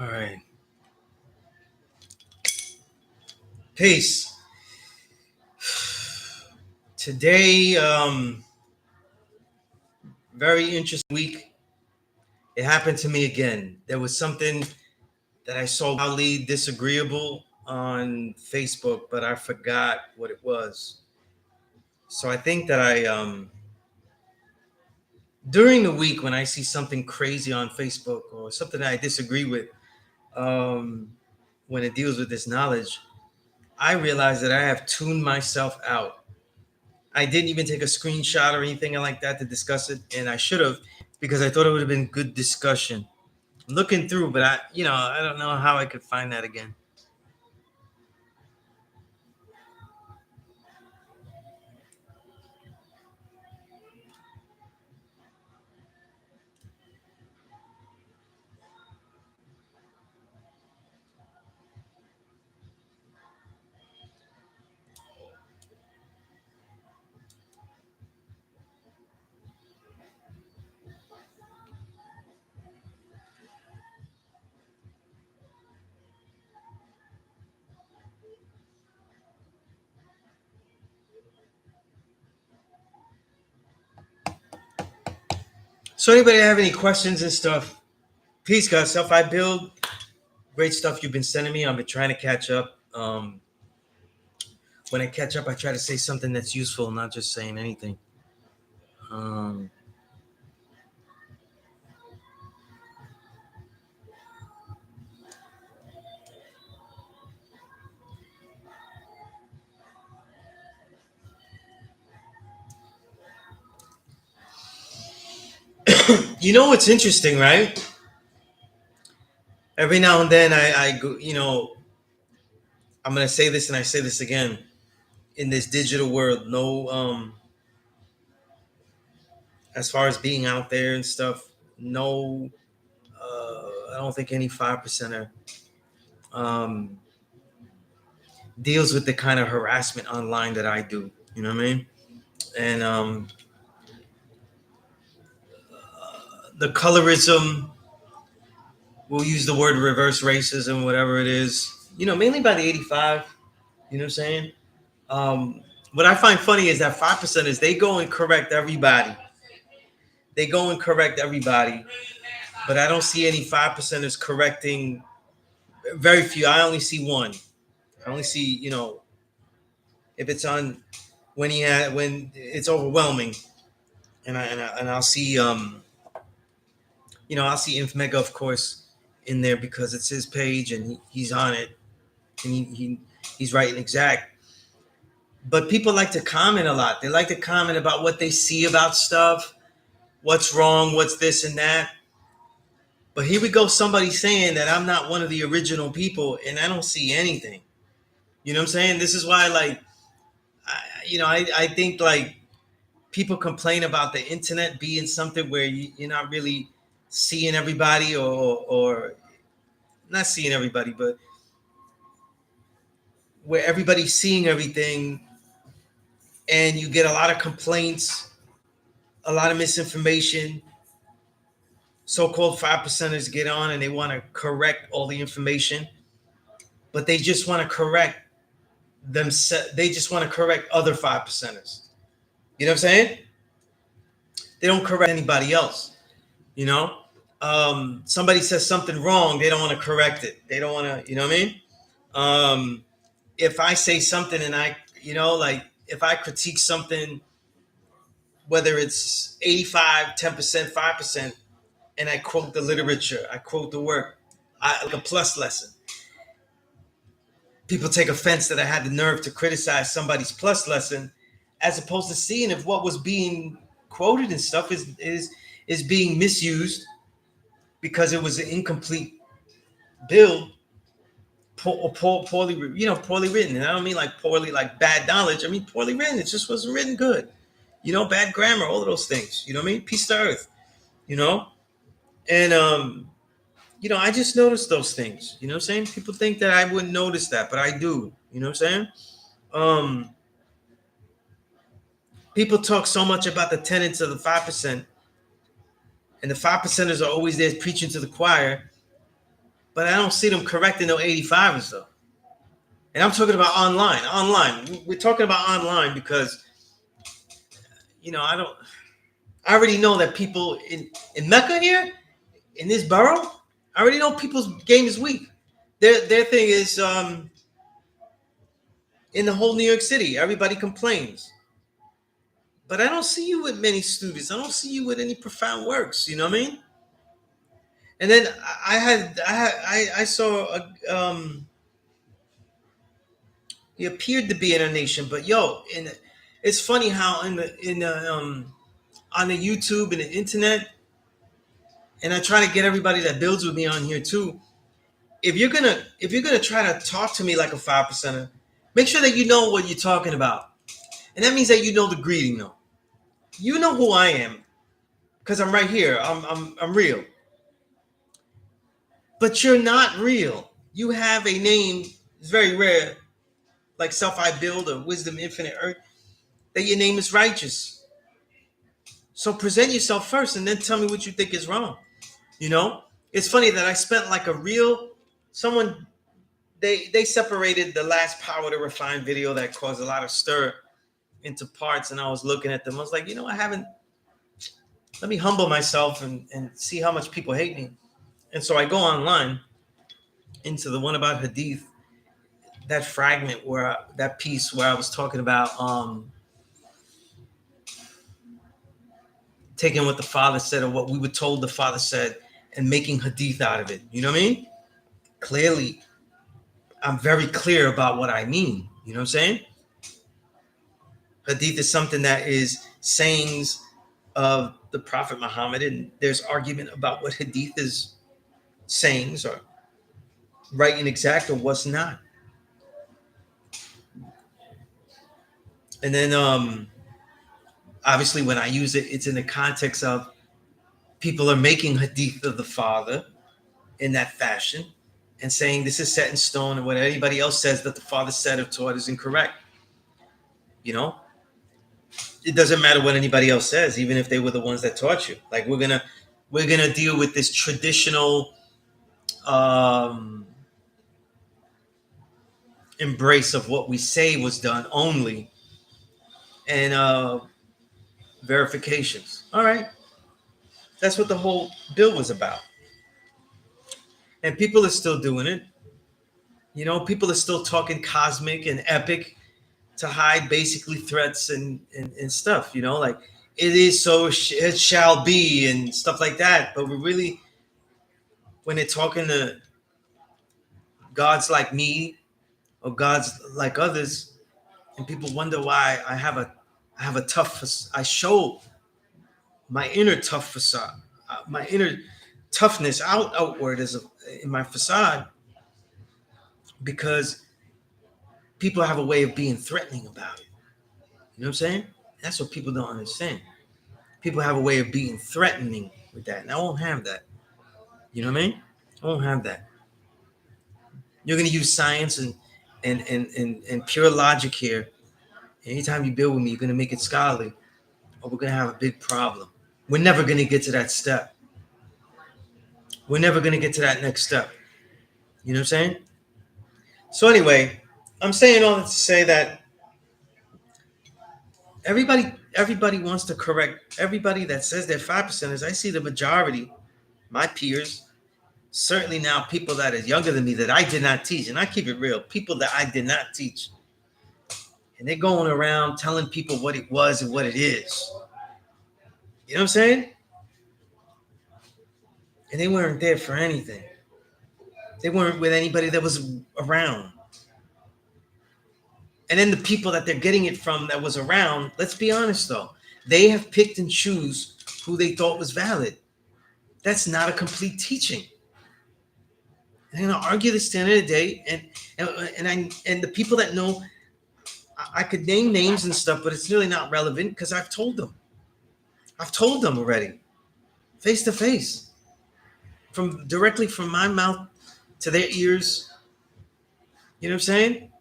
All right. Peace. Today, very interesting week. It happened to me again. There was something that I saw wildly disagreeable on Facebook, but I forgot what it was. So I think that during the week when I see something crazy on Facebook or something that I disagree with, um, when it deals with this knowledge, I realize that I have tuned myself out. I didn't even take a screenshot or anything like that to discuss it, and I should have because I thought it would have been good discussion. I'm looking through, but I don't know how I could find that again. So, anybody have any questions and stuff? Peace, guys. Self I build great stuff you've been sending me. I've been trying to catch up. When I catch up, I try to say something that's useful, not just saying anything. Um, you know what's interesting, right? Every now and then, I go. I'm gonna say this, and I say this again. In this digital world, no, as far as being out there and stuff, no, I don't think any 5%er um, deals with the kind of harassment online that I do. You know what I mean? And the colorism, we'll use the word reverse racism, whatever it is. Mainly by the 85. You know what I'm saying? What I find funny is that 5%ers, they go and correct everybody. They go and correct everybody, but I don't see any 5%ers correcting. Very few. I only see one. I only see, if it's on when it's overwhelming, and I'll see I'll see Inf Mega, of course, in there because it's his page and he's on it and he's right and exact. But people like to comment a lot. They like to comment about what they see about stuff, what's wrong, what's this and that. But here we go, somebody saying that I'm not one of the original people, and I don't see anything. You know what I'm saying? This is why, like, I think like people complain about the internet being something where you're not really seeing everybody, or not seeing everybody, but where everybody's seeing everything, and you get a lot of complaints, a lot of misinformation. So-called 5%ers get on and they want to correct all the information, but they just want to correct themselves. They just want to correct other 5%ers. You know what I'm saying? They don't correct anybody else. You know, somebody says something wrong, they don't want to correct it. They don't want to. You know what I mean? If I say something and like if I critique something, whether it's 85, 10%, 5%, and I quote the literature, I quote the work, like a plus lesson. People take offense that I had the nerve to criticize somebody's plus lesson, as opposed to seeing if what was being quoted and stuff is being misused because it was an incomplete build, poorly written. And I don't mean like poorly, like bad knowledge. I mean poorly written. It just wasn't written good. Bad grammar, all of those things. You know what I mean? Peace to earth. You know, and I just noticed those things. You know what I'm saying? People think that I wouldn't notice that, but I do. You know what I'm saying? Um, People talk so much about the tenets of the 5%, and the 5%ers are always there preaching to the choir. but I don't see them correcting no 85ers though. And I'm talking about online. Online. We're talking about online because, I already know that people in Mecca here, in this borough, I already know people's game is weak. Their thing is in the whole New York City, everybody complains. But I don't see you with many students. I don't see you with any profound works. You know what I mean? And then I saw he appeared to be in a nation, but it's funny how on the YouTube and the internet, and I try to get everybody that builds with me on here too. If you're gonna try to talk to me like a 5%er, make sure that you know what you're talking about, and that means that you know the greeting though. You know who I am, because I'm right here. I'm real. But you're not real. You have a name. It's very rare, like Self I Build or Wisdom Infinite Earth, that your name is righteous. So present yourself first, and then tell me what you think is wrong. It's funny that I spent like someone. They separated the last Power to Refine video that caused a lot of stir into parts, and I was looking at them. I was like, I haven't. Let me humble myself and see how much people hate me. And so I go online into the one about Hadith, that fragment that piece where I was talking about taking what the Father said or what we were told the Father said and making Hadith out of it. You know what I mean? Clearly, I'm very clear about what I mean. You know what I'm saying? Hadith is something that is sayings of the Prophet Muhammad, and there's argument about what Hadith is sayings are right and exact or what's not. And then obviously when I use it, it's in the context of people are making Hadith of the Father in that fashion and saying this is set in stone, and what anybody else says that the Father said or taught is incorrect. It doesn't matter what anybody else says, even if they were the ones that taught you. Like we're gonna deal with this traditional embrace of what we say was done only, and verifications. All right, that's what the whole bill was about, and people are still doing it. People are still talking cosmic and epic to hide basically threats and stuff. Like it is so it shall be and stuff like that. But we're really, when they're talking to gods like me or gods like others, and people wonder why I have a tough. I show my inner tough facade, my inner toughness outward in my facade, because people have a way of being threatening about it. You know what I'm saying? That's what people don't understand. People have a way of being threatening with that, and I won't have that. You know what I mean? I won't have that. You're going to use science and pure logic here. Anytime you build with me, you're going to make it scholarly, or we're going to have a big problem. We're never going to get to that step. We're never going to get to that next step. You know what I'm saying? So anyway, I'm saying all that to say that everybody wants to correct everybody that says they're 5%ers. I see the majority, my peers, certainly now people that are younger than me that I did not teach, and I keep it real, people that I did not teach. And they're going around telling people what it was and what it is. You know what I'm saying? And they weren't there for anything. They weren't with anybody that was around. And then the people that they're getting it from that was around, let's be honest though, they have picked and choose who they thought was valid. That's not a complete teaching. And I'm gonna argue this at the end of the day, and the people that know, I could name names and stuff, but it's really not relevant because I've told them. I've told them already, face to face, directly from my mouth to their ears. You know what I'm saying?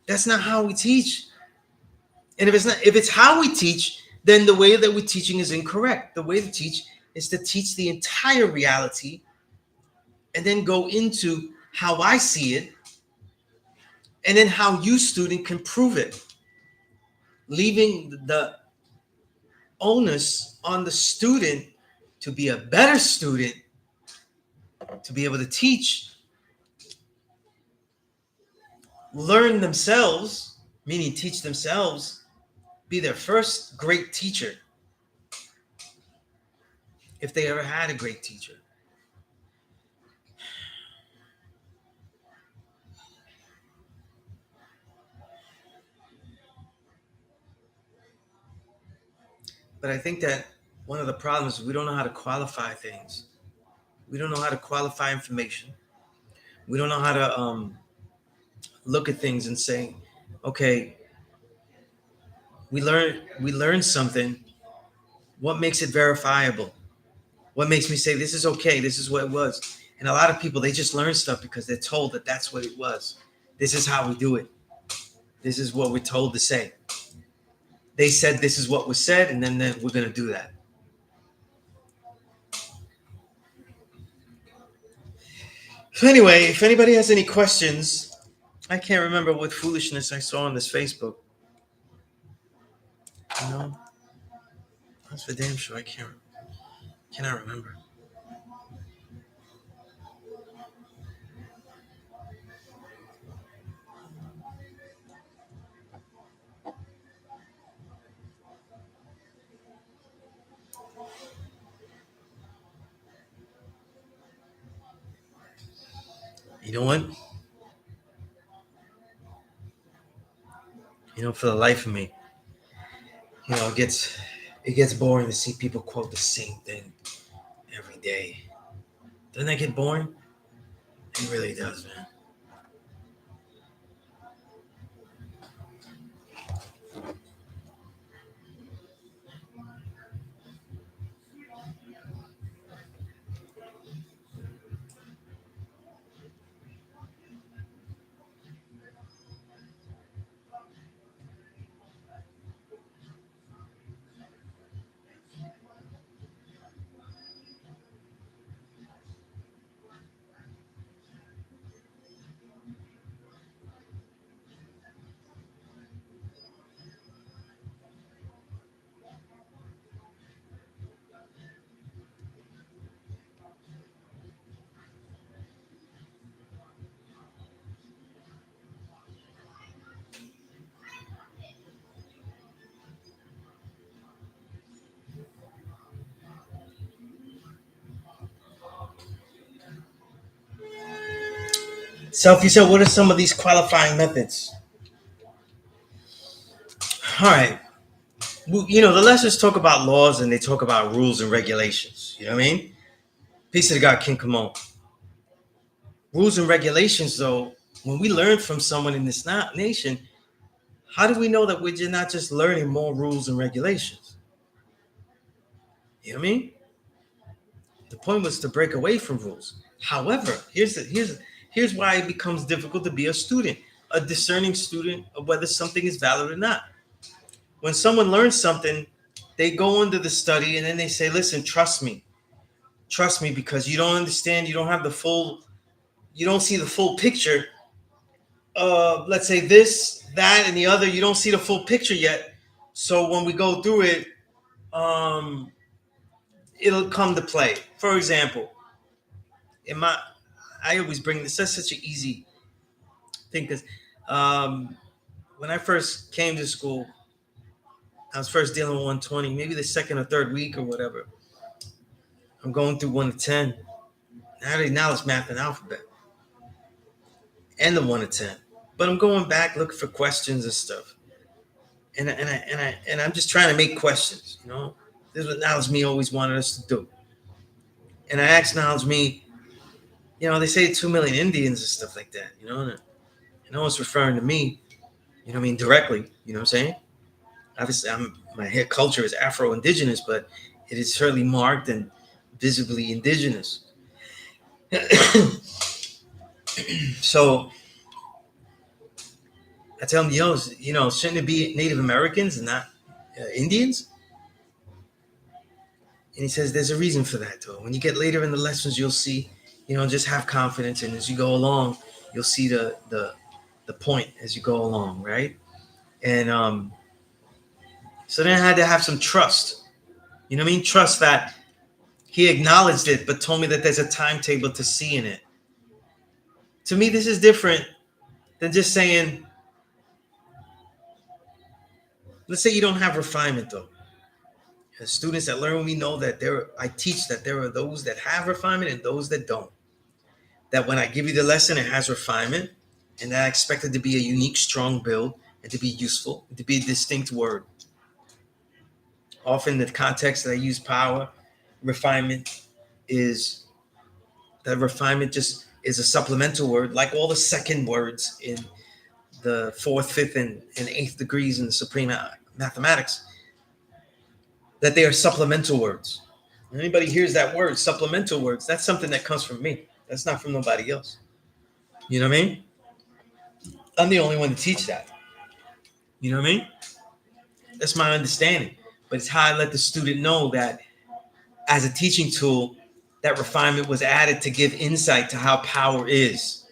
That's not how we teach. And if it's how we teach, then the way that we're teaching is incorrect. The way to teach is to teach the entire reality and then go into how I see it, and then how you, student, can prove it, leaving the onus on the student to be a better student, to be able to teach, learn themselves, meaning teach themselves, be their first great teacher, if they ever had a great teacher. But I think that one of the problems is we don't know how to qualify things. We don't know how to qualify information. We don't know how to look at things and say, okay, we learned something. What makes it verifiable? What makes me say this is okay? This is what it was. And a lot of people, they just learn stuff because they're told that that's what it was. This is how we do it. This is what we're told to say. They said this is what was said, and then we're going to do that. So anyway, if anybody has any questions, I can't remember what foolishness I saw on this Facebook. You know, that's for damn sure. I cannot remember. You know what? You know, for the life of me, you know, it gets boring to see people quote the same thing every day. Doesn't that get boring? It really does, man. Self, you said, what are some of these qualifying methods? All right. Well, you know, the lessons talk about laws and they talk about rules and regulations. You know what I mean? Peace to the God, King Kamon. Rules and regulations, though, when we learn from someone in this nation, how do we know that we're not just learning more rules and regulations? You know what I mean? The point was to break away from rules. However, here's why it becomes difficult to be a student, a discerning student of whether something is valid or not. When someone learns something, they go into the study and then they say, listen, trust me because you don't understand, you don't see the full picture of, let's say, this, that, and the other. You don't see the full picture yet. So when we go through it, it'll come to play. For example, I always bring this. That's such an easy thing because when I first came to school, I was first dealing with 120, maybe the second or third week or whatever. I'm going through 1 to 10. Now it's math and alphabet and the 1 to 10. But I'm going back looking for questions and stuff. And I'm just trying to make questions, you know. This is what Knowledge Me always wanted us to do. And I asked Knowledge Me, you know, they say 2 million Indians and stuff like that, you know. And no one's referring to me, you know what I mean, directly, you know what I'm saying? Obviously, my hair culture is Afro-Indigenous, but it is certainly marked and visibly indigenous. So I tell him, you know, shouldn't it be Native Americans and not Indians? And he says, there's a reason for that, though. When you get later in the lessons, you'll see, Just have confidence, and as you go along, you'll see the point as you go along, right? And so then I had to have some trust. You know what I mean? Trust that he acknowledged it, but told me that there's a timetable to see in it. To me, this is different than just saying, let's say you don't have refinement though. As students that learn with me know that I teach that there are those that have refinement and those that don't. That when I give you the lesson, it has refinement, and that I expect it to be a unique, strong build, and to be useful, and to be a distinct word. Often the context that I use power, refinement is that refinement just is a supplemental word, like all the second words in the fourth, fifth, and eighth degrees in the supreme mathematics, that they are supplemental words. When anybody hears that word, supplemental words, that's something that comes from me. That's not from nobody else. You know what I mean? I'm the only one to teach that. You know what I mean? That's my understanding. But it's how I let the student know that as a teaching tool, that refinement was added to give insight to how power is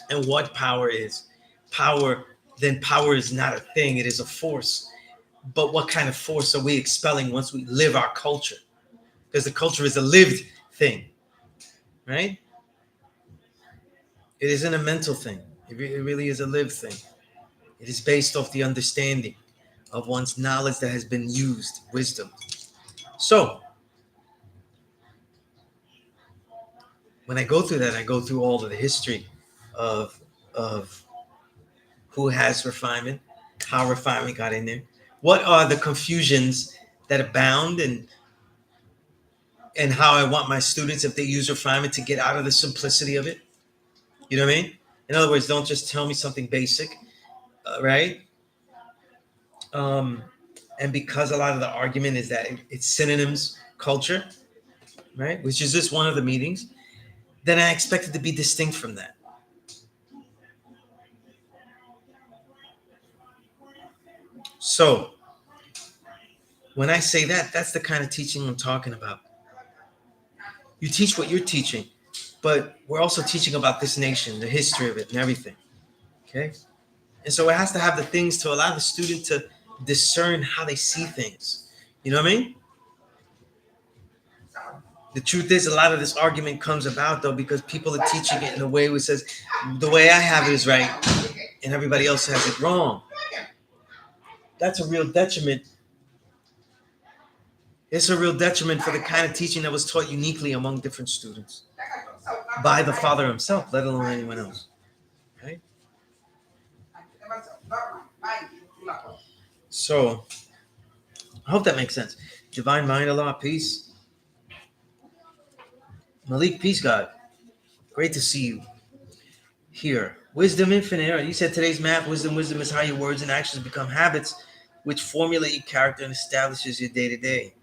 and what power is. Power is not a thing, it is a force. But what kind of force are we expelling once we live our culture? Because the culture is a lived thing, right? It isn't a mental thing. It really is a lived thing. It is based off the understanding of one's knowledge that has been used, wisdom. So, when I go through that, I go through all of the history of who has refinement, how refinement got in there, what are the confusions that abound, and how I want my students, if they use refinement, to get out of the simplicity of it. You know what I mean? In other words, don't just tell me something basic, right? And because a lot of the argument is that it's synonyms culture, right? Which is just one of the meanings, then I expect it to be distinct from that. So when I say that, that's the kind of teaching I'm talking about. You teach what you're teaching, but we're also teaching about this nation, the history of it, and everything. Okay? And so it has to have the things to allow the student to discern how they see things. You know what I mean? The truth is, a lot of this argument comes about, though, because people are teaching it in a way which says, the way I have it is right, and everybody else has it wrong. That's a real detriment. It's a real detriment for the kind of teaching that was taught uniquely among different students by the Father himself, let alone anyone else. Right? So, I hope that makes sense. Divine Mind, Allah, peace. Malik, peace, God. Great to see you here. Wisdom Infinite. You said today's math, wisdom is how your words and actions become habits, which formulate your character and establishes your day-to-day.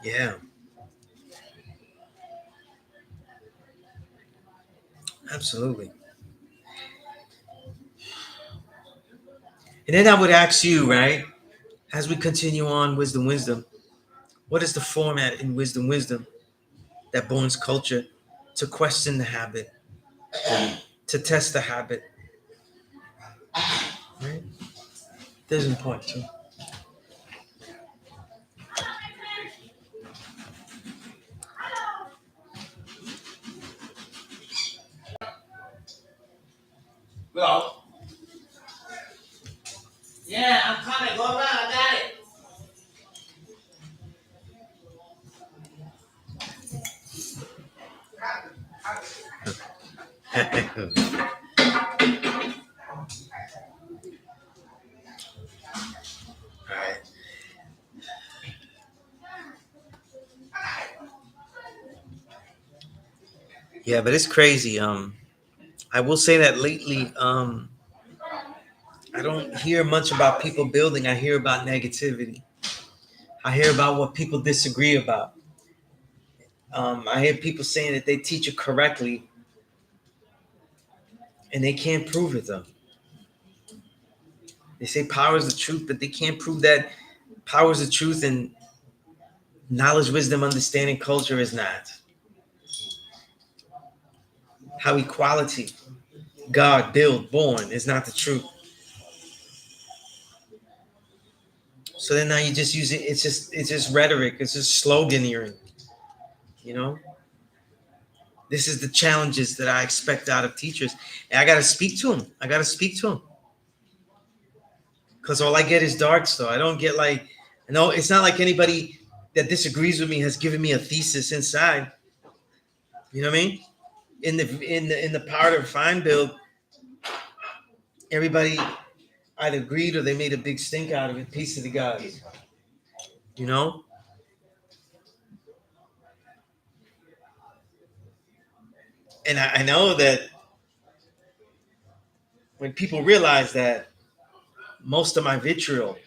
Yeah. Absolutely. And then I would ask you, right, as we continue on wisdom, what is the format in wisdom that borns culture to question the habit, to test the habit, right? There's an point too. Well, yeah, I'm trying to go around. I got it. Right. Yeah, but it's crazy. I will say that lately, I don't hear much about people building. I hear about negativity. I hear about what people disagree about. I hear people saying that they teach it correctly, and they can't prove it though. They say power is the truth, but they can't prove that power is the truth and knowledge, wisdom, understanding, culture is not. how equality, God, build, born is not the truth. So then now you just use it. It's just rhetoric. It's just sloganeering. You know, this is the challenges that I expect out of teachers, and I got to speak to them. I got to speak to them because all I get is darts. Though I don't get like, no, it's not like anybody that disagrees with me has given me a thesis inside. You know what I mean? In the Power to Refine build, everybody either agreed or they made a big stink out of it. Peace to the gods. You know. And I know that when people realize that most of my vitriol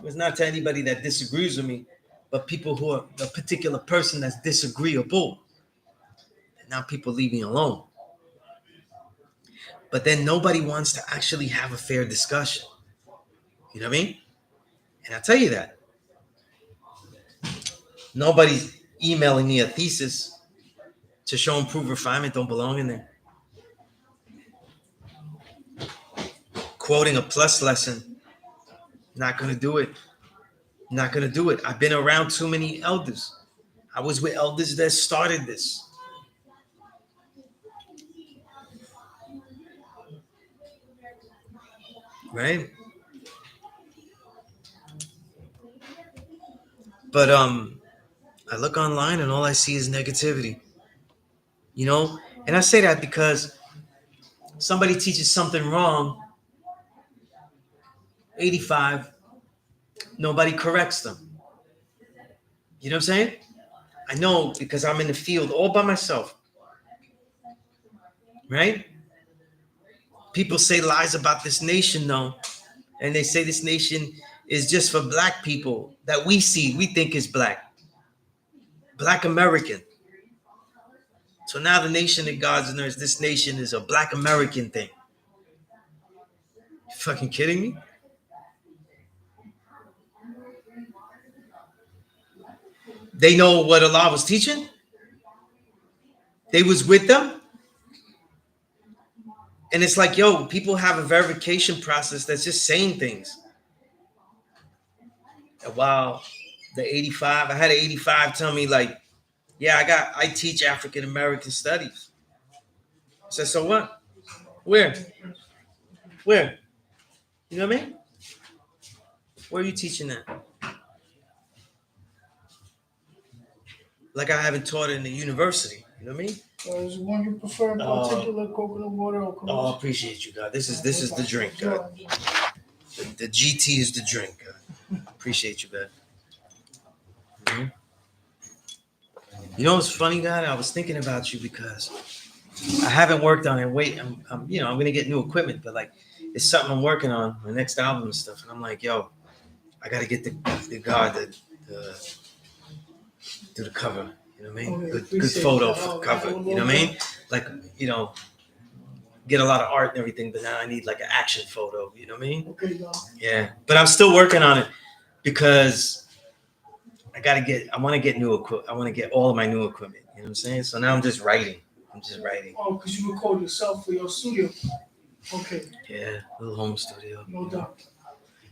was not to anybody that disagrees with me, but people who are a particular person that's disagreeable. And now people leave me alone. But then nobody wants to actually have a fair discussion. You know what I mean? And I'll tell you that. Nobody's emailing me a thesis to show and prove refinement don't belong in there. Quoting a plus lesson, not going to do it. Not going to do it. I've been around too many elders. I was with elders that started this. Right? But I look online and all I see is negativity. You know? And I say that because somebody teaches something wrong, 85, nobody corrects them. You know what I'm saying? I know because I'm in the field all by myself. Right? People say lies about this nation, though. And they say this nation is just for black people that we think is black. Black American. So now the nation of God's and earth, this nation is a black American thing. You fucking kidding me? They know what Allah was teaching. They was with them. And it's like, yo, people have a verification process that's just saying things. And while the 85, I had an 85 tell me like, yeah, I teach African American studies. I said, so what? Where? You know what I mean? Where are you teaching that? Like I haven't taught it in the university. You know what I mean? Is one you prefer particular coconut water or coconut? Oh, I appreciate you, God. This is the drink, God. The GT is the drink, God. Appreciate you, God. Mm-hmm. You know what's funny, God? I was thinking about you because I haven't worked on it. Wait, I'm gonna get new equipment, but like it's something I'm working on, my next album and stuff. And I'm like, yo, I gotta get the God to do the cover. You know what I mean? Okay, good photo for the cover. You know what I mean? Like, get a lot of art and everything, but now I need like an action photo. You know what I mean? Okay, yeah. But I'm still working on it because I want to get new equipment. I want to get all of my new equipment. You know what I'm saying? So now I'm just writing. Oh, because you record yourself for your studio. Okay. Yeah, little home studio. No doubt.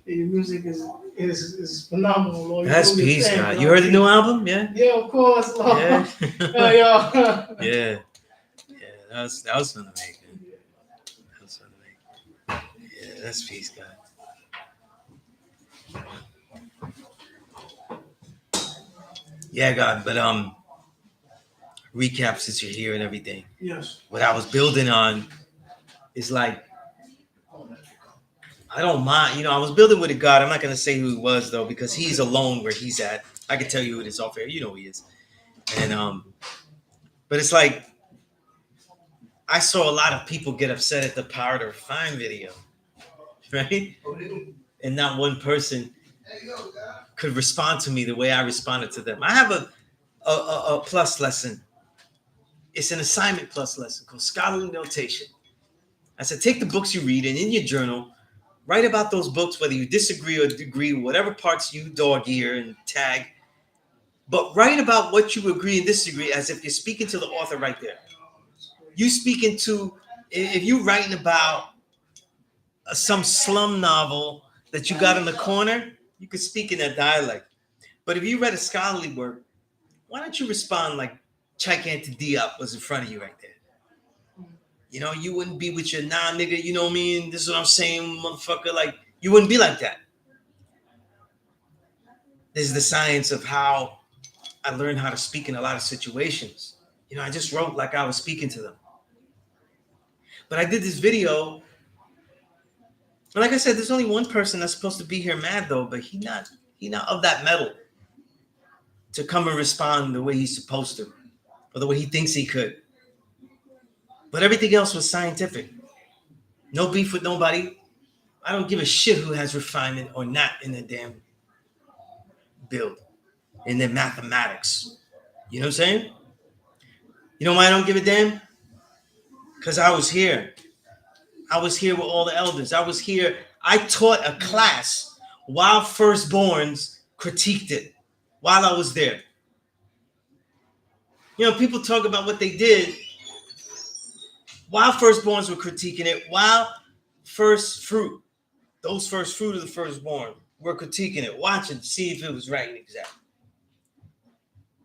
Yeah, your music is phenomenal, Lord. That's peace, God. You heard the new album? Yeah. Yeah, of course, Lord. Yeah. Yeah. That was fun to make. That was fun to make. Yeah, that's peace, God. Yeah, God, but recap since you're here and everything. Yes. What I was building on is like, I don't mind. I was building with a God. I'm not going to say who he was, though, because he's alone where he's at. I can tell you who it is off air. You know who he is. And, but it's like, I saw a lot of people get upset at the Power to Refine video, right? And not one person could respond to me the way I responded to them. I have a plus lesson. It's an assignment plus lesson called Scholarly Notation. I said, take the books you read and in your journal, write about those books, whether you disagree or agree, whatever parts you dog ear and tag, but write about what you agree and disagree as if you're speaking to the author right there. You speaking to, if you writing about some slum novel that you got in the corner, you could speak in that dialect. But if you read a scholarly work, why don't you respond like Chaikanti Diop was in front of you right there? You know, you wouldn't be with your nah nigga, you know what I mean? This is what I'm saying, motherfucker. Like, you wouldn't be like that. This is the science of how I learned how to speak in a lot of situations. You know, I just wrote like I was speaking to them. But I did this video. And like I said, there's only one person that's supposed to be here mad though, but he not of that metal to come and respond the way he's supposed to, or the way he thinks he could. But everything else was scientific. No beef with nobody. I don't give a shit who has refinement or not in the damn build, in their mathematics. You know what I'm saying? You know why I don't give a damn? Because I was here. I was here with all the elders. I was here. I taught a class while firstborns critiqued it while I was there. You know, people talk about what they did while firstborns were critiquing it, while first fruit, those first fruit of the firstborn were critiquing it, watching to see if it was right and exact.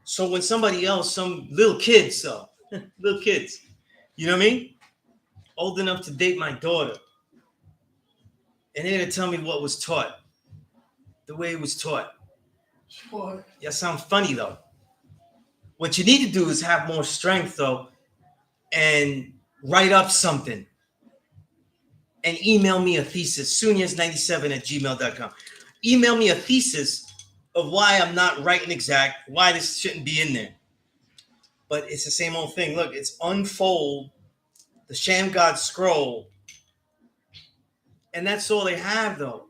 So when somebody else, some little kids, little kids, you know what I mean? Old enough to date my daughter, and they're gonna tell me what was taught, the way it was taught. What? Yeah, sounds funny though. What you need to do is have more strength though, and write up something and email me a thesis, sunez97@gmail.com. Email me a thesis of why I'm not right and exact, why this shouldn't be in there. But it's the same old thing. Look, it's unfold the Sham God scroll, and that's all they have though.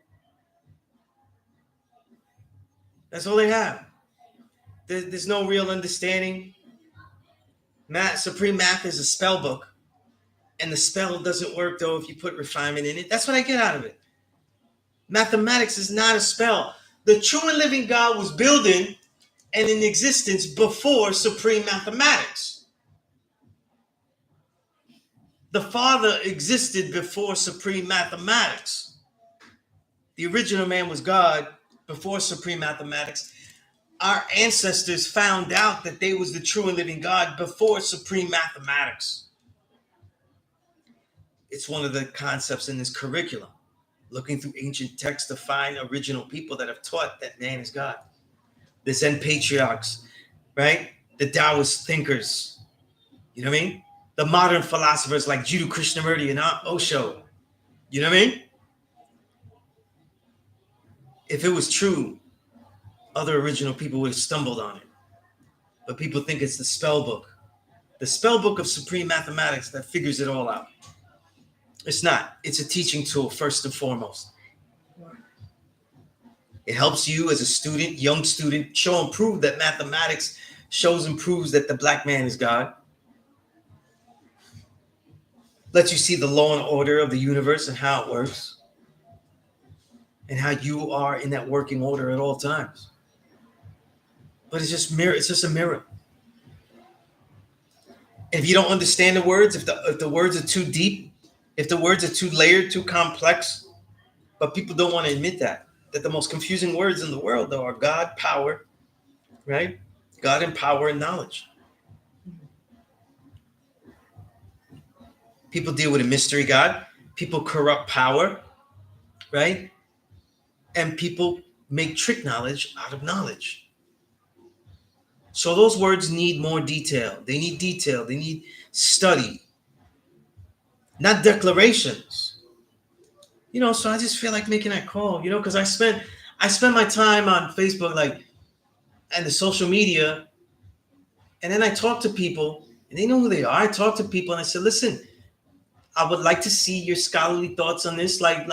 That's all they have. There's no real understanding. Supreme Math is a spell book. And the spell doesn't work, though, if you put refinement in it. That's what I get out of it. Mathematics is not a spell. The true and living God was building and in existence before Supreme Mathematics. The Father existed before Supreme Mathematics. The original man was God before Supreme Mathematics. Our ancestors found out that they was the true and living God before Supreme Mathematics. It's one of the concepts in this curriculum, looking through ancient texts to find original people that have taught that man is God. The Zen patriarchs, right? The Taoist thinkers, you know what I mean? The modern philosophers like Jiddu Krishnamurti and Osho, you know what I mean? If it was true, other original people would have stumbled on it. But people think it's the spell book of Supreme Mathematics that figures it all out. It's not. It's a teaching tool, first and foremost. It helps you as a student, young student, show and prove that mathematics shows and proves that the black man is God. Lets you see the law and order of the universe and how it works. And how you are in that working order at all times. But it's just a mirror. And if you don't understand the words, if the words are too deep, if the words are too layered, too complex, but people don't want to admit that the most confusing words in the world, though, are God, power, right? God and power and knowledge. People deal with a mystery God. People corrupt power, right? And people make trick knowledge out of knowledge. So those words need more detail. They need detail. They need study. Not declarations. You know, so I just feel like making that call, you know, because I spend my time on Facebook, like, and the social media, and then I talk to people, and they know who they are. I talk to people, and I said, listen, I would like to see your scholarly thoughts on this, like,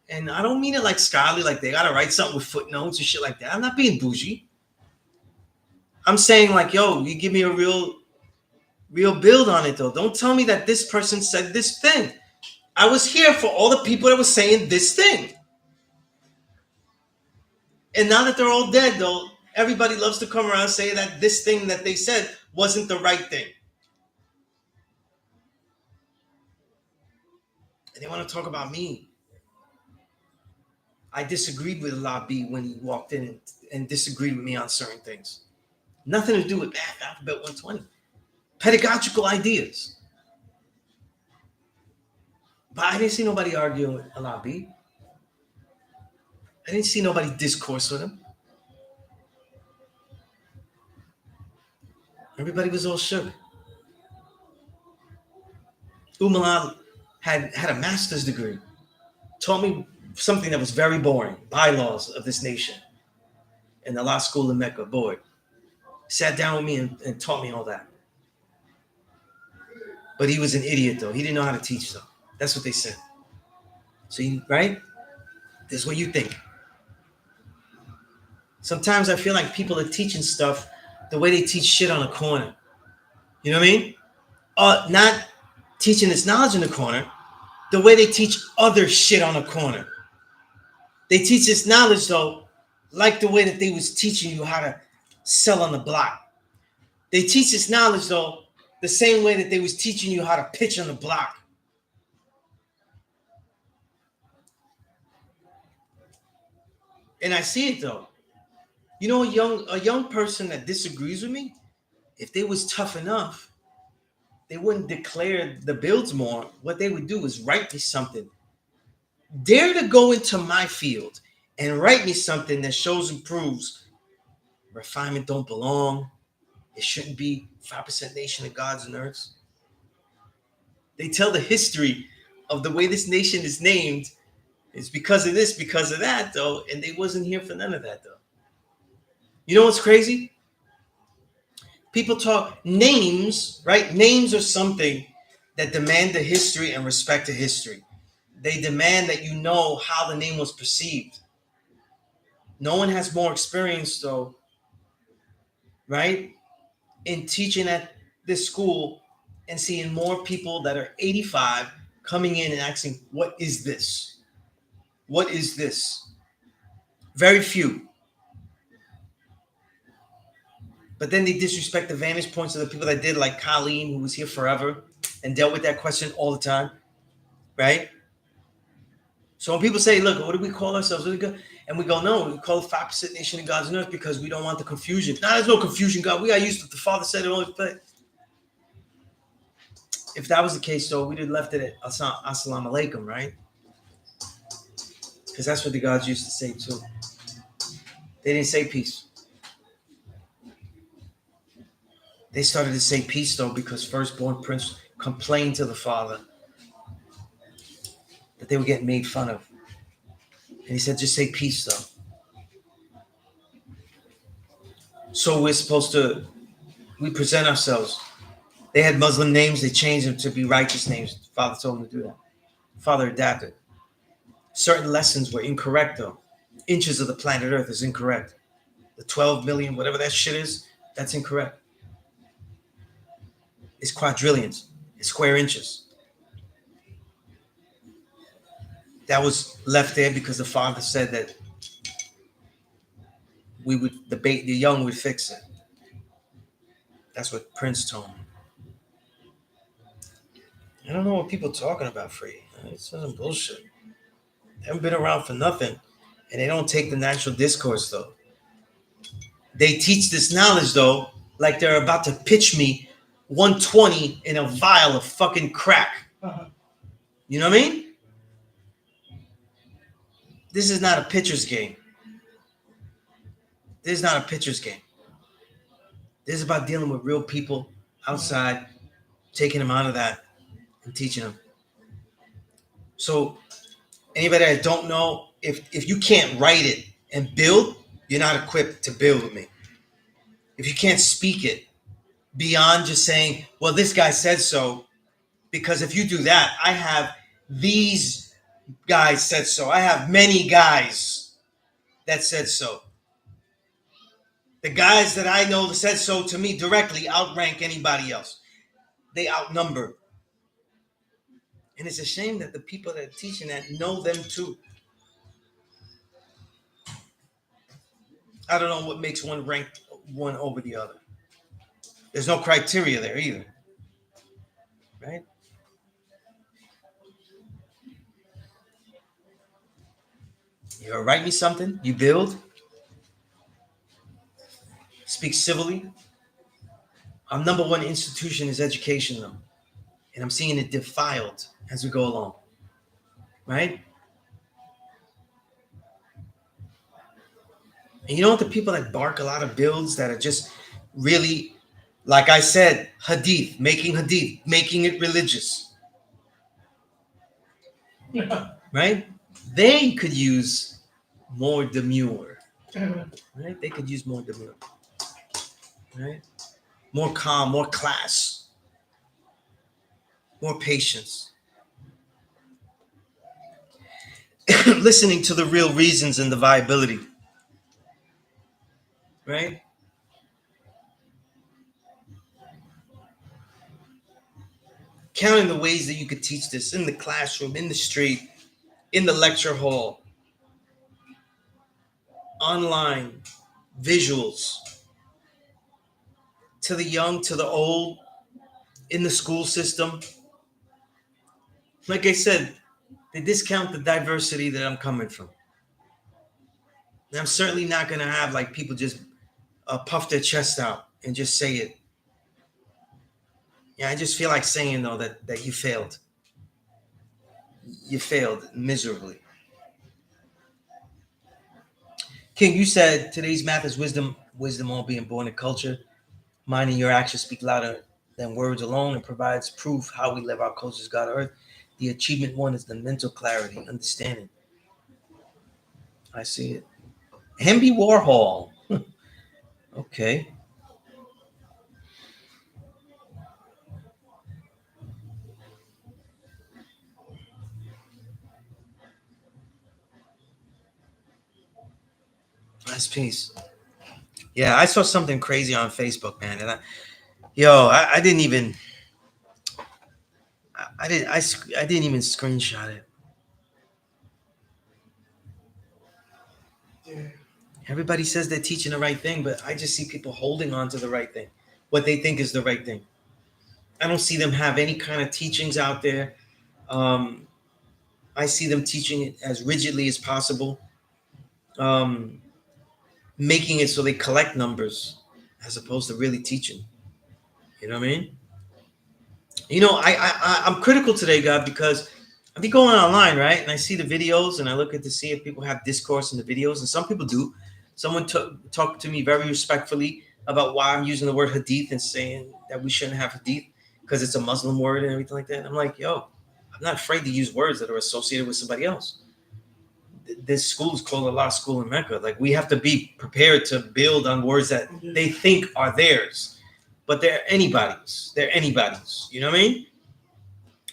and I don't mean it like scholarly, like they gotta write something with footnotes and shit like that. I'm not being bougie. I'm saying like, yo, you give me a real build on it, though. Don't tell me that this person said this thing. I was here for all the people that were saying this thing. And now that they're all dead, though, Everybody loves to come around and say that this thing that they said wasn't the right thing. And they want to talk about me. I disagreed with Allah B when he walked in and disagreed with me on certain things. Nothing to do with Math Alphabet 120. Pedagogical ideas. But I didn't see nobody arguing with Allah B. I didn't see nobody discourse with him. Everybody was all shook. Umalal had a master's degree. Taught me something that was very boring. Bylaws of this nation. In the law school in Mecca board. Sat down with me and taught me all that. But he was an idiot though. He didn't know how to teach though. That's what they said. So right? This is what you think. Sometimes I feel like people are teaching stuff the way they teach shit on a corner. You know what I mean? Not teaching this knowledge in the corner, the way they teach other shit on a corner. They teach this knowledge though, like the way that they was teaching you how to sell on the block. They teach this knowledge though, the same way that they was teaching you how to pitch on the block. And I see it though. You know, a young person that disagrees with me, if they was tough enough, they wouldn't declare the builds more. What they would do is write me something. Dare to go into my field and write me something that shows and proves refinement don't belong. It shouldn't be 5% nation of gods and earths. They tell the history of the way this nation is named. It's because of this, because of that, though. And they wasn't here for none of that, though. You know what's crazy? People talk names, right? Names are something that demand the history and respect to history. They demand that you know how the name was perceived. No one has more experience, though, right? In teaching at this school and seeing more people that are 85 coming in and asking, what is this? What is this? Very few. But then they disrespect the vantage points of the people that did, like Colleen, who was here forever and dealt with that question all the time, right? So when people say, look, what do we call ourselves? And we go, no, we call it 5% nation of gods and earth because we don't want the confusion. No, there's no confusion, God. We are used to the Father said it always, but if that was the case, though, we'd have left it at Assalamu alaikum, right? Because that's what the gods used to say, too. They didn't say peace. They started to say peace, though, because firstborn prince complained to the father that they were getting made fun of. And he said, just say peace, though. So we present ourselves. They had Muslim names. They changed them to be righteous names. The father told them to do that. The father adapted. Certain lessons were incorrect, though. Inches of the planet Earth is incorrect. The 12 million, whatever that shit is, that's incorrect. It's quadrillions. It's square inches. That was left there because the father said that the young would fix it. That's what Prince told me. I don't know what people are talking about, Free. It's some bullshit. They haven't been around for nothing. And they don't take the natural discourse, though. They teach this knowledge, though, like they're about to pitch me 120 in a vial of fucking crack. Uh-huh. You know what I mean? This is not a pitcher's game. This is not a pitcher's game. This is about dealing with real people outside, taking them out of that and teaching them. So anybody that don't know, if you can't write it and build, you're not equipped to build with me. If you can't speak it beyond just saying, well, this guy said so, because if you do that, I have these guys said so. I have many guys that said so. The guys that I know that said so to me directly outrank anybody else. They outnumber. And it's a shame that the people that are teaching that know them too. I don't know what makes one rank one over the other. There's no criteria there either. Right? You write me something, you build, speak civilly. Our number one institution is education, though. And I'm seeing it defiled as we go along. Right? And you know what? The people that bark a lot of builds that are just really, like I said, hadith, making it religious. Yeah. Right? They could use more demure. Right? They could use more demure. Right? More calm, more class, more patience. Listening to the real reasons and the viability. Right? Counting the ways that you could teach this in the classroom, in the street, in the lecture hall, online, visuals, to the young, to the old, in the school system. Like I said, they discount the diversity that I'm coming from. And I'm certainly not going to have like people just puff their chest out and just say it. Yeah, I just feel like saying though that you failed. You failed miserably. King, you said today's math is wisdom. Wisdom all being born in culture. Mind and your actions speak louder than words alone and provides proof how we live our culture's God earth. The achievement one is the mental clarity, understanding. I see it. Henry Warhol. Okay. Nice piece. Yeah, I saw something crazy on Facebook, man, and I didn't even, I didn't even screenshot it. Yeah. Everybody says they're teaching the right thing, but I just see people holding on to the right thing, what they think is the right thing. I don't see them have any kind of teachings out there. I see them teaching it as rigidly as possible, making it so they collect numbers as opposed to really teaching. You know what I mean? I'm critical today, God, because I be going online, right, and I see the videos, and I look at to see if people have discourse in the videos, and some people do. Someone talked to me very respectfully about why I'm using the word hadith and saying that we shouldn't have hadith because it's a Muslim word and everything like that. And I'm like, yo, I'm not afraid to use words that are associated with somebody else. This school is called Allah School in Mecca. Like, we have to be prepared to build on words that they think are theirs, but they're anybody's. They're anybody's. You know what I mean?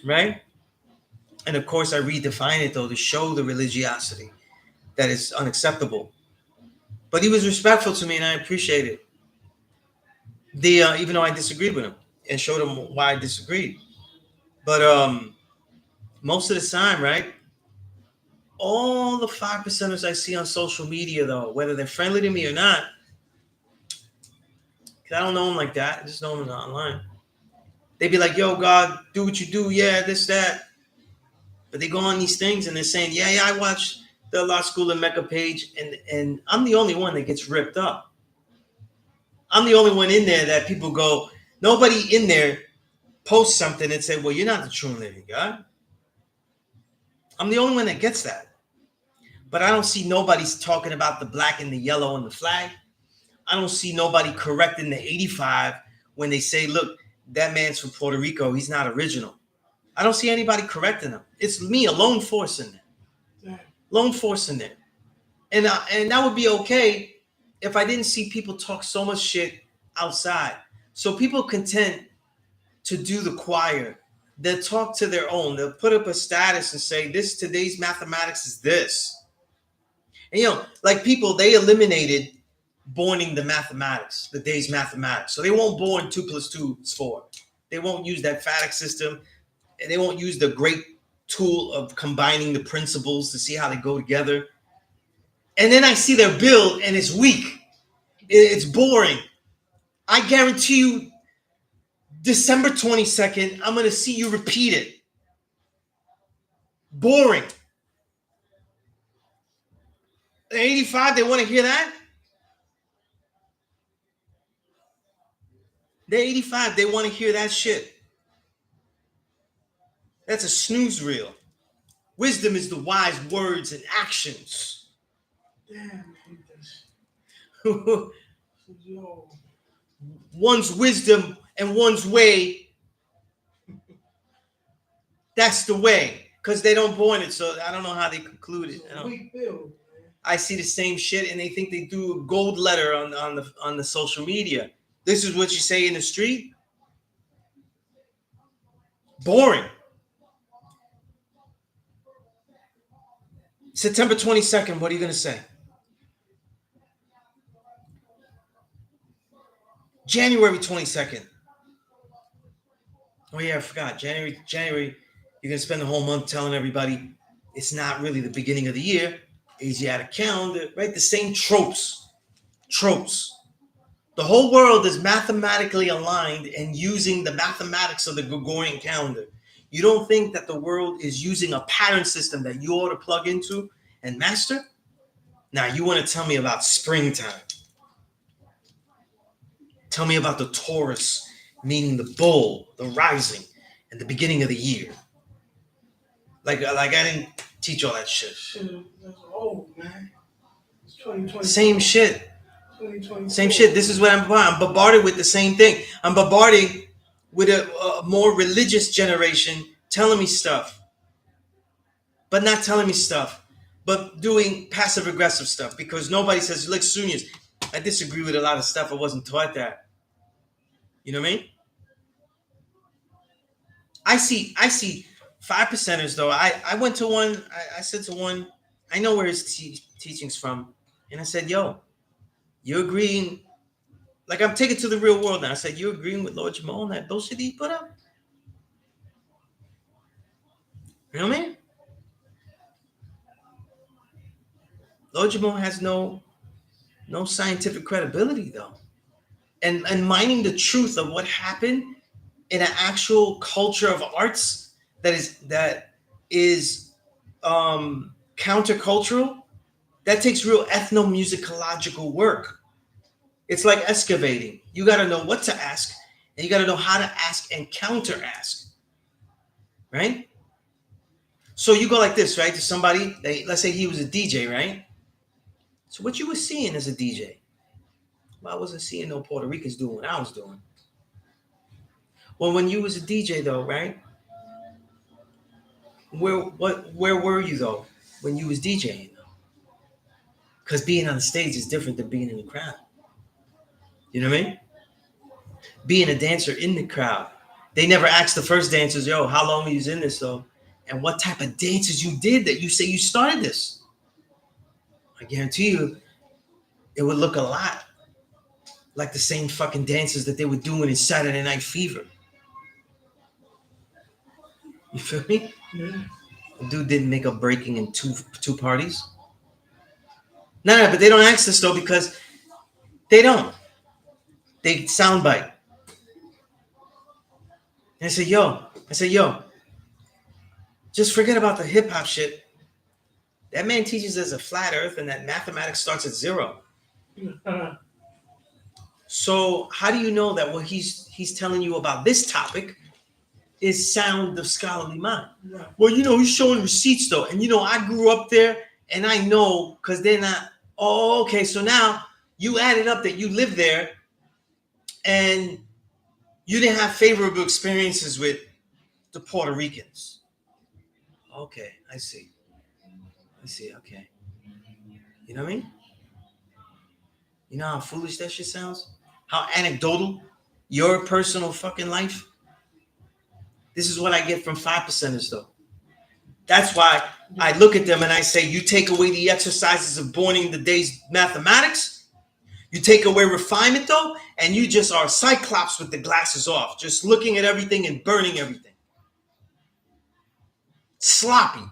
Right? And of course, I redefine it though to show the religiosity that is unacceptable. But he was respectful to me, and I appreciate it. Even though I disagreed with him and showed him why I disagreed. But most of the time, right? All the 5%ers I see on social media, though, whether they're friendly to me or not, because I don't know them like that, I just know them online. They be like, yo, God, do what you do, yeah, this, that. But they go on these things and they're saying, yeah, I watched the Allah School in Mecca page, and I'm the only one that gets ripped up. I'm the only one in there that people go, nobody in there posts something and say, well, you're not the true living God. I'm the only one that gets that. But I don't see nobody's talking about the black and the yellow and the flag. I don't see nobody correcting the 85 when they say, look, that man's from Puerto Rico. He's not original. I don't see anybody correcting them. It's me, a lone force in there. Yeah. Lone force in there. And that would be okay if I didn't see people talk so much shit outside. So people content to do the choir. They'll talk to their own. They'll put up a status and say, today's mathematics is this. And, like people, they eliminated borning the mathematics, the day's mathematics. So they won't born 2 + 2 is 4. They won't use that phatic system. And they won't use the great tool of combining the principles to see how they go together. And then I see their build and it's weak. It's boring. I guarantee you, December 22nd, I'm going to see you repeat it. Boring. The 85, they want to hear that? The 85, they want to hear that shit. That's a snooze reel. Wisdom is the wise words and actions. Damn, I hate that shit. Yo. One's wisdom and one's way. That's the way. Because they don't born it, so I don't know how they conclude it. I see the same shit, and they think they do a gold letter on the social media. This is what you say in the street. Boring. September 22nd, what are you going to say? January 22nd. Oh yeah, I forgot. January, you're going to spend the whole month telling everybody it's not really the beginning of the year. Asiatic calendar, right? The same tropes. The whole world is mathematically aligned and using the mathematics of the Gregorian calendar. You don't think that the world is using a pattern system that you ought to plug into and master? Now, you want to tell me about springtime. Tell me about the Taurus, meaning the bull, the rising, and the beginning of the year. Like I didn't teach all that shit. That's old, man. It's 2020. Same shit. Same shit. This is what I'm bombarded with the same thing. I'm bombarded with a more religious generation telling me stuff, but not telling me stuff, but doing passive aggressive stuff because nobody says, look, Sunez, I disagree with a lot of stuff. I wasn't taught that. You know what I mean? I see 5%ers though. I went to one. I said to one, I know where his teaching's from, and I said, yo, you agreeing? Like I'm taking it to the real world now. I said, you agreeing with Lord Jamal on that bullshit he put up? You know what I mean? Lord Jamal has no scientific credibility though. And mining the truth of what happened in an actual culture of arts that is countercultural, that takes real ethnomusicological work. It's like excavating. You got to know what to ask, and you got to know how to ask and counter ask, right? So you go like this, right, to somebody. Let's say he was a DJ, right? So what you were seeing as a DJ? Well, I wasn't seeing no Puerto Ricans doing what I was doing. Well, when you was a DJ, though, right? Where were you though when you was DJing though? Because being on the stage is different than being in the crowd. You know what I mean? Being a dancer in the crowd. They never asked the first dancers, yo, how long are you in this though? And what type of dances you did that you say you started this? I guarantee you, it would look a lot like the same fucking dances that they were doing in Saturday Night Fever. You feel me? Yeah. The dude didn't make a breaking in two parties. No, but they don't ask this though because they don't. They soundbite. And I said, yo, just forget about the hip hop shit. That man teaches us a flat earth and that mathematics starts at 0. So how do you know that what he's telling you about this topic is sound of scholarly mind? Right. Well, he's showing receipts though. And I grew up there and I know because they're not. Oh, okay. So now you added up that you lived there and you didn't have favorable experiences with the Puerto Ricans. Okay, I see. Okay. You know what I mean? You know how foolish that shit sounds? How anecdotal your personal fucking life? This is what I get from 5%ers though. That's why I look at them and I say, you take away the exercises of borning the day's mathematics, you take away refinement though, and you just are Cyclops with the glasses off, just looking at everything and burning everything. Sloppy.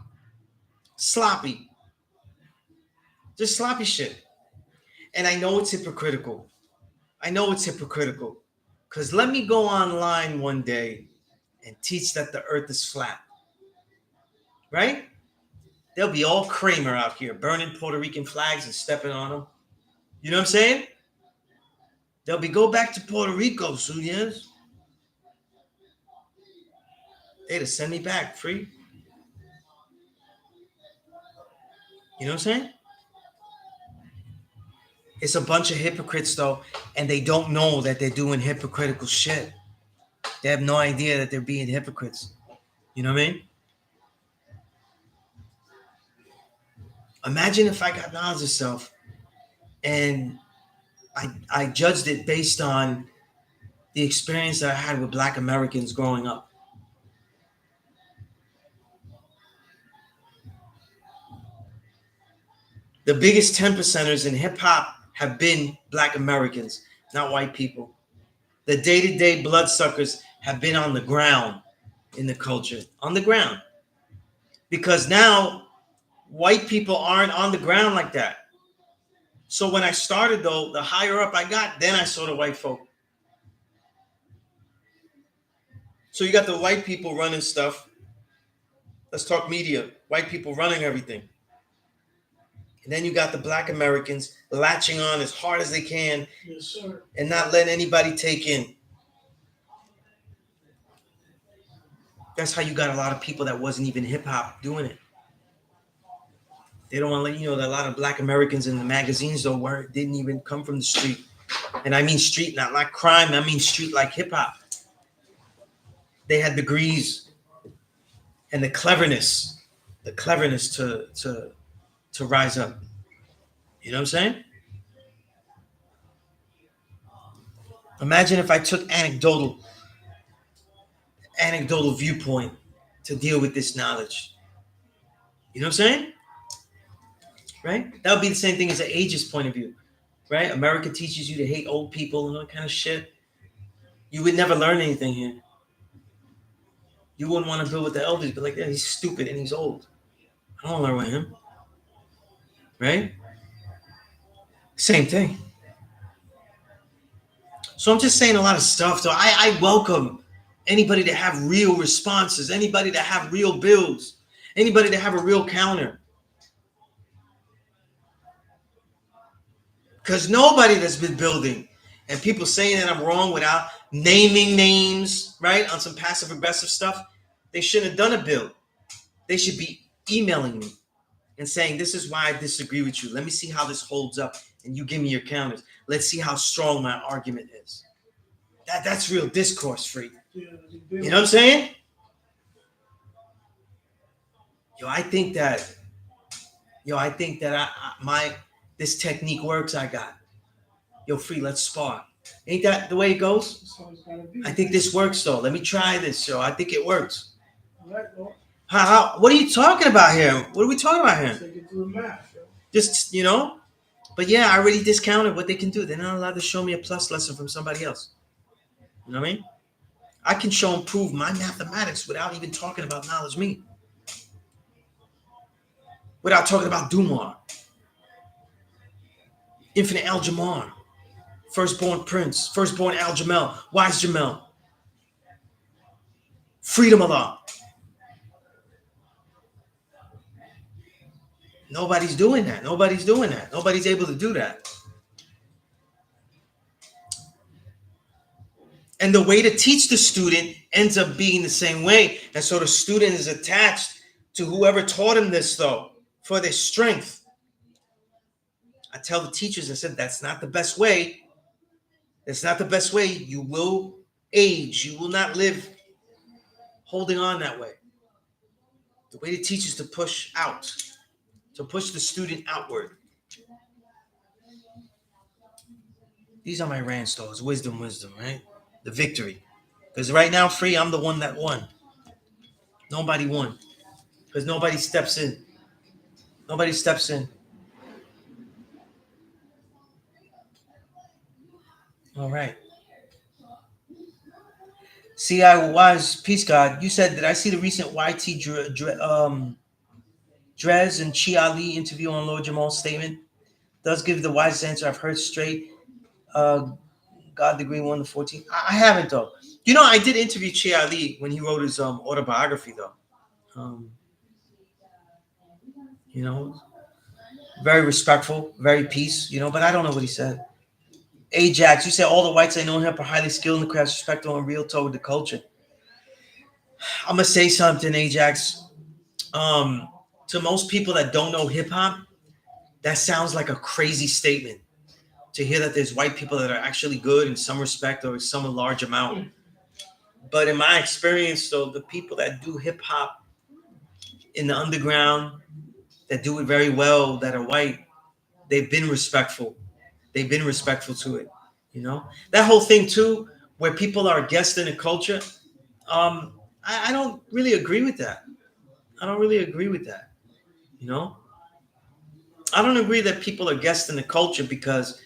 Just sloppy shit. And I know it's hypocritical. I know it's hypocritical. Because let me go online one day and teach that the earth is flat. Right? They'll be all Kramer out here burning Puerto Rican flags and stepping on them. You know what I'm saying? They'll be go back to Puerto Rico, Sunez. They'd have send me back free. You know what I'm saying? It's a bunch of hypocrites though, and they don't know that they're doing hypocritical shit. They have no idea that they're being hypocrites. You know what I mean? Imagine if I got knowledge of self and I judged it based on the experience that I had with Black Americans growing up. The biggest 10%ers in hip hop have been Black Americans, not white people. The day-to-day bloodsuckers have been on the ground in the culture, on the ground. Because now white people aren't on the ground like that. So when I started though, the higher up I got, then I saw the white folk. So you got the white people running stuff. Let's talk media. White people running everything. And then you got the Black Americans latching on as hard as they can, Yes, sir. and not letting anybody take in. That's how you got a lot of people that wasn't even hip hop doing it. They don't want to let you know that a lot of Black Americans in the magazines though didn't even come from the street. And I mean street, not like crime. I mean street like hip hop. They had degrees and the cleverness to rise up. You know what I'm saying? Imagine if I took anecdotal viewpoint to deal with this knowledge. You know what I'm saying? Right? That would be the same thing as an ageist point of view. Right? America teaches you to hate old people and all that kind of shit. You would never learn anything here. You wouldn't want to build with the elders, but like, yeah, he's stupid and he's old. I don't learn with him. Right? Same thing. So I'm just saying a lot of stuff. So I welcome anybody to have real responses, anybody to have real builds, anybody to have a real counter. Because nobody that's been building and people saying that I'm wrong without naming names, right, on some passive aggressive stuff, they shouldn't have done a build. They should be emailing me and saying, this is why I disagree with you. Let me see how this holds up and you give me your counters. Let's see how strong my argument is. That's real discourse, free. Yeah, you know what I'm saying? I think that this technique works I got. Free, let's spar. Ain't that the way it goes? I think this works though. Let me try this, I think it works. All right, well, How what are you talking about here? What are we talking about here? take it to the math, yo. Just, but yeah, I already discounted what they can do. They're not allowed to show me a plus lesson from somebody else. You know what I mean? I can show and prove my mathematics without even talking about knowledge me. Without talking about Dumar, Infinite Al Jamar, Firstborn Prince, Firstborn Al Jamel, Wise Jamel, Freedom Allah. Nobody's doing that. Nobody's able to do that. And the way to teach the student ends up being the same way. And so the student is attached to whoever taught him this, though, for their strength. I tell the teachers, I said, that's not the best way. That's not the best way. You will age. You will not live holding on that way. The way to teach is to push out, to push the student outward. These are my rants, though. It's wisdom, right? The victory. Because right now, free, I'm the one that won. Nobody won. Because nobody steps in. Nobody steps in. All right. C.I. Wise, peace God. You said, did I see the recent YT Drez and Chi Ali interview on Lord Jamal's statement? Does give the wisest answer I've heard straight. God Degree 1 to 14. I haven't though. You know, I did interview Che Ali when he wrote his autobiography though. You know, very respectful, very peace, you know, but I don't know what he said. Ajax, you said all the whites I know him are highly skilled in the craft, respectful and real toward the culture. I'm gonna say something, Ajax. To most people that don't know hip hop, that sounds like a crazy statement. To hear that there's white people that are actually good in some respect or some large amount. But in my experience, though, the people that do hip hop in the underground, that do it very well, that are white, they've been respectful. They've been respectful to it. You know, that whole thing too, where people are guests in a culture. I don't really agree with that. I don't really agree with that. You know, I don't agree that people are guests in the culture because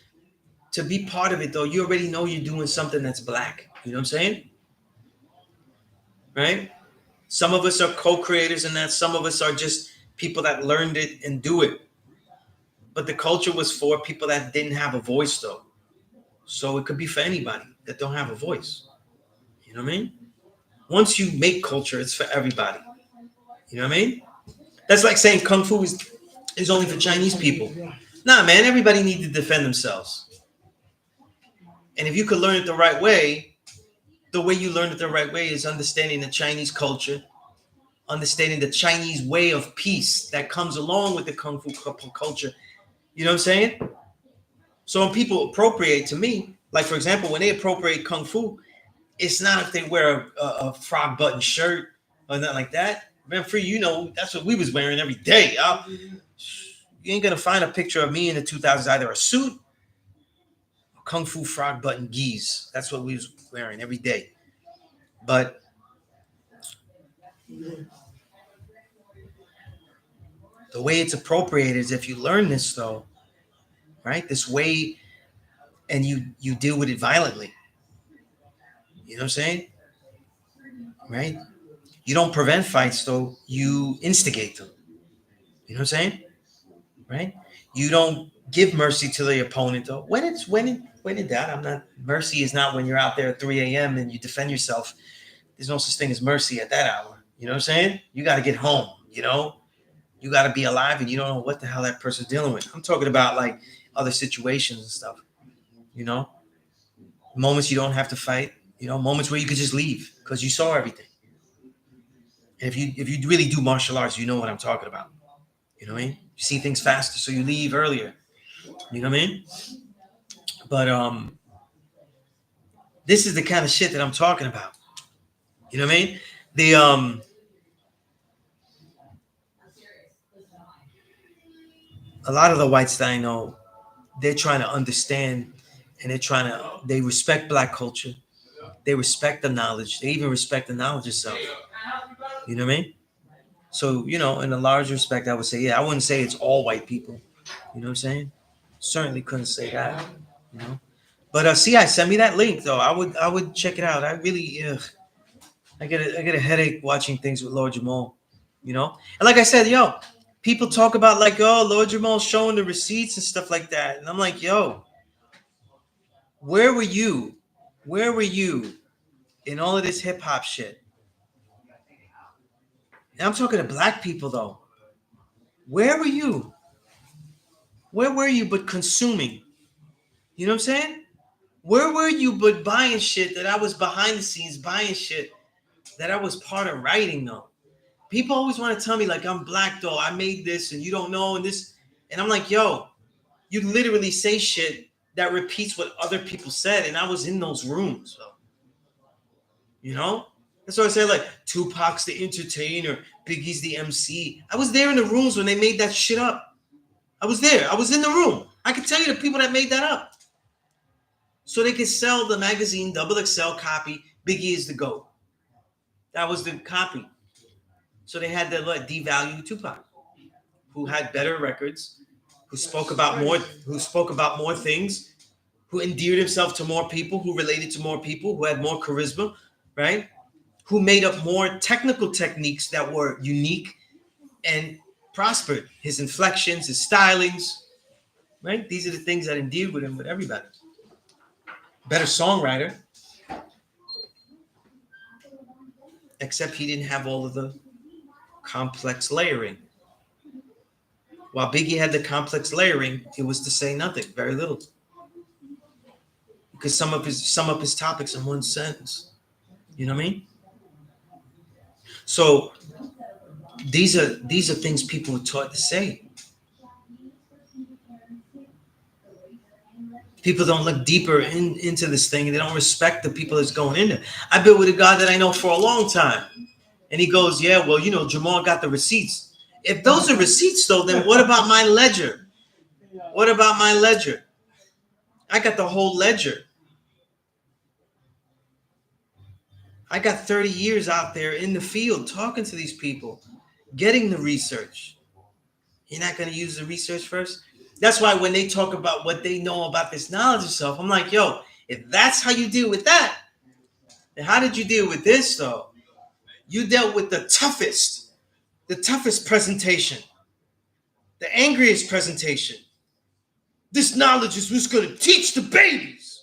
to be part of it, though, you already know you're doing something that's black. You know what I'm saying? Right? Some of us are co-creators in that. Some of us are just people that learned it and do it. But the culture was for people that didn't have a voice, though. So it could be for anybody that don't have a voice. You know what I mean? Once you make culture, it's for everybody. You know what I mean? That's like saying kung fu is only for Chinese people. Nah, man, everybody needs to defend themselves. And if you could learn it the way you learn it the right way is understanding the Chinese culture, understanding the Chinese way of peace that comes along with the kung fu culture. You know what I'm saying? So when people appropriate, to me, like for example, when they appropriate kung fu, it's not if they wear a frog button shirt or nothing like that. Man, for you know, that's what we was wearing every day. You ain't gonna find a picture of me in the 2000s, either a suit or kung fu frog button gis. That's what we was wearing every day. But the way it's appropriated is if you learn this though, right? This way, and you deal with it violently. You know what I'm saying? Right? You don't prevent fights though, you instigate them. You know what I'm saying? Right? You don't give mercy to the opponent though. When in doubt, I'm not mercy is not when you're out there at 3 a.m. and you defend yourself. There's no such thing as mercy at that hour. You know what I'm saying? You got to get home, you know? You got to be alive and you don't know what the hell that person's dealing with. I'm talking about like other situations and stuff, you know? Moments you don't have to fight, you know, moments where you could just leave because you saw everything. And if you really do martial arts, you know what I'm talking about. You know what I mean? You see things faster, so you leave earlier. You know what I mean? But this is the kind of shit that I'm talking about. You know what I mean? The a lot of the whites that I know, they're trying to understand and they respect black culture. They respect the knowledge. They even respect the knowledge itself. You know what I mean? So, you know, in a large respect, I would say, yeah, I wouldn't say it's all white people. You know what I'm saying? Certainly couldn't say that. You know? But I send me that link though. I would check it out. I really I get a headache watching things with Lord Jamal. You know? And like I said, yo, people talk about like, oh, Lord Jamal showing the receipts and stuff like that. And I'm like, yo, where were you? Where were you in all of this hip hop shit? And I'm talking to black people though. Where were you? Where were you but consuming? You know what I'm saying? Where were you but buying shit that I was behind the scenes buying shit that I was part of writing though? People always want to tell me like I'm black though. I made this and you don't know and this. And I'm like, yo, you literally say shit that repeats what other people said. And I was in those rooms though. You know? That's why I say like Tupac's the entertainer, Biggie's the MC. I was there in the rooms when they made that shit up. I was there. I was in the room. I can tell you the people that made that up. So they could sell the magazine double XL copy. Biggie is the GOAT. That was the copy. So they had to like devalue Tupac, who had better records, who spoke about more things, who endeared himself to more people, who related to more people, who had more charisma, right? Who made up more technical techniques that were unique and prospered. His inflections, his stylings, right? These are the things that endeared with him with everybody. better songwriter, except he didn't have all of the complex layering. While Biggie had the complex layering, it was to say nothing, very little. Because sum up his topics in one sentence. You know what I mean? So these are things people are taught to say. People don't look deeper into this thing, and they don't respect the people that's going in there. I've been with a guy that I know for a long time, and he goes, "Yeah, well, Jamal got the receipts. If those are receipts, though, then what about my ledger? What about my ledger? I got the whole ledger. I got 30 years out there in the field talking to these people, getting the research. You're not going to use the research first?" That's why when they talk about what they know about this knowledge of self, I'm like, yo, if that's how you deal with that, then how did you deal with this, though? You dealt with the toughest presentation, the angriest presentation. This knowledge is what's going to teach the babies.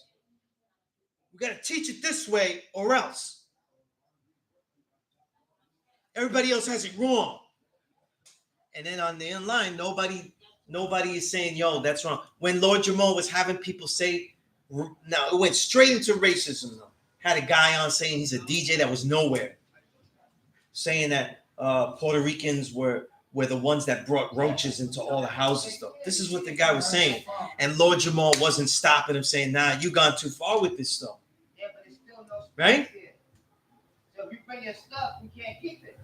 We got to teach it this way or else. Everybody else has it wrong. And then on the online, nobody is saying, yo, that's wrong. When Lord Jamal was having people say, now it went straight into racism, though. Had a guy on saying he's a DJ that was nowhere, saying that Puerto Ricans were the ones that brought roaches into all the houses, though. This is what the guy was saying. And Lord Jamal wasn't stopping him, saying, nah, you gone too far with this stuff. Yeah, but there's still no space right? Here. So if you bring your stuff, we can't keep it.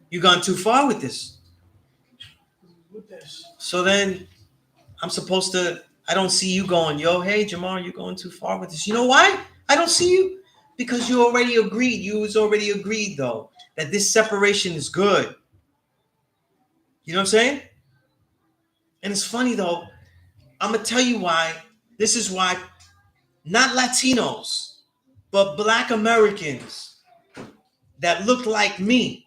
You gone too far with this. So then I'm supposed to, I don't see you going, yo, hey, Jamal, you're going too far with this. You know why I don't see you? Because you already agreed. You was already agreed, though, that this separation is good. You know what I'm saying? And it's funny, though. I'm going to tell you why. This is why not Latinos, but Black Americans that look like me,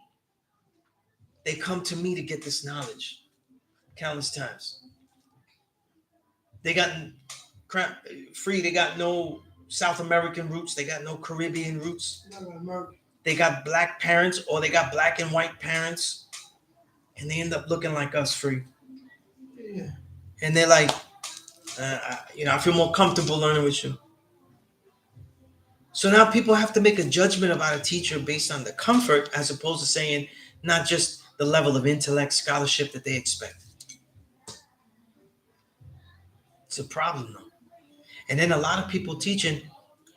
they come to me to get this knowledge countless times. They got free. They got no South American roots. They got no Caribbean roots. They got Black parents, or they got Black and white parents, and they end up looking like us, free. Yeah. And they're like, I feel more comfortable learning with you. So now people have to make a judgment about a teacher based on the comfort, as opposed to saying not just the level of intellect, scholarship that they expect. It's a problem, though. And then a lot of people teaching,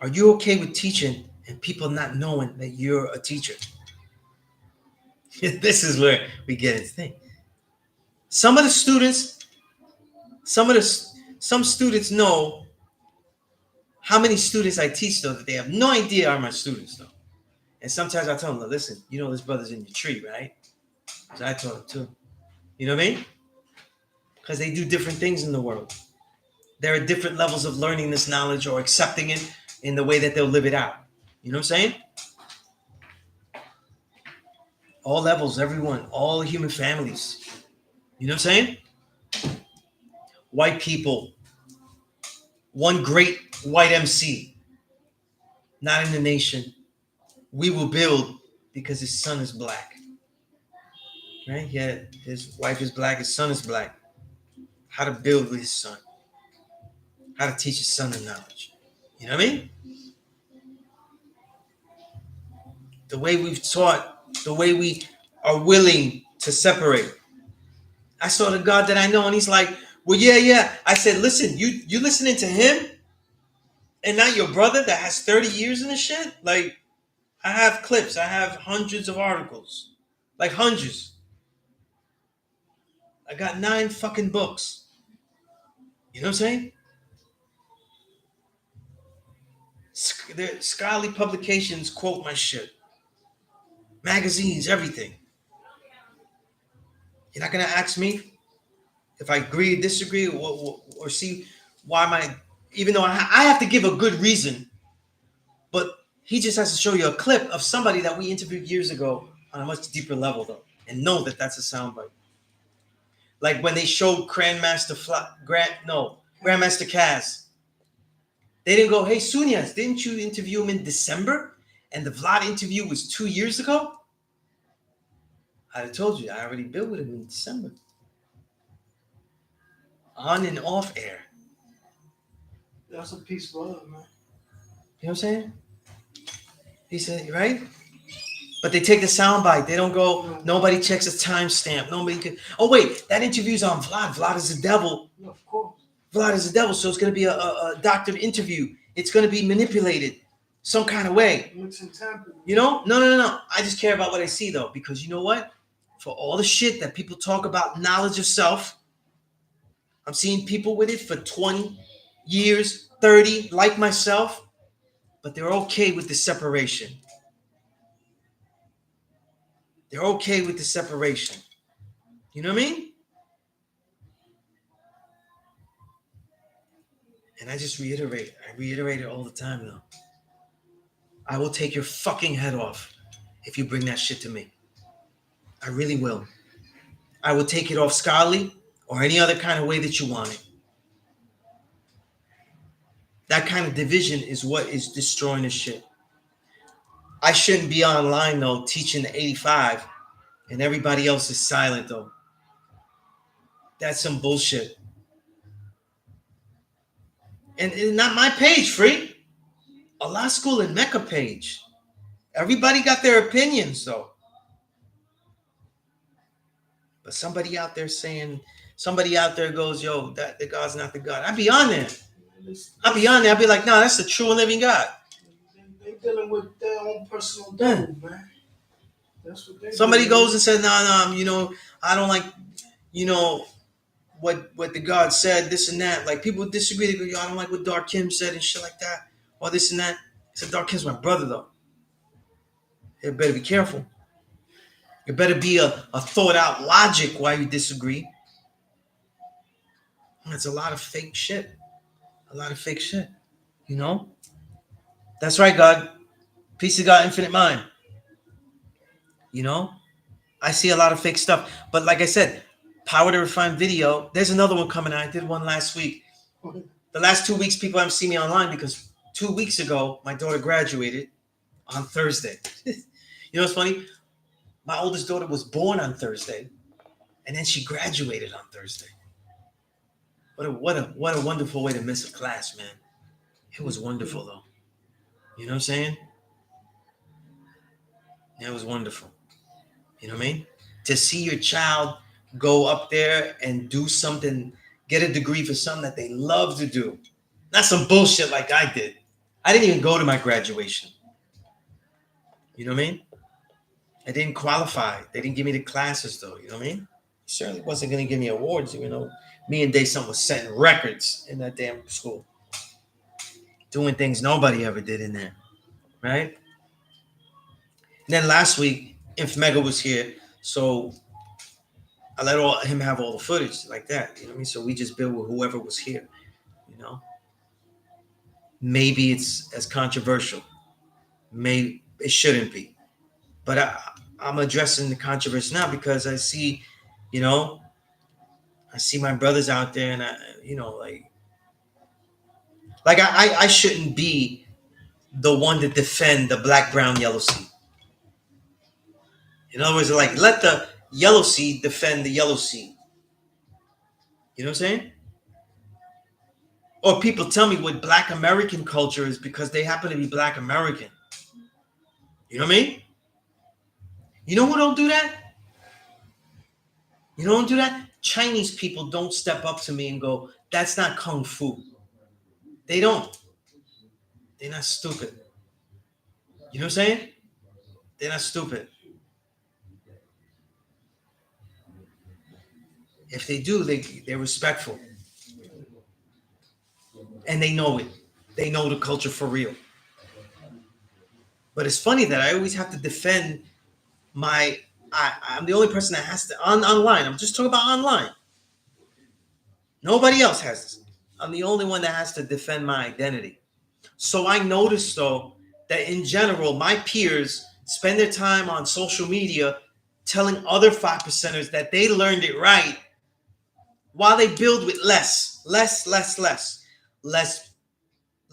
are you okay with teaching and people not knowing that you're a teacher? This is where we get into things. Some students know how many students I teach, though, that they have no idea are my students, though. And sometimes I tell them, listen, this brother's in your tree, right? Because I taught him too. You know what I mean? Because they do different things in the world. There are different levels of learning this knowledge or accepting it in the way that they'll live it out. You know what I'm saying? All levels, everyone, all human families. You know what I'm saying? White people. One great white MC. Not in the nation. We will build because his son is Black. Right? Yeah, his wife is Black, his son is Black. How to build with his son. How to teach his son the knowledge. You know what I mean? The way we've taught, the way we are willing to separate. I saw the God that I know, and he's like, well, yeah. I said, listen, you listening to him and not your brother that has 30 years in the shit? Like, I have clips. I have hundreds of articles. Like, hundreds. I got 9 fucking books. You know what I'm saying? The scholarly publications quote my shit. Magazines, everything. You're not going to ask me if I agree, disagree, or see why even though I have to give a good reason, but he just has to show you a clip of somebody that we interviewed years ago on a much deeper level, though, and know that that's a soundbite. Like when they showed Grandmaster Caz. They didn't go, hey, Sunez, didn't you interview him in December? And the Vlad interview was 2 years ago? I'd have told you, I already been with him in December. On and off air. That's a piece of love, man. You know what I'm saying? He said, right? But they take the soundbite. They don't go, nobody checks a timestamp. Nobody can. Oh, wait, that interview's on Vlad. Vlad is the devil. Yeah, of course. Vlad is the devil, so it's going to be a doctored interview. It's going to be manipulated some kind of way. Mixing tampering. You know? No. I just care about what I see, though, because you know what? For all the shit that people talk about knowledge of self, I'm seeing people with it for 20 years, 30, like myself, but they're okay with the separation. They're okay with the separation. You know what I mean? And I just reiterate it all the time, though. I will take your fucking head off if you bring that shit to me. I really will. I will take it off scholarly or any other kind of way that you want it. That kind of division is what is destroying the shit. I shouldn't be online, though, teaching the 85 and everybody else is silent, though. That's some bullshit. And not my page, freak. Allah School in Mecca page. Everybody got their opinions, though. But somebody out there goes, yo, that the God's not the God. I'd be on there. I'd be like, no, that's the true and living God. They dealing with their own personal devil, man. That's what they Somebody goes and says, no, I don't like, what the God said, this and that. Like, people disagree. They go, yo, I don't like what Dark Kim said and shit like that. Or this and that. I said, Dark Kim's my brother, though. You better be careful. It better be a thought out logic why you disagree. That's a lot of fake shit. You know? That's right, God. Peace of God, infinite mind. You know? I see a lot of fake stuff. But like I said, Power to Refine video. There's another one coming out. I did one last week. The last 2 weeks, people haven't seen me online because 2 weeks ago, my daughter graduated on Thursday. You know what's funny? My oldest daughter was born on Thursday, and then she graduated on Thursday. What a wonderful way to miss a class, man. It was wonderful, though. You know what I'm saying? Yeah, it was wonderful. You know what I mean? To see your child go up there and do something, get a degree for something that they love to do. Not some bullshit like I did. I didn't even go to my graduation. You know what I mean? I didn't qualify. They didn't give me the classes, though. You know what I mean? He certainly wasn't going to give me awards, even though me and Dayson was setting records in that damn school. Doing things nobody ever did in there. Right? And then last week, Inf Mega was here. So I let him have all the footage like that. You know what I mean? So we just built with whoever was here. You know? Maybe it's as controversial. Maybe it shouldn't be. But I'm addressing the controversy now because I see, I see my brothers out there, and I shouldn't be the one to defend the black, brown, yellow seed. In other words, like, let the yellow seed defend the yellow seed. You know what I'm saying? Or people tell me what black American culture is because they happen to be black American. You know what I mean? You know who don't do that? You know who don't do that? Chinese people don't step up to me and go, that's not kung fu. They don't. They're not stupid. You know what I'm saying? They're not stupid. If they do, they're respectful. And they know it. They know the culture for real. But it's funny that I always have to defend I'm the only person that has to, online. I'm just talking about online. Nobody else has this. I'm the only one that has to defend my identity. So I noticed, though, that in general, my peers spend their time on social media telling other 5%ers that they learned it right while they build with less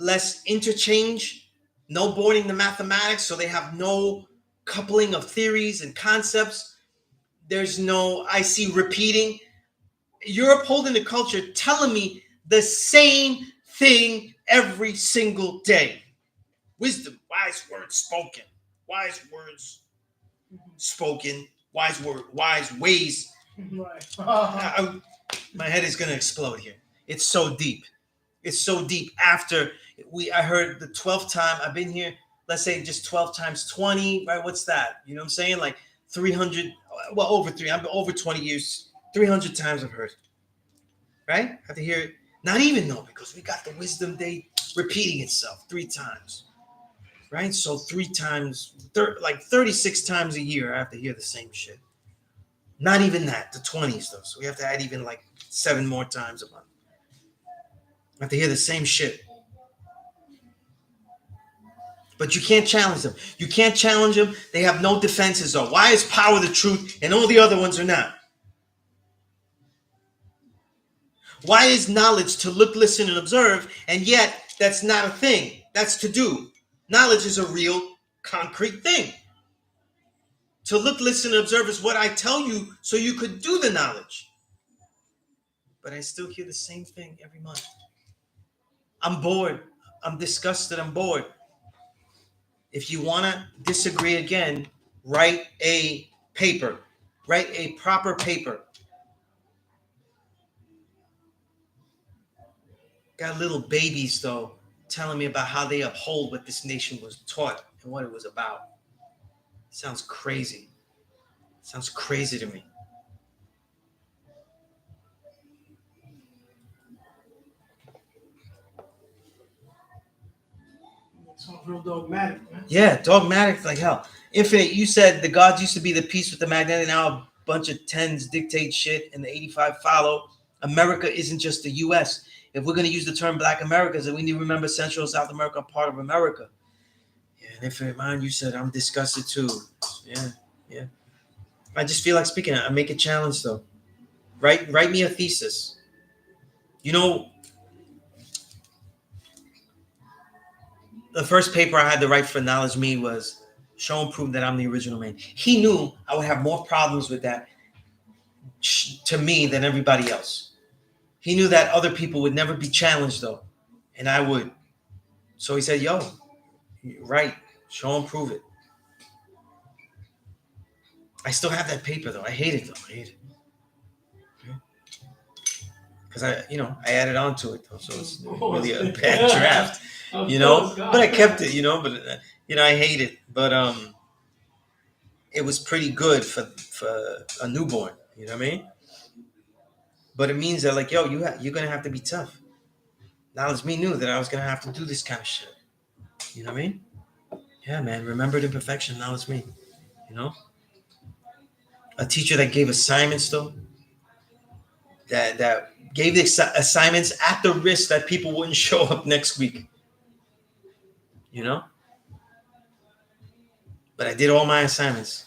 less interchange, no boarding the mathematics, so they have no coupling of theories and concepts. There's no, I see repeating. You're upholding the culture, telling me the same thing every single day. Wisdom, wise words spoken, wise words spoken, wise ways. Right. My head is gonna explode here. It's so deep. It's so deep. After I heard the 12th time I've been here, let's say just 12 times 20, right? What's that? You know what I'm saying? Like 300, well, I'm over 20 years, 300 times I've heard, right? I have to hear it. Not even though, because we got the wisdom day repeating itself 3 times, right? So 3 times, like 36 times a year, I have to hear the same shit. Not even that, the 20s though. So we have to add even like 7 more times a month. I have to hear the same shit. But you can't challenge them. You can't challenge them. They have no defenses though. Why is power the truth and all the other ones are not? Why is knowledge to look, listen, and observe, and yet that's not a thing? That's to do. Knowledge is a real, concrete thing. To look, listen, and observe is what I tell you so you could do the knowledge. But I still hear the same thing every month. I'm bored. I'm disgusted. I'm bored. If you want to disagree again, write a paper. Write a proper paper. Got little babies, though, telling me about how they uphold what this nation was taught and what it was about. Sounds crazy. Sounds crazy to me. Sounds real dogmatic, man. Yeah, dogmatic like hell. Infinite, you said the gods used to be the peace with the magnetic. Now a bunch of tens dictate shit and the 85 follow. America isn't just the U.S. If we're going to use the term Black Americans, then we need to remember Central and South America are part of America. Yeah, and Infinite Mind, you said I'm disgusted too. Yeah. I just feel like speaking. I make a challenge though. Write me a thesis. You know, the first paper I had to write for Knowledge Me was show and prove that I'm the original man. He knew I would have more problems with that to me than everybody else. He knew that other people would never be challenged though, and I would. So he said, yo, right, show and prove it. I still have that paper though. I hate it though. I hate it. Because I added on to it though. So it's really a bad draft, but I kept it, but I hate it. But it was pretty good for a newborn, you know what I mean? But it means that like, yo, you're going to have to be tough. Knowledge Me knew that I was going to have to do this kind of shit. You know what I mean? Yeah, man. Remembered imperfection, Knowledge Me, A teacher that gave assignments though, that gave the assignments at the risk that people wouldn't show up next week. But I did all my assignments.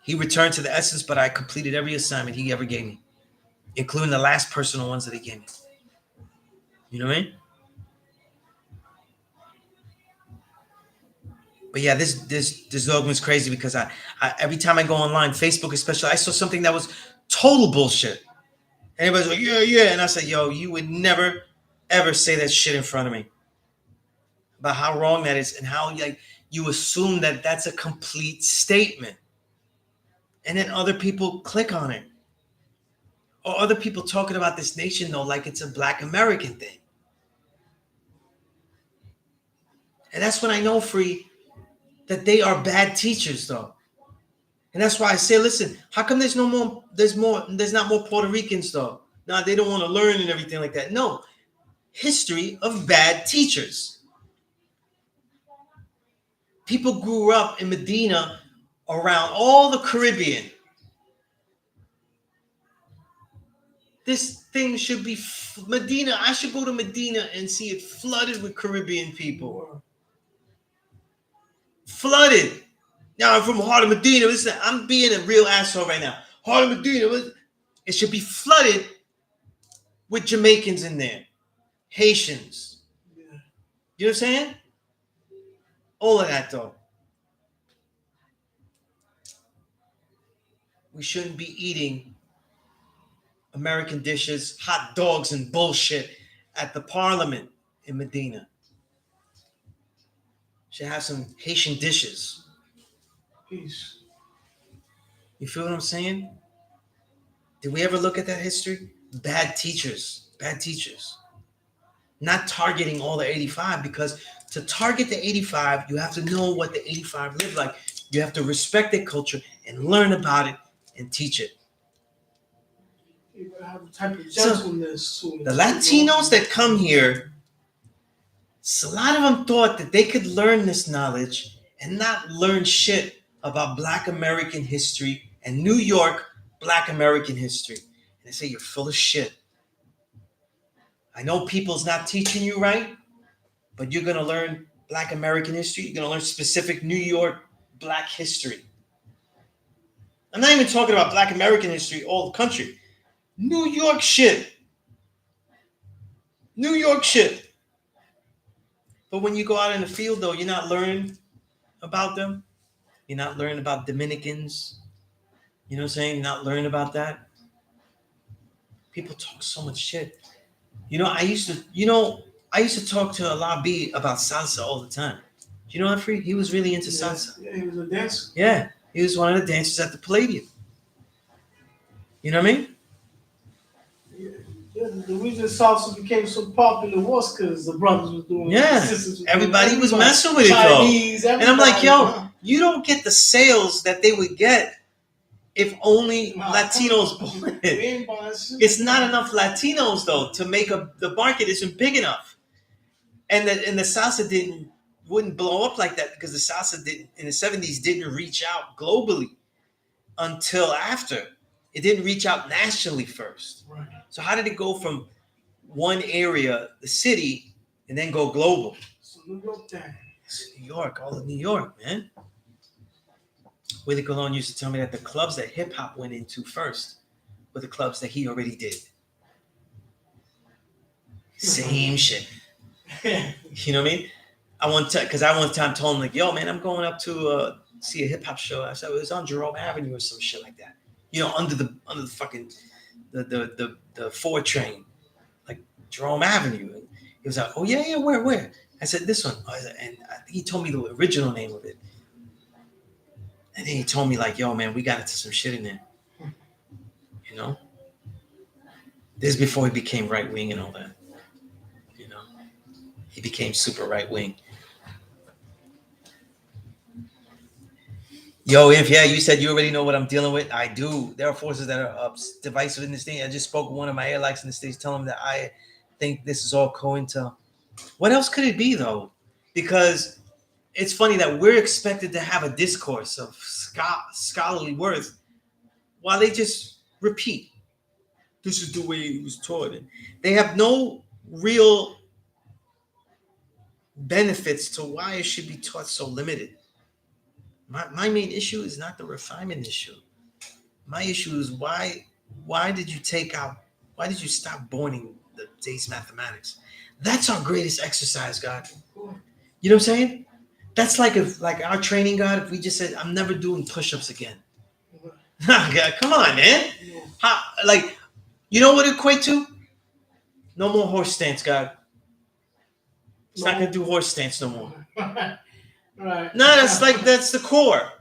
He returned to the essence, but I completed every assignment he ever gave me, including the last personal ones that he gave me. You know what I mean? But yeah, this dogma is crazy because I every time I go online, Facebook especially, I saw something that was total bullshit. And everybody's like, yeah. And I said, yo, you would never, ever say that shit in front of me about how wrong that is and how you assume that that's a complete statement. And then other people click on it. Or other people talking about this nation, though, like it's a Black American thing. And that's when I know, Free, that they are bad teachers, though. And that's why I say, listen, how come there's not more Puerto Ricans, though? No, they don't want to learn and everything like that. No. History of bad teachers. People grew up in Medina around all the Caribbean. This thing should be Medina. I should go to Medina and see it flooded with Caribbean people. Flooded. Now I'm from Heart of Medina. Listen, I'm being a real asshole right now. Heart of Medina. It should be flooded with Jamaicans in there. Haitians. You know what I'm saying? All of that, though. We shouldn't be eating American dishes, hot dogs, and bullshit at the parliament in Medina. Should have some Haitian dishes. Peace. You feel what I'm saying? Did we ever look at that history? Bad teachers. Bad teachers. Not targeting all the 85, because to target the 85, you have to know what the 85 live like. You have to respect their culture and learn about it and teach it. You gotta have a type of gentleness to it. The Latinos that come here, so a lot of them thought that they could learn this knowledge and not learn shit about Black American history and New York Black American history. And they say, you're full of shit. I know people's not teaching you right, but you're going to learn Black American history. You're going to learn specific New York Black history. I'm not even talking about Black American history, all the country. New York shit. New York shit. But when you go out in the field, though, you're not learning about them. You're not learning about Dominicans. You know what I'm saying? You're not learning about that. People talk so much shit. I used to talk to Allah B about salsa all the time. Do you know that, Free? He was really into salsa. Yeah, he was a dancer. Yeah, he was one of the dancers at the Palladium. You know what I mean? Yeah, the reason salsa became so popular was because the brothers was doing it. Yeah, The sisters everybody doing it. was messing with it, Chinese, though. And I'm like, yo, everybody, you don't get the sales that they would get if only Latinos bought We it. ain't buying shit. It's not enough Latinos, though, to make the market isn't big enough. And the salsa wouldn't blow up like that because the salsa in the 70s didn't reach out globally until after. It didn't reach out nationally first. Right. So how did it go from one area, the city, and then go global? So New York thing. It's New York, all of New York, man. Willie Colon used to tell me that the clubs that hip hop went into first were the clubs that he already did. Same shit. You know what I mean? I one time told him, like, yo, man, I'm going up to see a hip hop show. I said, it was on Jerome Avenue or some shit like that. Under the fucking the 4 train, like Jerome Avenue. And he was like, oh yeah, where? I said, this one. And he told me the original name of it. And then he told me, like, yo, man, we got into some shit in there. This is before he became right wing and all that. He became super right wing. Yo, you said you already know what I'm dealing with. I do. There are forces that are divisive in this thing. I just spoke with one of my allies in the States, telling him that I think this is all COINTEL. What else could it be, though? Because it's funny that we're expected to have a discourse of scholarly worth while they just repeat. This is the way it was taught. And they have no real benefits to why it should be taught so limited. My main issue is not the refinement issue. My issue is why did you stop boarding the day's mathematics? That's our greatest exercise, God. You know what I'm saying? That's like our training, God, if we just said, I'm never doing push-ups again. God, come on, man. You know what it equate to? No more horse stance, God. It's not gonna do horse stance no more. Right. No, that's the core.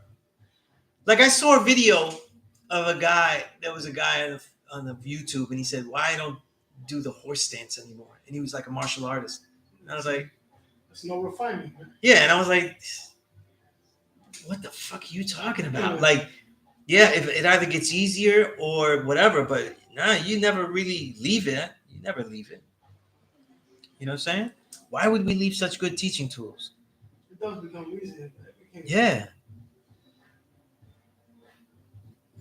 Like, I saw a video of a guy. There was a guy on the YouTube, and he said, "Why I don't do the horse stance anymore?" And he was like a martial artist. And I was like, "There's no refinement." Man. Yeah, and I was like, "What the fuck are you talking about?" Yeah. Like, yeah, if it either gets easier or whatever, but nah, you never really leave it. You never leave it. You know what I'm saying? Why would we leave such good teaching tools? It does become easier. Yeah.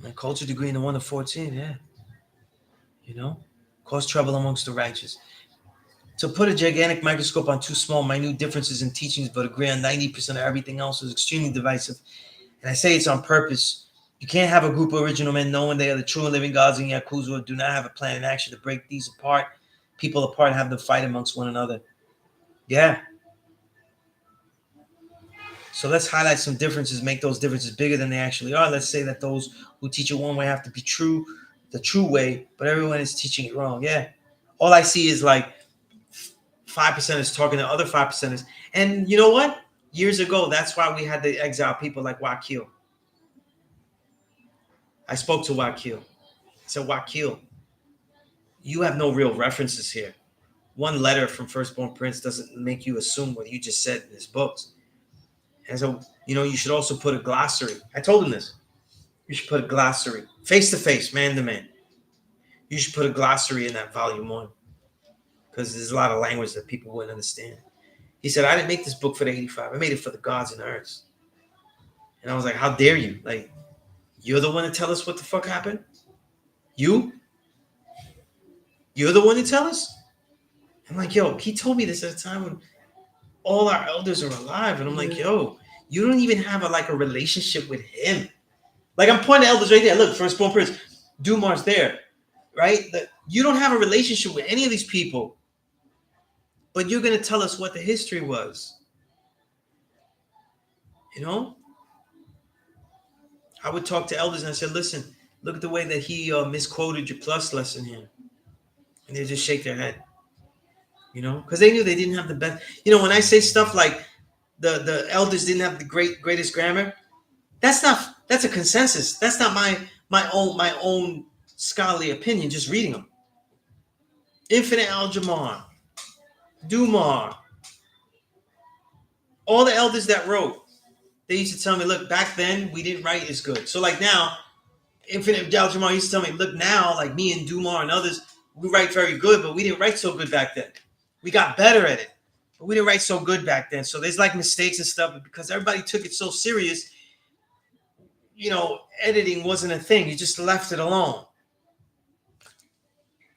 My culture degree in the 1 to 14, yeah. Cause trouble amongst the righteous. To put a gigantic microscope on 2 small, minute differences in teachings, but agree on 90% of everything else is extremely divisive. And I say it's on purpose. You can't have a group of original men knowing they are the true and living gods in Yakuza, do not have a plan in action to break these apart, people apart, and have them fight amongst one another. Yeah. So let's highlight some differences, make those differences bigger than they actually are. Let's say that those who teach it one way have to be true, the true way, but everyone is teaching it wrong. Yeah. All I see is like 5%ers talking to other 5%ers. And you know what? Years ago, that's why we had to exile people like Wakil. I spoke to Wakil. I said, Wakil, you have no real references here. One letter from Firstborn Prince doesn't make you assume what you just said in his books. And so, you should also put a glossary. I told him this. You should put a glossary, face to face, man to man. You should put a glossary in that volume 1 because there's a lot of language that people wouldn't understand. He said, I didn't make this book for the 85. I made it for the gods and earths. And I was like, how dare you? Like, you're the one to tell us what the fuck happened? You're the one to tell us? I'm like, yo, he told me this at a time when all our elders are alive. And I'm like, yo, you don't even have a relationship with him. Like, I'm pointing to elders right there. Look, Firstborn Prince, Dumar's there, right? You don't have a relationship with any of these people, but you're going to tell us what the history was. I would talk to elders and I said, listen, look at the way that he misquoted your plus lesson here. And they just shake their head, because they knew they didn't have the best. When I say stuff like the elders didn't have the greatest grammar, that's a consensus. That's not my own scholarly opinion, just reading them. Infinite Al-Jamar, Dumar, all the elders that wrote, they used to tell me, look, back then we didn't write as good. So like now, Infinite Al-Jamar used to tell me, look, now, like me and Dumar and others, we write very good, but we didn't write so good back then. We got better at it, but we didn't write so good back then. So there's like mistakes and stuff, but because everybody took it so serious, editing wasn't a thing. You just left it alone.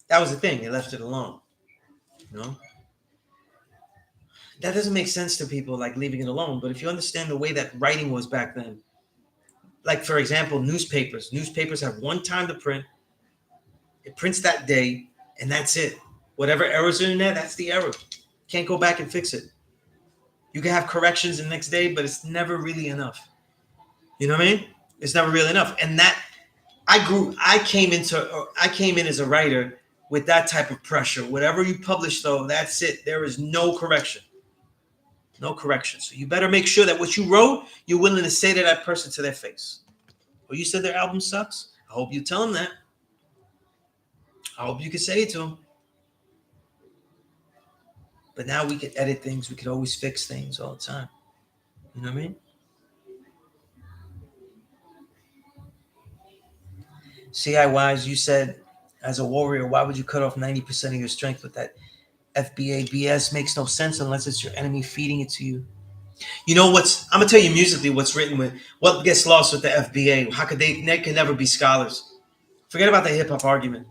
That was the thing. They left it alone. That doesn't make sense to people, like leaving it alone. But if you understand the way that writing was back then, like, for example, newspapers have one time to print. It prints that day, and that's it. Whatever errors are in there, that's the error. Can't go back and fix it. You can have corrections the next day, but it's never really enough. You know what I mean? It's never really enough. And that I came in as a writer with that type of pressure. Whatever you publish, though, that's it. There is no correction. No correction. So you better make sure that what you wrote, you're willing to say to that person to their face. Well, you said their album sucks. I hope you tell them that. I hope you can say it to them. But now we can edit things. We could always fix things all the time. You know what I mean? CI Wise, you said, as a warrior, why would you cut off 90% of your strength with that FBA BS? Makes no sense unless it's your enemy feeding it to you. I'm going to tell you musically what's written with, what gets lost with the FBA. How could they can never be scholars? Forget about the hip-hop argument.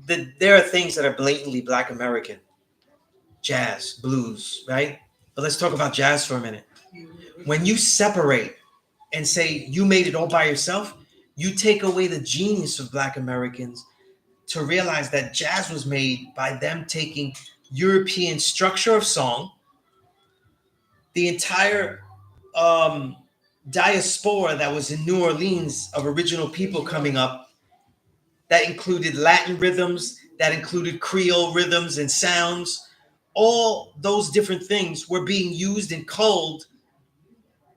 There are things that are blatantly Black American. Jazz, blues, right? But let's talk about jazz for a minute. When you separate and say you made it all by yourself, you take away the genius of Black Americans to realize that jazz was made by them taking European structure of song, the entire diaspora that was in New Orleans of original people coming up, that included Latin rhythms, that included Creole rhythms and sounds. All those different things were being used and culled,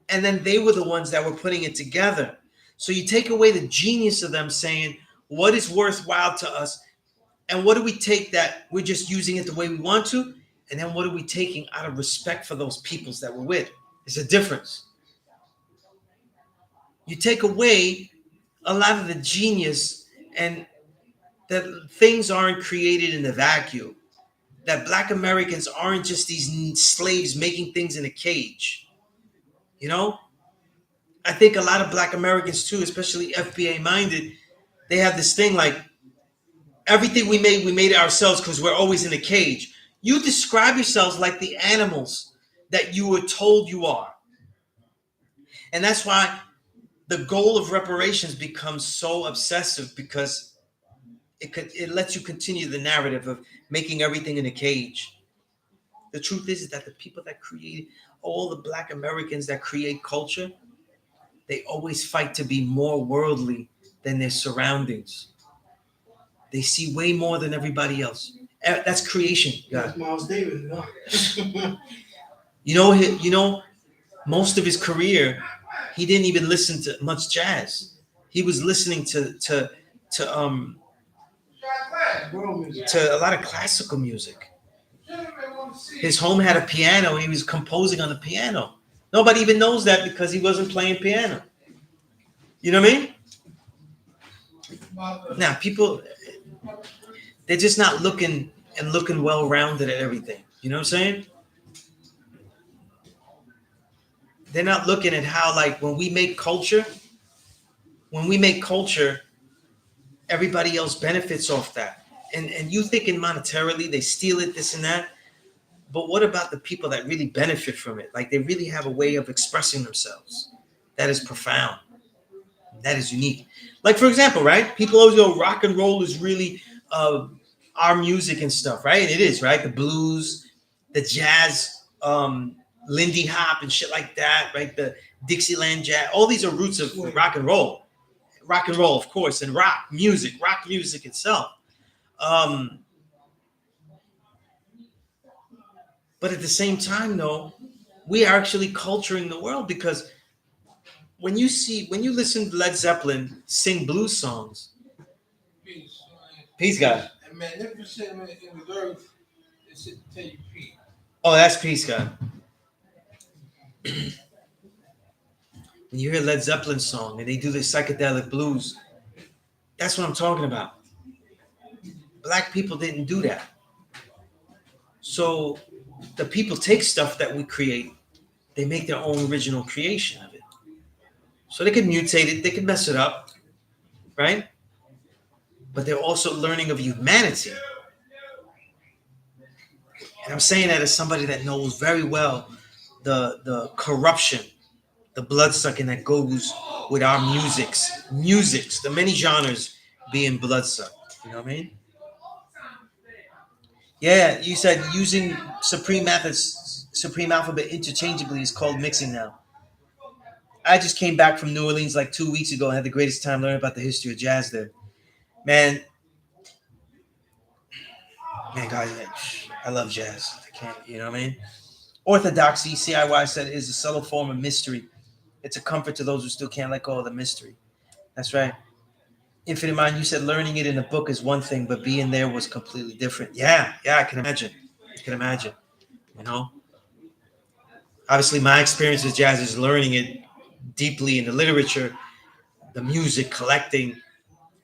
and then they were the ones that were putting it together. So you take away the genius of them saying, what is worthwhile to us? And what do we take that we're just using it the way we want to? And then what are we taking out of respect for those peoples that we're with? There's a difference. You take away a lot of the genius, and that things aren't created in a vacuum. That Black Americans aren't just these slaves making things in a cage. I think a lot of Black Americans too, especially FBA minded, they have this thing like, everything we made it ourselves because we're always in a cage. You describe yourselves like the animals that you were told you are. And that's why the goal of reparations becomes so obsessive, because it lets you continue the narrative of making everything in a cage. The truth is that the people that create, all the Black Americans that create culture, they always fight to be more worldly than their surroundings. They see way more than everybody else. That's creation, That's God. Miles Davis, no? You know, most of his career, he didn't even listen to much jazz. He was listening to World music. to a lot of classical music. His home had a piano. He was composing on the piano. Nobody even knows that because he wasn't playing piano. You know what I mean? Now, people, they're just not looking well rounded at everything. You know what I'm saying? They're not looking at how, like, when we make culture, everybody else benefits off that. And you thinking monetarily, they steal it, this and that. But what about the people that really benefit from it? Like, they really have a way of expressing themselves that is profound, that is unique. Like, for example, right? People always go, rock and roll is really our music and stuff, right? And it is, right? The blues, the jazz, Lindy Hop and shit like that, right? The Dixieland jazz. All these are roots of rock and roll. Rock and roll, of course, and rock music itself. Um, but at the same time, though, we are actually culturing the world, because when you listen to Led Zeppelin sing blues songs, peace, God. And magnificent in the earth, it should tell you peace. Oh, that's peace, God. When you hear Led Zeppelin song and they do the psychedelic blues, that's what I'm talking about. Black people didn't do that. So the people take stuff that we create, they make their own original creation of it. So they can mutate it, they can mess it up, right? But they're also learning of humanity. And I'm saying that as somebody that knows very well the corruption, the bloodsucking that goes with our musics, the many genres being bloodsucked. You know what I mean? Yeah, you said using Supreme Alphabet interchangeably is called mixing now. I just came back from New Orleans like 2 weeks ago and had the greatest time learning about the history of jazz there. Man, guys, I love jazz. I can't, you know what I mean? Orthodoxy, CIY said, is a subtle form of mystery. It's a comfort to those who still can't let go of the mystery. That's right. Infinite Mind, you said learning it in a book is one thing, but being there was completely different. Yeah, I can imagine. You know? Obviously, my experience with jazz is learning it deeply in the literature, the music, collecting,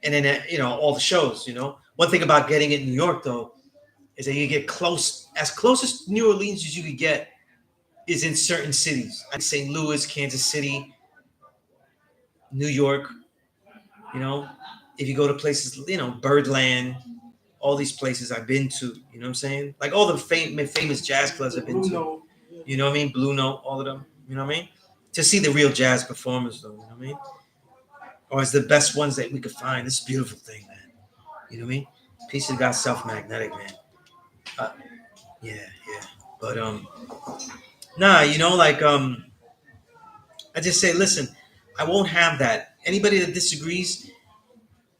and then, all the shows, One thing about getting it in New York, though, is that you get as close as New Orleans as you could get is in certain cities. Like St. Louis, Kansas City, New York, if you go to places, Birdland, all these places I've been to, you know what I'm saying? Like all the famous jazz clubs I've been to. You know what I mean? Blue Note, all of them. You know what I mean? To see the real jazz performers, though, you know what I mean? Or it's the best ones that we could find. It's a beautiful thing, man. You know what I mean? Piece of God self-magnetic, man. Uh, yeah. But nah, I just say, listen, I won't have that. Anybody that disagrees,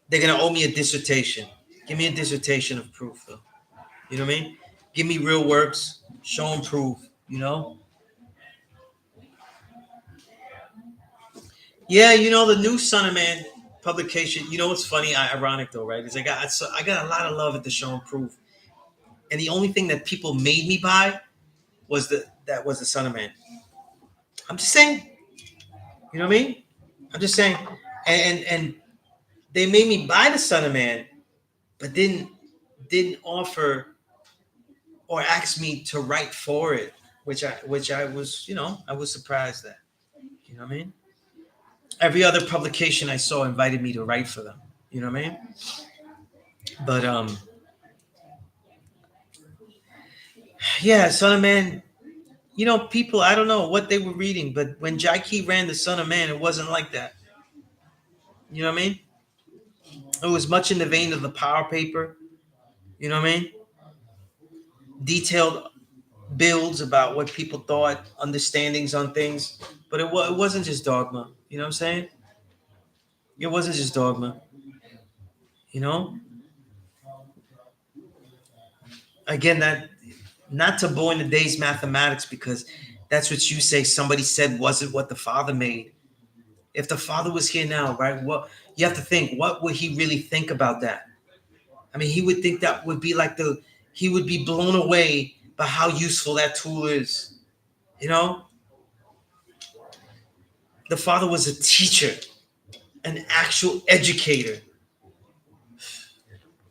they're gonna owe me a dissertation. Give me a dissertation of proof, though. You know what I mean? Give me real works, show and proof. Yeah, the new Son of Man publication. You know what's funny, ironic though, right? Is I got a lot of love at the show and proof, and the only thing that people made me buy was the Son of Man. I'm just saying, you know what I mean? I'm just saying, and they made me buy the Son of Man, but didn't offer or ask me to write for it, which I was, I was surprised at. You know what I mean? Every other publication I saw invited me to write for them. You know what I mean? But yeah, Son of Man. People, I don't know what they were reading, but when Jaiki ran the Son of Man, it wasn't like that. You know what I mean? It was much in the vein of the Power Paper. You know what I mean? Detailed builds about what people thought, understandings on things. But it wasn't just dogma. You know what I'm saying? It wasn't just dogma. You know, again, that not to bore in the day's mathematics because that's what you say. Somebody said wasn't what the father made. If the father was here now, right? What you have to think, what would he really think about that? I mean, he would think that would be like he would be blown away by how useful that tool is. You know, the father was a teacher, an actual educator.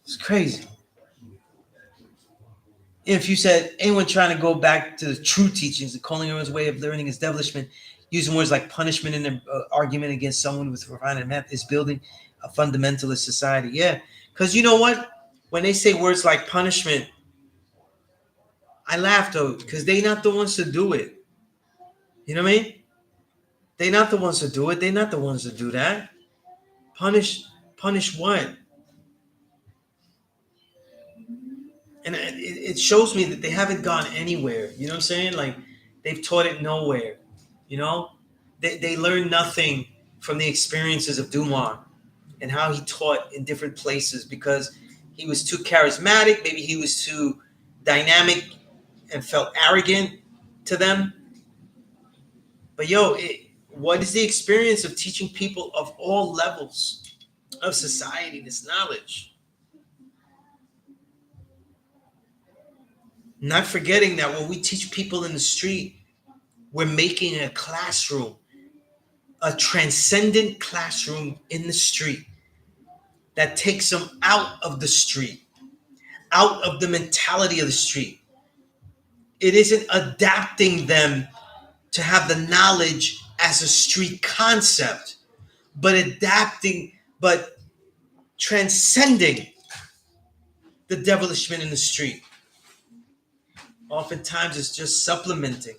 It's crazy. If you said anyone trying to go back to the true teachings, the calling everyone's way of learning is devilishment, using words like punishment in an argument against someone with refinement math is building a fundamentalist society. Yeah, because you know what? When they say words like punishment, I laugh though, because they're not the ones to do it. You know what I mean? They're not the ones to do it. They're not the ones to do that. Punish what? And it shows me that they haven't gone anywhere. You know what I'm saying? Like they've taught it nowhere. You know, they learned nothing from the experiences of Dumont and how he taught in different places because he was too charismatic. Maybe he was too dynamic and felt arrogant to them. But what is the experience of teaching people of all levels of society this knowledge? Not forgetting that when we teach people in the street, we're making a classroom, a transcendent classroom in the street that takes them out of the street, out of the mentality of the street. It isn't adapting them to have the knowledge as a street concept, but transcending the devilishment in the street. Oftentimes it's just supplementing.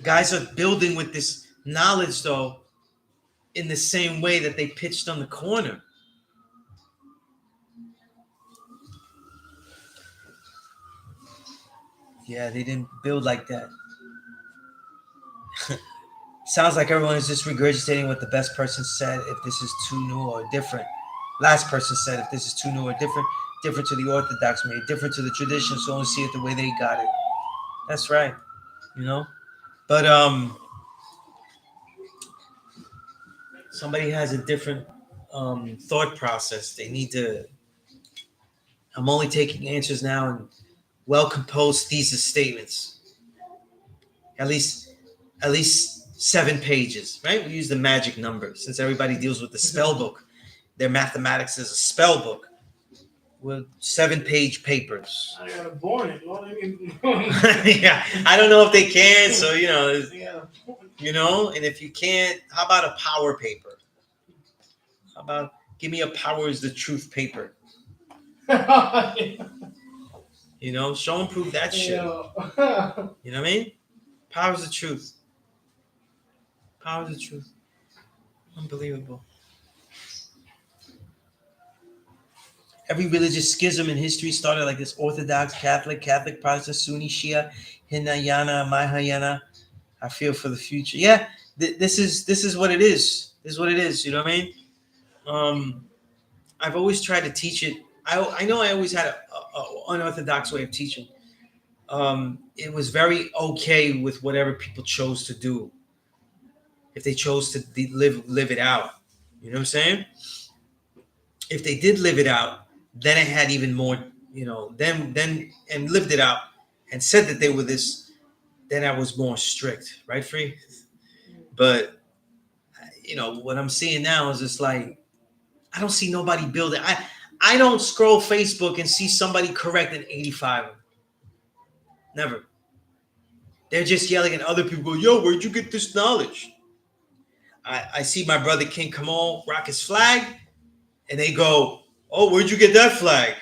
Guys are building with this knowledge though in the same way that they pitched on the corner. Yeah, they didn't build like that. Sounds like everyone is just regurgitating what the best person said if this is too new or different. Last person said if this is too new or different to the Orthodox, maybe different to the tradition, so only see it the way they got it. That's right. You know? But somebody has a different thought process. They need to. I'm only taking answers now in well composed thesis statements. At least 7 pages, right? We use the magic number since everybody deals with the spell book. Their mathematics is a spell book with 7-page papers. I gotta born it. Lord, Yeah, I don't know if they can. So yeah. and if you can't, how about a power paper? How about give me a power is the truth paper? Show and prove that shit. You know what I mean? Power is the truth. Power is the truth. Unbelievable. Every religious schism in history started like this: Orthodox, Catholic, Protestant, Sunni, Shia, Hinayana, Mahayana. I feel for the future. Yeah, this is what it is. This is what it is. You know what I mean? I've always tried to teach it. I know I always had a unorthodox way of teaching. It was very okay with whatever people chose to do. If they chose to live it out, you know what I'm saying? If they did live it out, then it had even more, then and lived it out and said that they were this, then I was more strict, right, Free? But what I'm seeing now is just like I don't see nobody building. I don't scroll Facebook and see somebody correct an 85. Never. They're just yelling at other people. Yo, where'd you get this knowledge? I see my brother King Kamal rock his flag, and they go, "Oh, where'd you get that flag?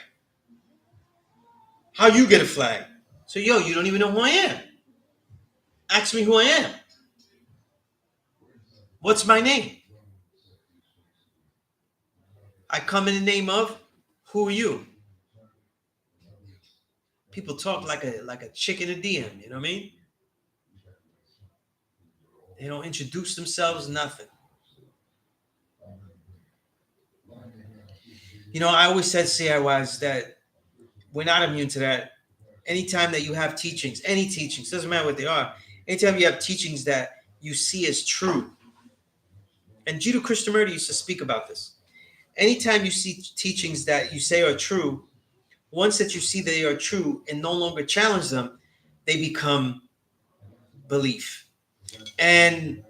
How you get a flag?" So, yo, you don't even know who I am. Ask me who I am. What's my name? I come in the name of, who are you? People talk like a chick in a DM. You know what I mean? They don't introduce themselves. Nothing. You know, I always said CIYs that we're not immune to that. Anytime that you have teachings, any teachings, doesn't matter what they are. Anytime you have teachings that you see as true, and Jiddu Krishnamurti used to speak about this. Anytime you see teachings that you say are true, once that you see they are true and no longer challenge them, they become belief. And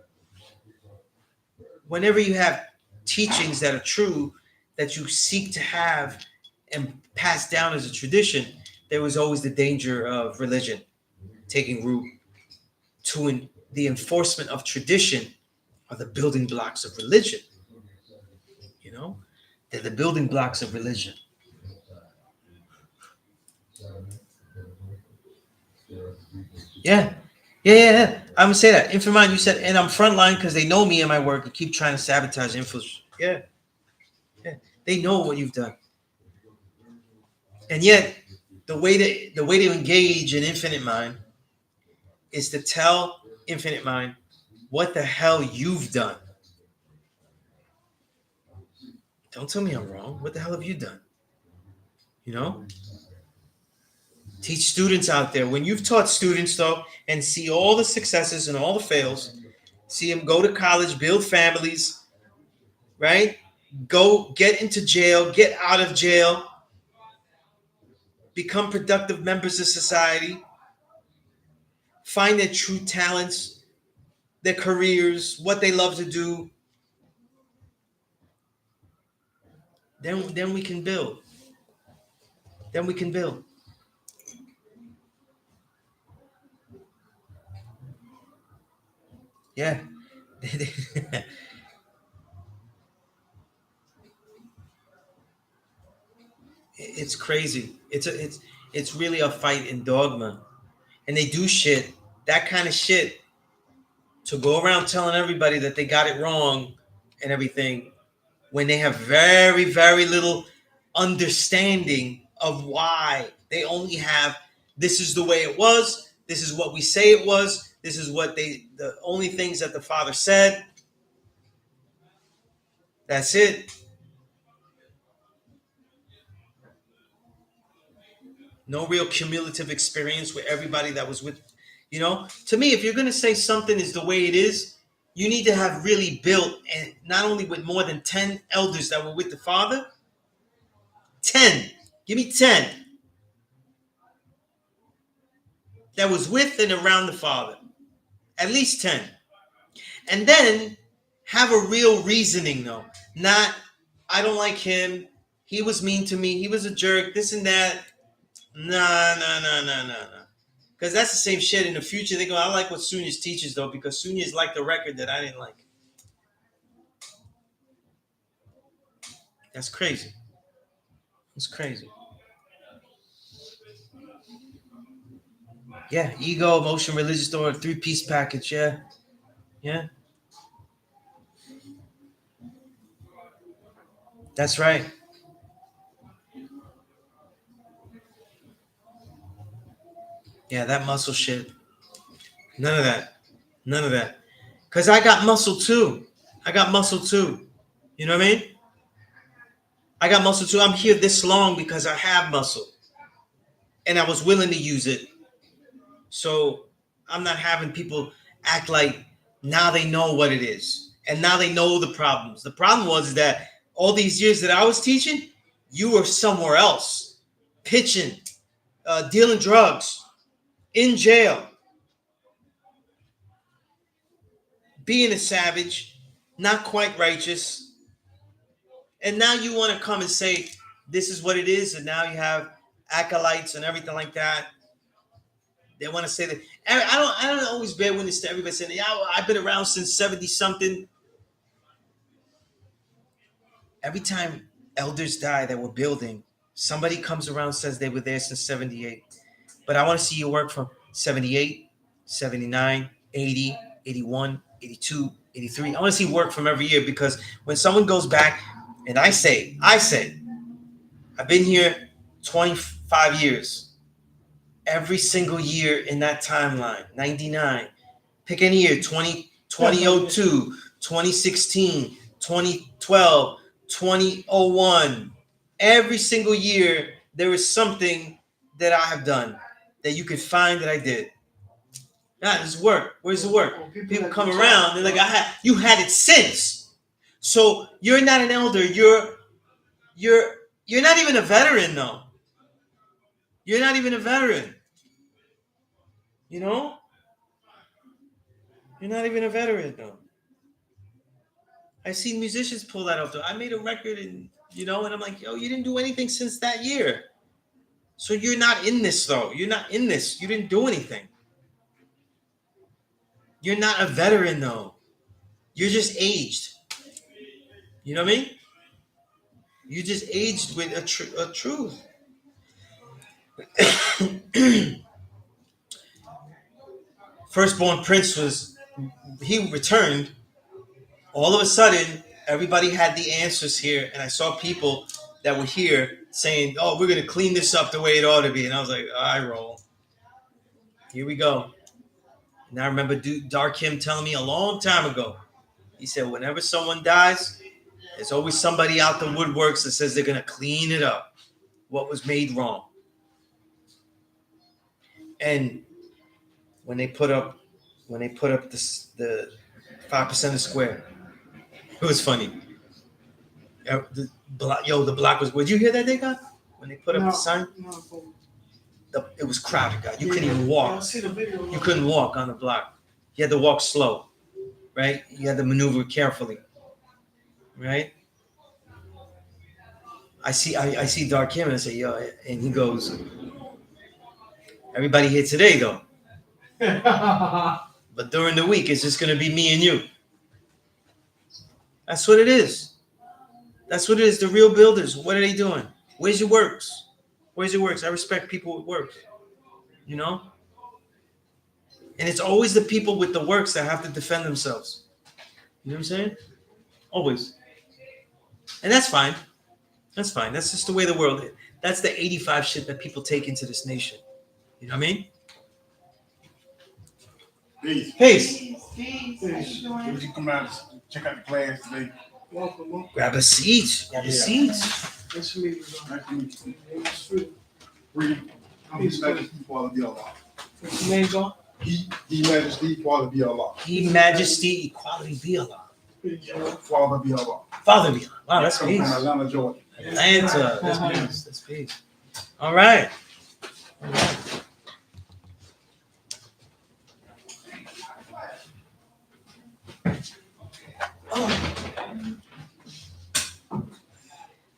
whenever you have teachings that are true, that you seek to have and pass down as a tradition, there was always the danger of religion taking root. The enforcement of tradition are the building blocks of religion. You know, they're the building blocks of religion. Yeah. Yeah. I'm gonna say that. Infomine, you said, and I'm frontline because they know me and my work and keep trying to sabotage info. Yeah. Yeah. They know what you've done. And yet, the way to engage an infinite mind is to tell infinite mind what the hell you've done. Don't tell me I'm wrong. What the hell have you done? You know? Teach students out there. When you've taught students, though, and see all the successes and all the fails, see them go to college, build families, right? Go get into jail, get out of jail, become productive members of society, find their true talents, their careers, what they love to do. Then we can build. Then we can build. Yeah. It's crazy. It's really a fight in dogma. And they do shit, that kind of shit, to go around telling everybody that they got it wrong and everything when they have very, very little understanding of why. They only have, this is the way it was, this is what we say it was, this is what the only things that the Father said. That's it. No real cumulative experience with everybody that was with, to me, if you're going to say something is the way it is, you need to have really built, and not only with more than 10 elders that were with the Father, 10, give me 10 that was with and around the Father, at least 10. And then have a real reasoning, though. Not, I don't like him, he was mean to me, he was a jerk, this and that. No. Because that's the same shit in the future. They go, I like what Sunez teaches, though, because Sunez liked the record that I didn't like. That's crazy. It's crazy. Yeah, ego, emotion, religious door, 3-piece package. Yeah. That's right. Yeah, that muscle shit. None of that. Because I got muscle too. You know what I mean? I got muscle too. I'm here this long because I have muscle. And I was willing to use it. So I'm not having people act like now they know what it is. And now they know the problems. The problem was that all these years that I was teaching, you were somewhere else, pitching, dealing drugs, in jail, being a savage, not quite righteous. And now you want to come and say, this is what it is. And now you have acolytes and everything like that. They want to say that. I don't always bear witness to everybody saying, yeah, I've been around since 70 something. Every time elders die that were building, somebody comes around and says they were there since 78. But I want to see you work from 78, 79, 80, 81, 82, 83. I want to see work from every year, because when someone goes back and I say, I've been here 25 years. every single year in that timeline, 99. Pick any year, 2002, 2016, 2012, 2001. Every single year, there is something that I have done that you could find that I did. Nah, this work. Where's the work? People come around, they're like, you had it since. So you're not an elder. You're not even a veteran though. You're not even a veteran. You know? You're not even a veteran though. I've seen musicians pull that off. I made a record and and I'm like, yo, you didn't do anything since that year. So you're not in this though. You're not in this. You didn't do anything. You're not a veteran though. You're just aged. You know what I mean? You just aged with a truth. Firstborn Prince he returned. All of a sudden, everybody had the answers here, and I saw people that were here saying, "Oh, we're gonna clean this up the way it ought to be," and I was like, "I roll. Here we go." And I remember Dark Kim telling me a long time ago. He said, "Whenever someone dies, there's always somebody out the woodworks that says they're gonna clean it up, what was made wrong." And when they put up the 5% of square, it was funny. The block was. Would you hear that they got when they put up the sign? No. It was crowded, guy. You couldn't even walk. I see the video. You couldn't walk on the block. You had to walk slow, right? You had to maneuver carefully, right? I see Dark Kim and I say, yo, and he goes, everybody here today though. But during the week, it's just gonna be me and you. That's what it is. That's what it is. The real builders. What are they doing? Where's your works? Where's your works? I respect people with works. You know? And it's always the people with the works that have to defend themselves. You know what I'm saying? Always. And that's fine. That's fine. That's just the way the world is. That's the 85 shit that people take into this nation. You know what I mean? Peace. Peace. Peace. Would you come out and check out the class today? Welcome. Grab a seat. Grab a seat. Nice to meet you. Nice to meet you. It's free. Freedom. His Majesty, Equality, Allah. What's your name, John? He Majesty, Equality, Allah. He Majesty, Equality be Allah. Father be Allah. Father be Allah. Wow, that's Come peace. from Atlanta, Georgia. Atlanta. That's peace. That's peace. All right. All right. Oh.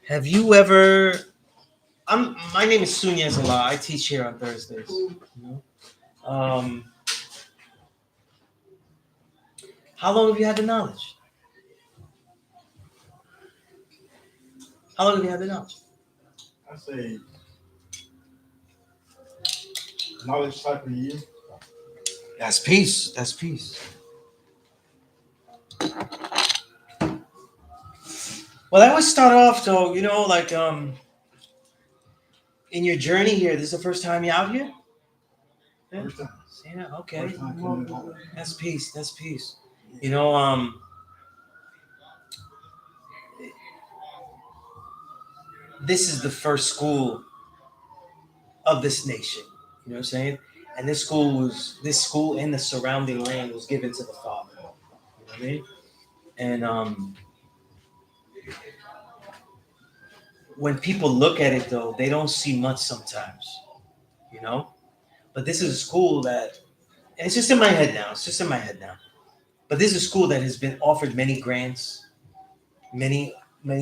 Have you ever? My name is Sunez Allah. I teach here on Thursdays. You know? How long have you had the knowledge? How long have you had the knowledge? I say knowledge type of year. That's peace. That's peace. Well, I always start off though, like in your journey here. This is the first time you're out here? Yeah. First time. Yeah, okay. First time coming home. That's peace. That's peace. This is the first school of this nation. You know what I'm saying? And this school and the surrounding land was given to the Father. You know what I mean? And when people look at it though, they don't see much sometimes, But this is a school that, and it's just in my head now. But this is a school that has been offered many grants, many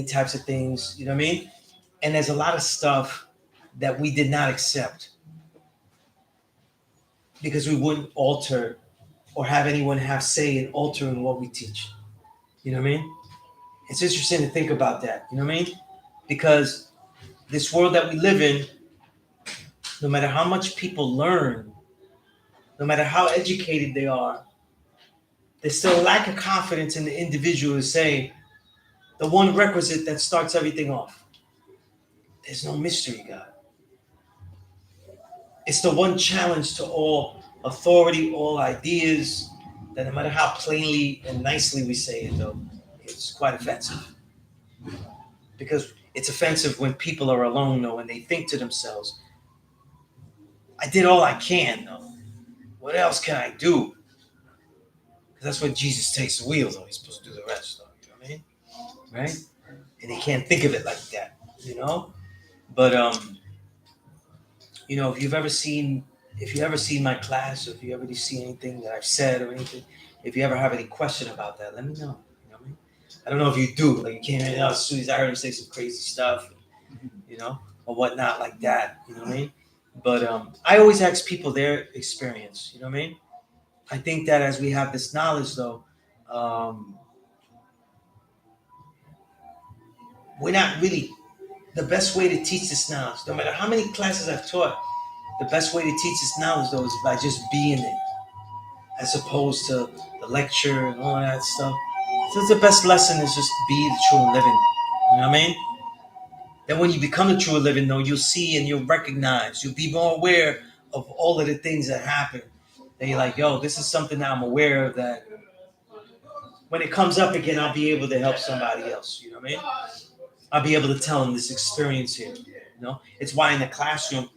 types of things, you know what I mean? And there's a lot of stuff that we did not accept because we wouldn't alter or have anyone have say in altering what we teach. You know what I mean? It's interesting to think about that. You know what I mean? Because this world that we live in, no matter how much people learn, no matter how educated they are, there's still a lack of confidence in the individual to say the one requisite that starts everything off. There's no mystery, God. It's the one challenge to all authority, all ideas, that no matter how plainly and nicely we say it, though, it's quite offensive. Because it's offensive when people are alone, though, and they think to themselves, I did all I can, though. What else can I do? Because that's when Jesus takes the wheel, though. He's supposed to do the rest, though. You know what I mean? Right? And they can't think of it like that, you know? But if you ever seen my class, or if you ever see anything that I've said or anything, if you ever have any question about that, let me know. You know what I mean? I don't know if you do. Like, you came in, as soon as I heard him say some crazy stuff, or whatnot like that. You know what I mean? But I always ask people their experience. You know what I mean? I think that as we have this knowledge, though, we're not really the best way to teach this knowledge. No matter how many classes I've taught, the best way to teach this knowledge, though, is by just being it, as opposed to the lecture and all that stuff. So the best lesson is just be the true and living. You know what I mean? Then when you become the true and living, though, you'll see and you'll recognize, you'll be more aware of all of the things that happen. That you're like, yo, this is something that I'm aware of, that when it comes up again, I'll be able to help somebody else. You know what I mean? I'll be able to tell them this experience here. It's why in the classroom,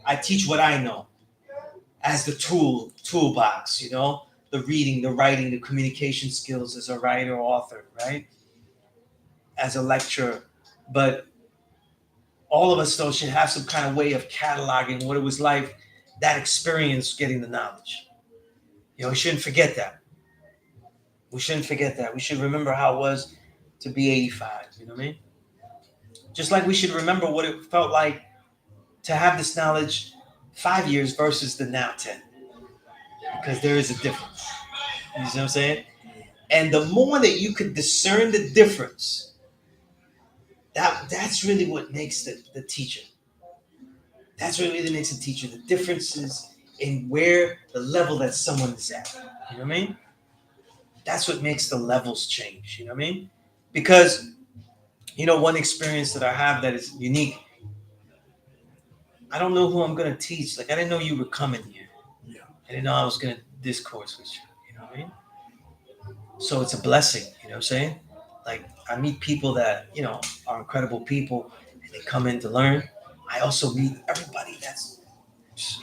I teach what I know as the toolbox, the reading, the writing, the communication skills as a writer, author, right? As a lecturer. But all of us, though, should have some kind of way of cataloging what it was like, that experience getting the knowledge. We shouldn't forget that. We shouldn't forget that. We should remember how it was to be 85. You know what I mean? Just like we should remember what it felt like to have this knowledge 5 years versus the now 10. Because there is a difference. You know what I'm saying? And the more that you could discern the difference, that's really what makes the teacher. That's what really makes a teacher. The differences in where the level that someone is at. You know what I mean? That's what makes the levels change. You know what I mean? Because, one experience that I have that is unique, I don't know who I'm going to teach. Like, I didn't know you were coming here. Yeah. I didn't know I was going to discourse with you. You know what I mean? So it's a blessing. You know what I'm saying? Like, I meet people that, are incredible people, and they come in to learn. I also meet everybody that's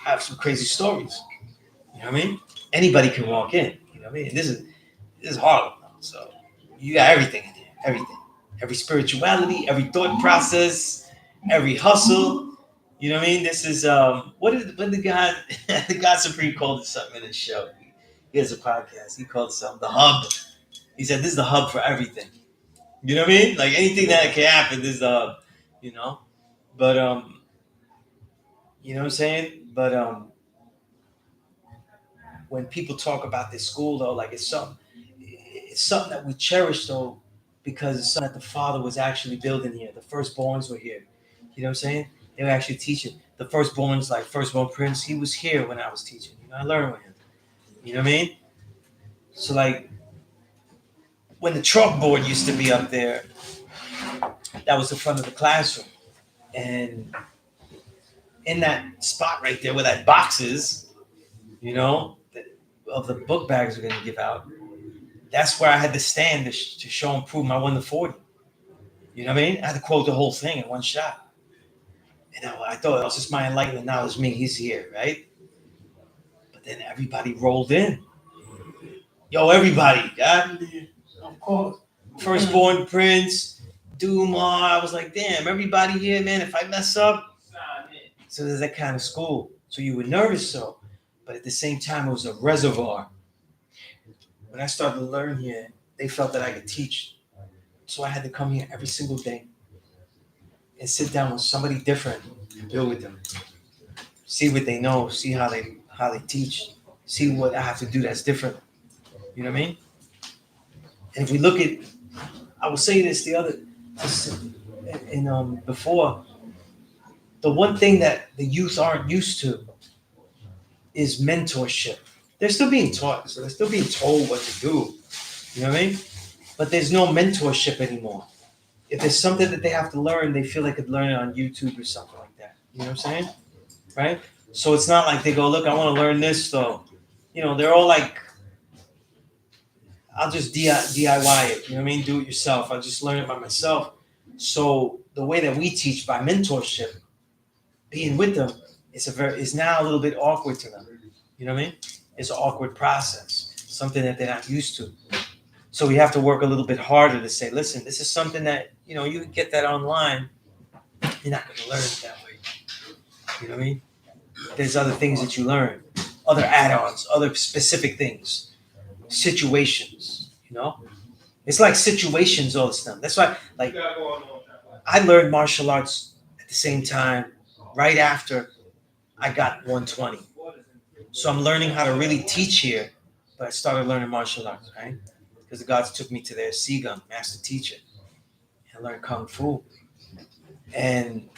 have some crazy stories. You know what I mean? Anybody can walk in. You know what I mean? This is Harlem. So you got everything in here. Everything. Every spirituality, every thought process, every hustle. You know what I mean? This is what the God the God Supreme called it something in his show. He has a podcast. He called it something the hub. He said this is the hub for everything. You know what I mean? Like anything that can happen, this is the hub. But you know what I'm saying? But when people talk about this school, though, like it's something that we cherish, though, because it's something that the father was actually building here. The firstborns were here. You know what I'm saying? They were actually teaching. The firstborns, like firstborn Prince, he was here when I was teaching. I learned with him. You know what I mean? So like when the chalkboard used to be up there, that was the front of the classroom. And in that spot right there where that box is, of the book bags we're going to give out, that's where I had to stand to show and prove my 1 to 40. You know what I mean? I had to quote the whole thing in one shot. And I thought it was just my enlightenment knowledge, me, he's here, right? But then everybody rolled in. Yo, everybody, God. Of course. Firstborn Prince, Duma. I was like, damn, everybody here, man, if I mess up. So there's that kind of school. So you were nervous, so. But at the same time, it was a reservoir. When I started to learn here, they felt that I could teach. So I had to come here every single day and sit down with somebody different and build with them. See what they know, see how they teach, see what I have to do that's different. You know what I mean? And if we look at, I was saying this before, the one thing that the youth aren't used to is mentorship. They're still being taught, so they're still being told what to do. You know what I mean? But there's no mentorship anymore. If there's something that they have to learn, they feel they could learn it on YouTube or something like that. You know what I'm saying? right? So it's not like they go, look, I want to learn this though. They're all like, I'll just DIY it. You know what I mean? Do it yourself. I'll just learn it by myself. So the way that we teach by mentorship, being with them, is now a little bit awkward to them. You know what I mean? It's an awkward process, something that they're not used to. So we have to work a little bit harder to say, listen, this is something that, you can get that online. You're not going to learn it that way. You know what I mean? There's other things that you learn, other add-ons, other specific things, situations, It's like situations all this time. That's why, like, I learned martial arts at the same time, right after I got 120. So I'm learning how to really teach here, but I started learning martial arts, right? Because the gods took me to their Sigun, master teacher, and I learned Kung Fu. And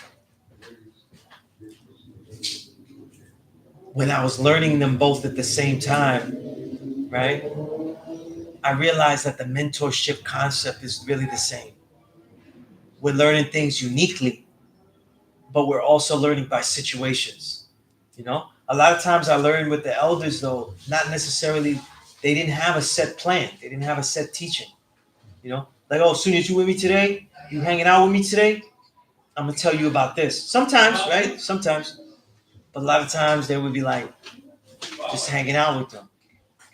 when I was learning them both at the same time, right, I realized that the mentorship concept is really the same. We're learning things uniquely, but we're also learning by situations. A lot of times I learned with the elders, though, not necessarily, they didn't have a set plan. They didn't have a set teaching. Like, oh, Sunez, you with me today? You hanging out with me today? I'm gonna tell you about this. Sometimes, right? Sometimes, but a lot of times they would be like just hanging out with them.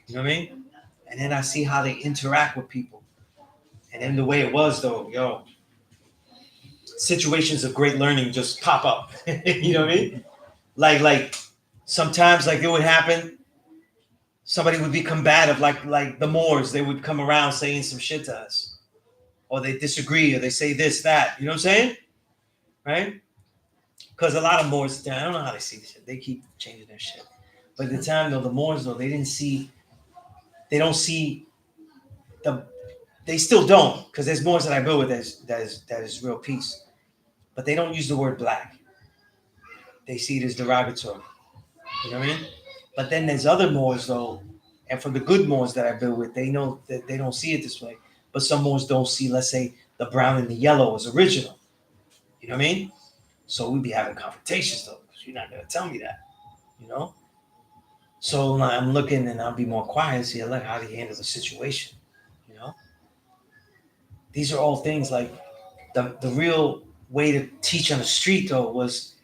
You know what I mean? And then I see how they interact with people. And then the way it was, though, situations of great learning just pop up. You know what I mean? Like sometimes, like, it would happen. Somebody would be combative, like the Moors. They would come around saying some shit to us, or they disagree, or they say this, that. You know what I'm saying? Right? Because a lot of Moors, I don't know how they see this shit. They keep changing their shit. But at the time, though, the Moors, though, they don't see the, they still don't, because there's Moors that I go with that is real peace. But they don't use the word black. They see it as derogatory. You know what I mean? But then there's other Moors, though, and for the good Moors that I build with, they know that they don't see it this way. But some Moors don't see, let's say, the brown and the yellow as original. You know what I mean? So we'd be having confrontations, though, because you're not going to tell me that. So I'm looking, and I'll be more quiet and see, like, how do you handle the situation? These are all things like the real way to teach on the street, though, was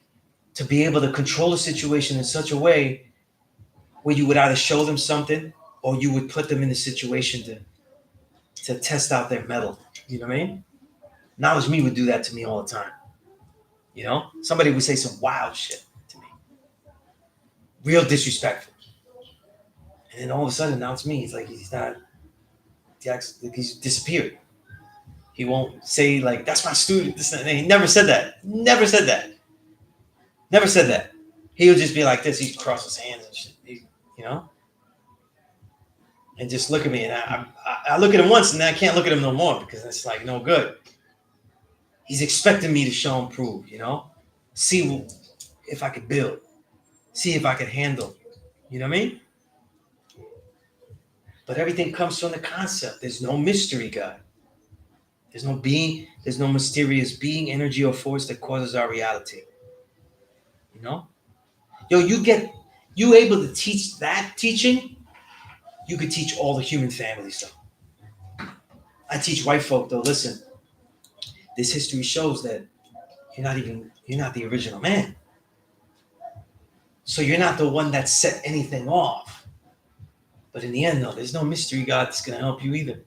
to be able to control the situation in such a way where you would either show them something or you would put them in the situation to test out their mettle. You know what I mean? Knowledge Me would do that to me all the time. Somebody would say some wild shit to me, real disrespectful. And then all of a sudden, now it's me. It's like he's disappeared. He won't say, like, that's my student. He never said that. Never said that. Never said that. He would just be like this. He'd cross his hands and shit, and just look at me. And I look at him once, and then I can't look at him no more because it's like no good. He's expecting me to show him prove, see if I could build, see if I could handle. You know what I mean? But everything comes from the concept. There's no mystery, God. There's no being, there's no mysterious being, energy, or force that causes our reality. You able to teach that teaching, you could teach all the human families, though. I teach white folk, though, listen, this history shows that you're not the original man. So you're not the one that set anything off. But in the end, though, there's no mystery God that's going to help you either.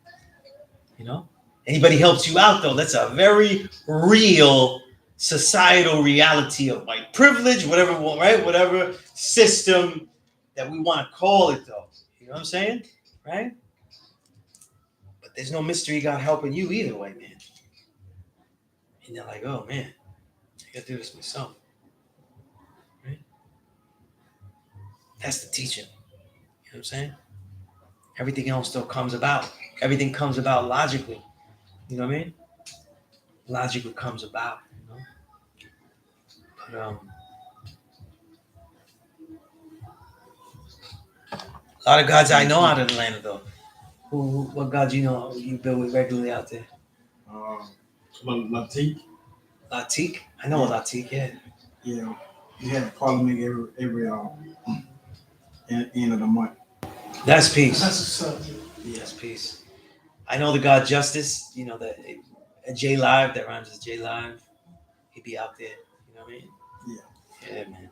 Anybody helps you out, though, that's a very real societal reality of white privilege, whatever, right? Whatever system that we want to call it, though. You know what I'm saying? Right? But there's no mystery God helping you either way, man. And you're like, oh, man, I got to do this myself. Right? That's the teaching. You know what I'm saying? Everything else still comes about. Everything comes about logically. You know what I mean? Logically comes about. But a lot of gods I know out of Atlanta, though. What gods you build with regularly out there? Latik. Latik? I know Latik, yeah. Yeah. You had a parliament every end of the month. That's peace. That's what's up. Yes, peace. I know the God Justice, you know, that J Live, that rhymes with J Live. He'd be out there, you know what I mean? Yeah. Yeah, man.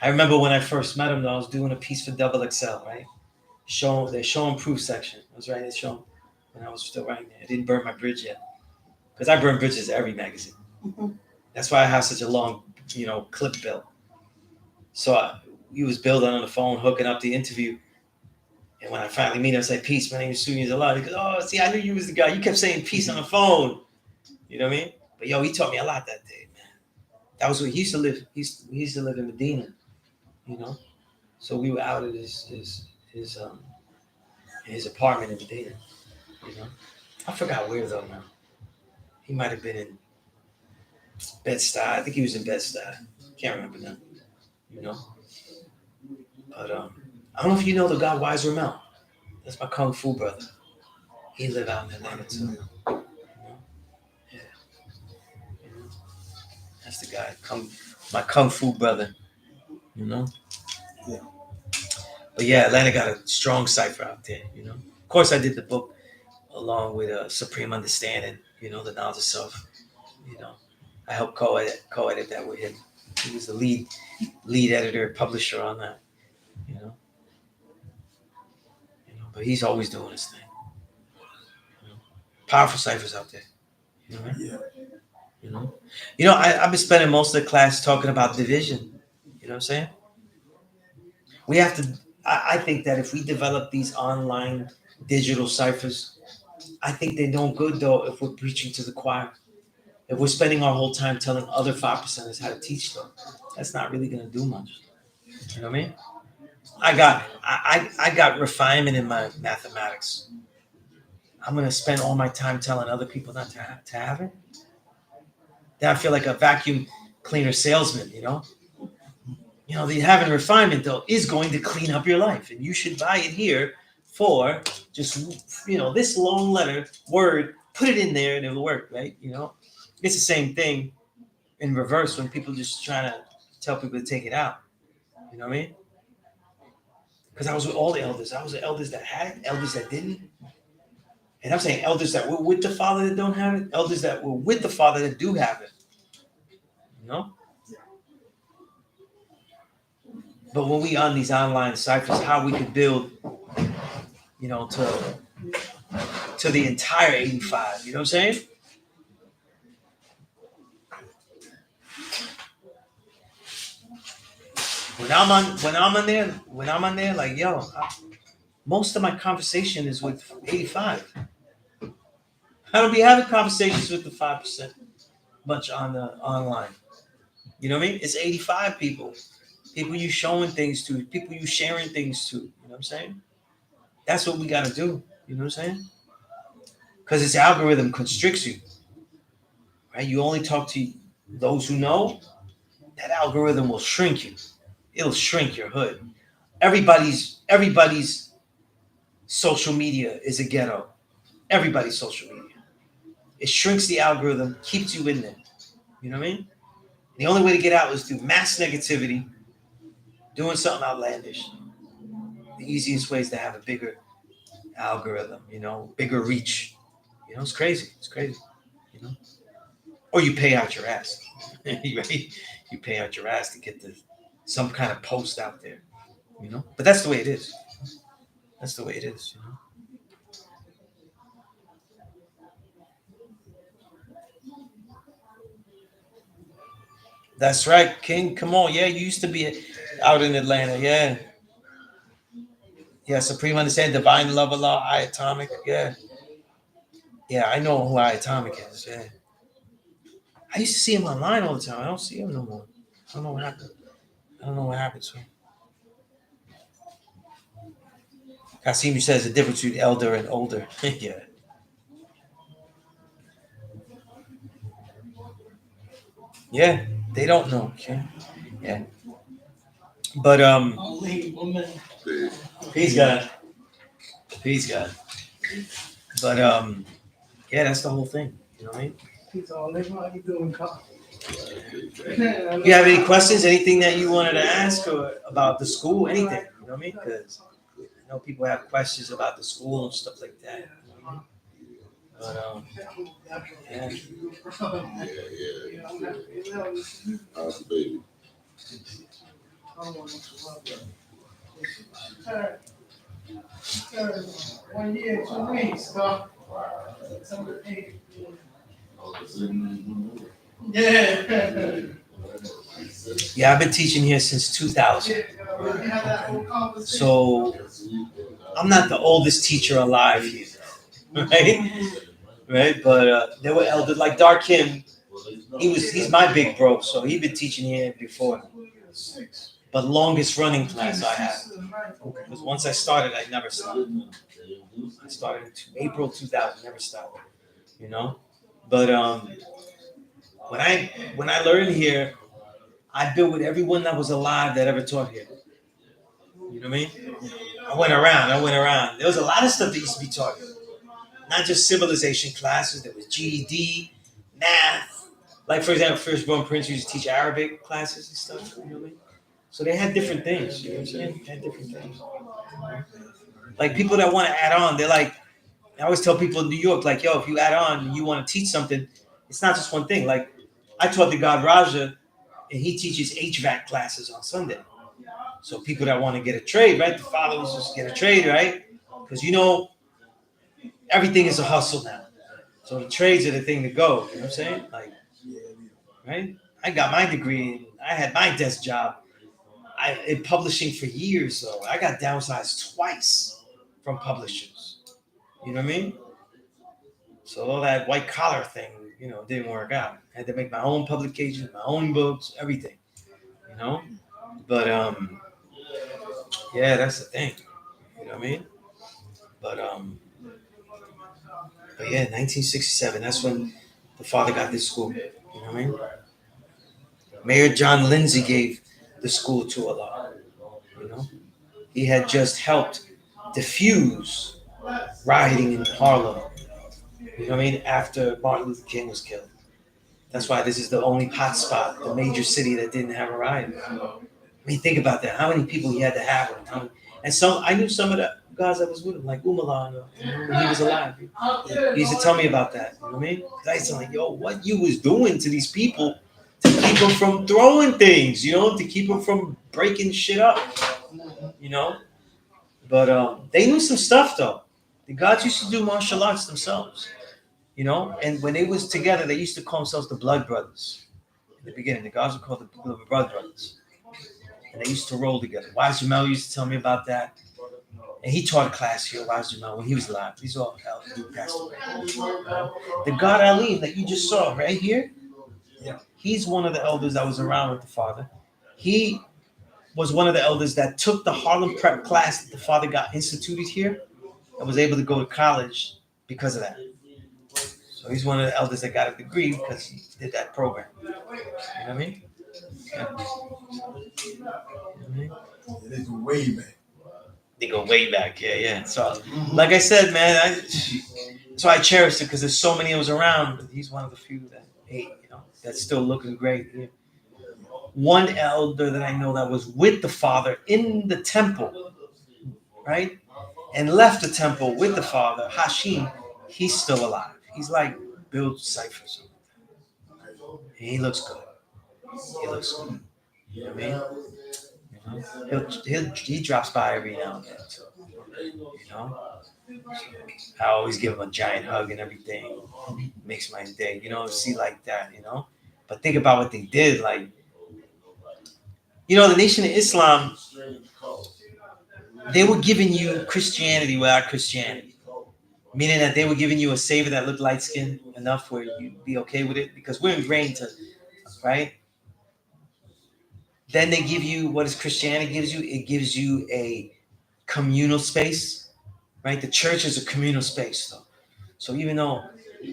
I remember when I first met him, though, I was doing a piece for Double XL, right? The show and proof section. I was writing the show when I was still writing there. I didn't burn my bridge yet. Because I burn bridges every magazine. That's why I have such a long, you know, clip bill. So he was building on the phone, hooking up the interview. And when I finally meet him, I say, "Peace, my name is Sunez Allah." He goes, "Oh, see, I knew you was the guy. You kept saying peace on the phone." You know what I mean? But yo, he taught me a lot that day, man. That was where he used to live. He used to live in Medina, you know. So we were out at his apartment in Medina, you know. I forgot where though now. He might have been in Bed-Stuy. I think he was in Bed-Stuy. Can't remember now, you know. But I don't know if you know the guy Wise Ramel. That's my kung fu brother. He live out in Atlanta too. You know? Yeah. You know? That's the guy. My kung fu brother. You know? Yeah. But yeah, Atlanta got a strong cipher out there, you know. Of course I did the book along with Supreme Understanding, you know, the knowledge of self. You know. I helped co-edit that with him. He was the lead editor, publisher on that, you know. But he's always doing his thing. You know? Powerful ciphers out there. You know, right? Yeah. You know, I've been spending most of the class talking about division. You know what I'm saying? We have to. I think that if we develop these online digital ciphers, I think they're no good though if we're preaching to the choir. If we're spending our whole time telling other 5%ers how to teach them, that's not really going to do much. You know what I mean? I got refinement in my mathematics. I'm going to spend all my time telling other people not to have it. Then I feel like a vacuum cleaner salesman, you know? You know, the having refinement, though, is going to clean up your life. And you should buy it here for just, you know, this long letter, word, put it in there and it'll work, right? You know? It's the same thing in reverse when people just trying to tell people to take it out. You know what I mean? Because I was with all the elders. I was with elders that had it, elders that didn't. And I'm saying elders that were with the Father that don't have it, elders that were with the Father that do have it. You know? But when we on these online ciphers, how we could build, you know, to the entire 85. You know what I'm saying? When I'm on there, like most of my conversation is with 85. I don't be having conversations with the 5% much on the online. You know what I mean? It's 85 people you showing things to, people you sharing things to. You know what I'm saying? That's what we got to do. You know what I'm saying? Because its algorithm constricts you, right? You only talk to those who know. That algorithm will shrink you. It'll shrink your hood. Everybody's social media is a ghetto. Everybody's social media. It shrinks the algorithm, keeps you in there. You know what I mean? The only way to get out is through mass negativity, doing something outlandish. The easiest way is to have a bigger algorithm, you know, bigger reach. You know, it's crazy. It's crazy. You know, or you pay out your ass. Right? You pay out your ass to get some kind of post out there. You know, but that's the way it is. That's the way it is. You know. That's right, King. Come on, yeah, you used to be out in Atlanta, yeah. Yeah, Supreme Understanding, Divine Love Allah, I Atomic, yeah. Yeah, I know who I Atomic is, yeah. I used to see him online all the time. I don't see him no more. I don't know what happened. I don't know what happened to him. Kasim says the difference between elder and older. Yeah. Yeah, they don't know. Okay. Yeah. But I'll leave 1 minute. peace God. Peace God. But yeah, that's the whole thing. You know what I mean? Peace, all. How you doing, Carl? You have any questions? Anything that you wanted to ask or about the school? Anything? You know what I mean? Because I know people have questions about the school and stuff like that. But yeah. How's the baby? One year, 2 weeks, so. Yeah. Yeah, I've been teaching here since 2000. So I'm not the oldest teacher alive here, right? Right, but there were elders like Darkim. He's my big bro, so he'd been teaching here before. But longest running class I had, because once I started, I never stopped. I started in April 2000, never stopped. You know, but when I learned here, I built with everyone that was alive that ever taught here. You know what I mean? I went around. There was a lot of stuff that used to be taught here. Not just civilization classes. There was GED, math. Like for example, Firstborn Prince used to teach Arabic classes and stuff. You know what I mean? So they had different things. You know what I'm saying? They had different things. Like people that want to add on, they're like, I always tell people in New York, like, yo, if you add on and you want to teach something, it's not just one thing. Like I taught the God Raja, and he teaches HVAC classes on Sunday. So people that want to get a trade, right? The father was just get a trade, right? Because you know, everything is a hustle now. So the trades are the thing to go. You know what I'm saying? Like, right? I got my degree. I had my desk job. In publishing for years, though. I got downsized twice from publishers. You know what I mean? So all that white collar thing, you know, didn't work out. I had to make my own publications, my own books, everything. You know? But yeah, that's the thing. You know what I mean? But yeah, 1967, that's when the father got this school. You know what I mean? Mayor John Lindsay gave the school to Allah. You know? He had just helped diffuse rioting in Harlem. You know what I mean? After Martin Luther King was killed. That's why this is the only hotspot, the major city that didn't have a riot. I mean, think about that. How many people he had to have with him? And I knew some of the guys that was with him, like Umala, when he was alive. He used to tell me about that. You know what I mean? Because I used to like, yo, what you was doing to these people to keep them from throwing things, you know, to keep them from breaking shit up, you know? But they knew some stuff, though. The gods used to do martial arts themselves, you know? And when they was together, they used to call themselves the Blood Brothers. In the beginning, the gods were called the Blood Brothers. And they used to roll together. Wise Jamel used to tell me about that. And he taught a class here, Wise Jamel, when he was alive. These all passed away. The God Alim that you just saw right here, he's one of the elders that was around with the father. He was one of the elders that took the Harlem prep class that the father got instituted here and was able to go to college because of that. So he's one of the elders that got a degree because he did that program. You know what I mean? Yeah. They go way back. They go way back, yeah. So, like I said, man, so I cherished it because there's so many of us around. But he's one of the few that ate, you know, that's still looking great. Yeah. One elder that I know that was with the father in the temple, right, and left the temple with the father, Hashim. He's still alive. He's like Bill Cipher. He looks good. He looks good. You know what I mean? He drops by every now and then. So, you know, I always give him a giant hug and everything. Makes my day. You know, see like that. You know, but think about what they did. Like, you know, the Nation of Islam, they were giving you Christianity without Christianity, meaning that they were giving you a savior that looked light skinned enough where you'd be okay with it because we're ingrained to, right? Then they give you, what does Christianity gives you? It gives you a communal space, right? The church is a communal space, though. So even though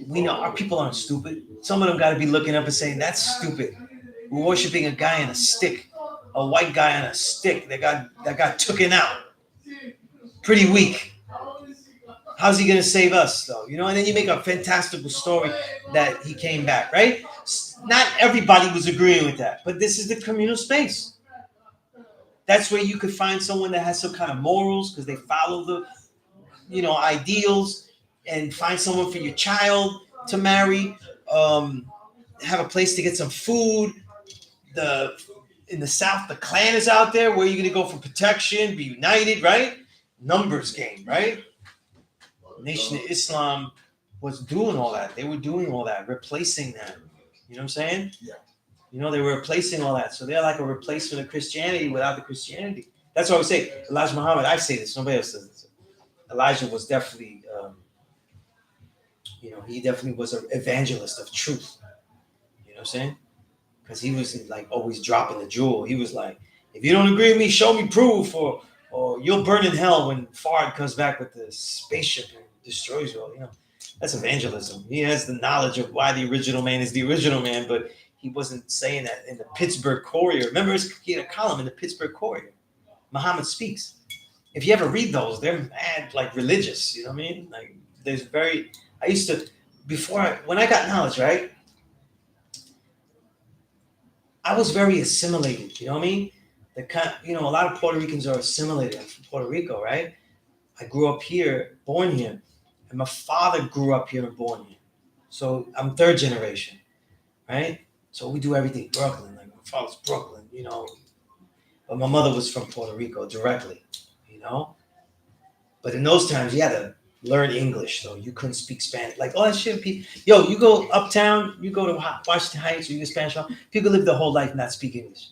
we know our people aren't stupid, some of them got to be looking up and saying, that's stupid. We're worshiping a guy on a stick, a white guy on a stick that got taken out. Pretty weak. How's he going to save us, though? You know, and then you make a fantastical story that he came back, right? not everybody was agreeing with that, but this is the communal space. That's where you could find someone that has some kind of morals because they follow the, ideals, and find someone for your child to marry. Have a place to get some food. In the South, the clan is out there. Where are you going to go for protection? Be united, right? Numbers game, right? Nation of Islam was doing all that. They were doing all that, replacing that. You know what I'm saying? Yeah. They were replacing all that. So they're like a replacement of Christianity without the Christianity. That's what I would say. Elijah Muhammad, I say this. Nobody else says this. Elijah was definitely, he definitely was an evangelist of truth. You know what I'm saying? Because he was like always dropping the jewel. He was like, if you don't agree with me, show me proof, or you'll burn in hell when Fard comes back with the spaceship and destroys you all. That's evangelism. He has the knowledge of why the original man is the original man, but he wasn't saying that in the Pittsburgh Courier. Remember, he had a column in the Pittsburgh Courier. Muhammad Speaks. If you ever read those, they're mad, like religious. You know what I mean? Like I used to, when I got knowledge, right? I was very assimilated. You know what I mean? A lot of Puerto Ricans are assimilated. I'm from Puerto Rico, right? I grew up here, born here, and my father grew up here and born here. So I'm third generation, right? So we do everything Brooklyn. Like my father's Brooklyn, but my mother was from Puerto Rico directly, But in those times, you had to learn English, so you couldn't speak Spanish. Like, oh, that shit, you go uptown, you go to Washington Heights, or you get Spanish. People live their whole life and not speak English.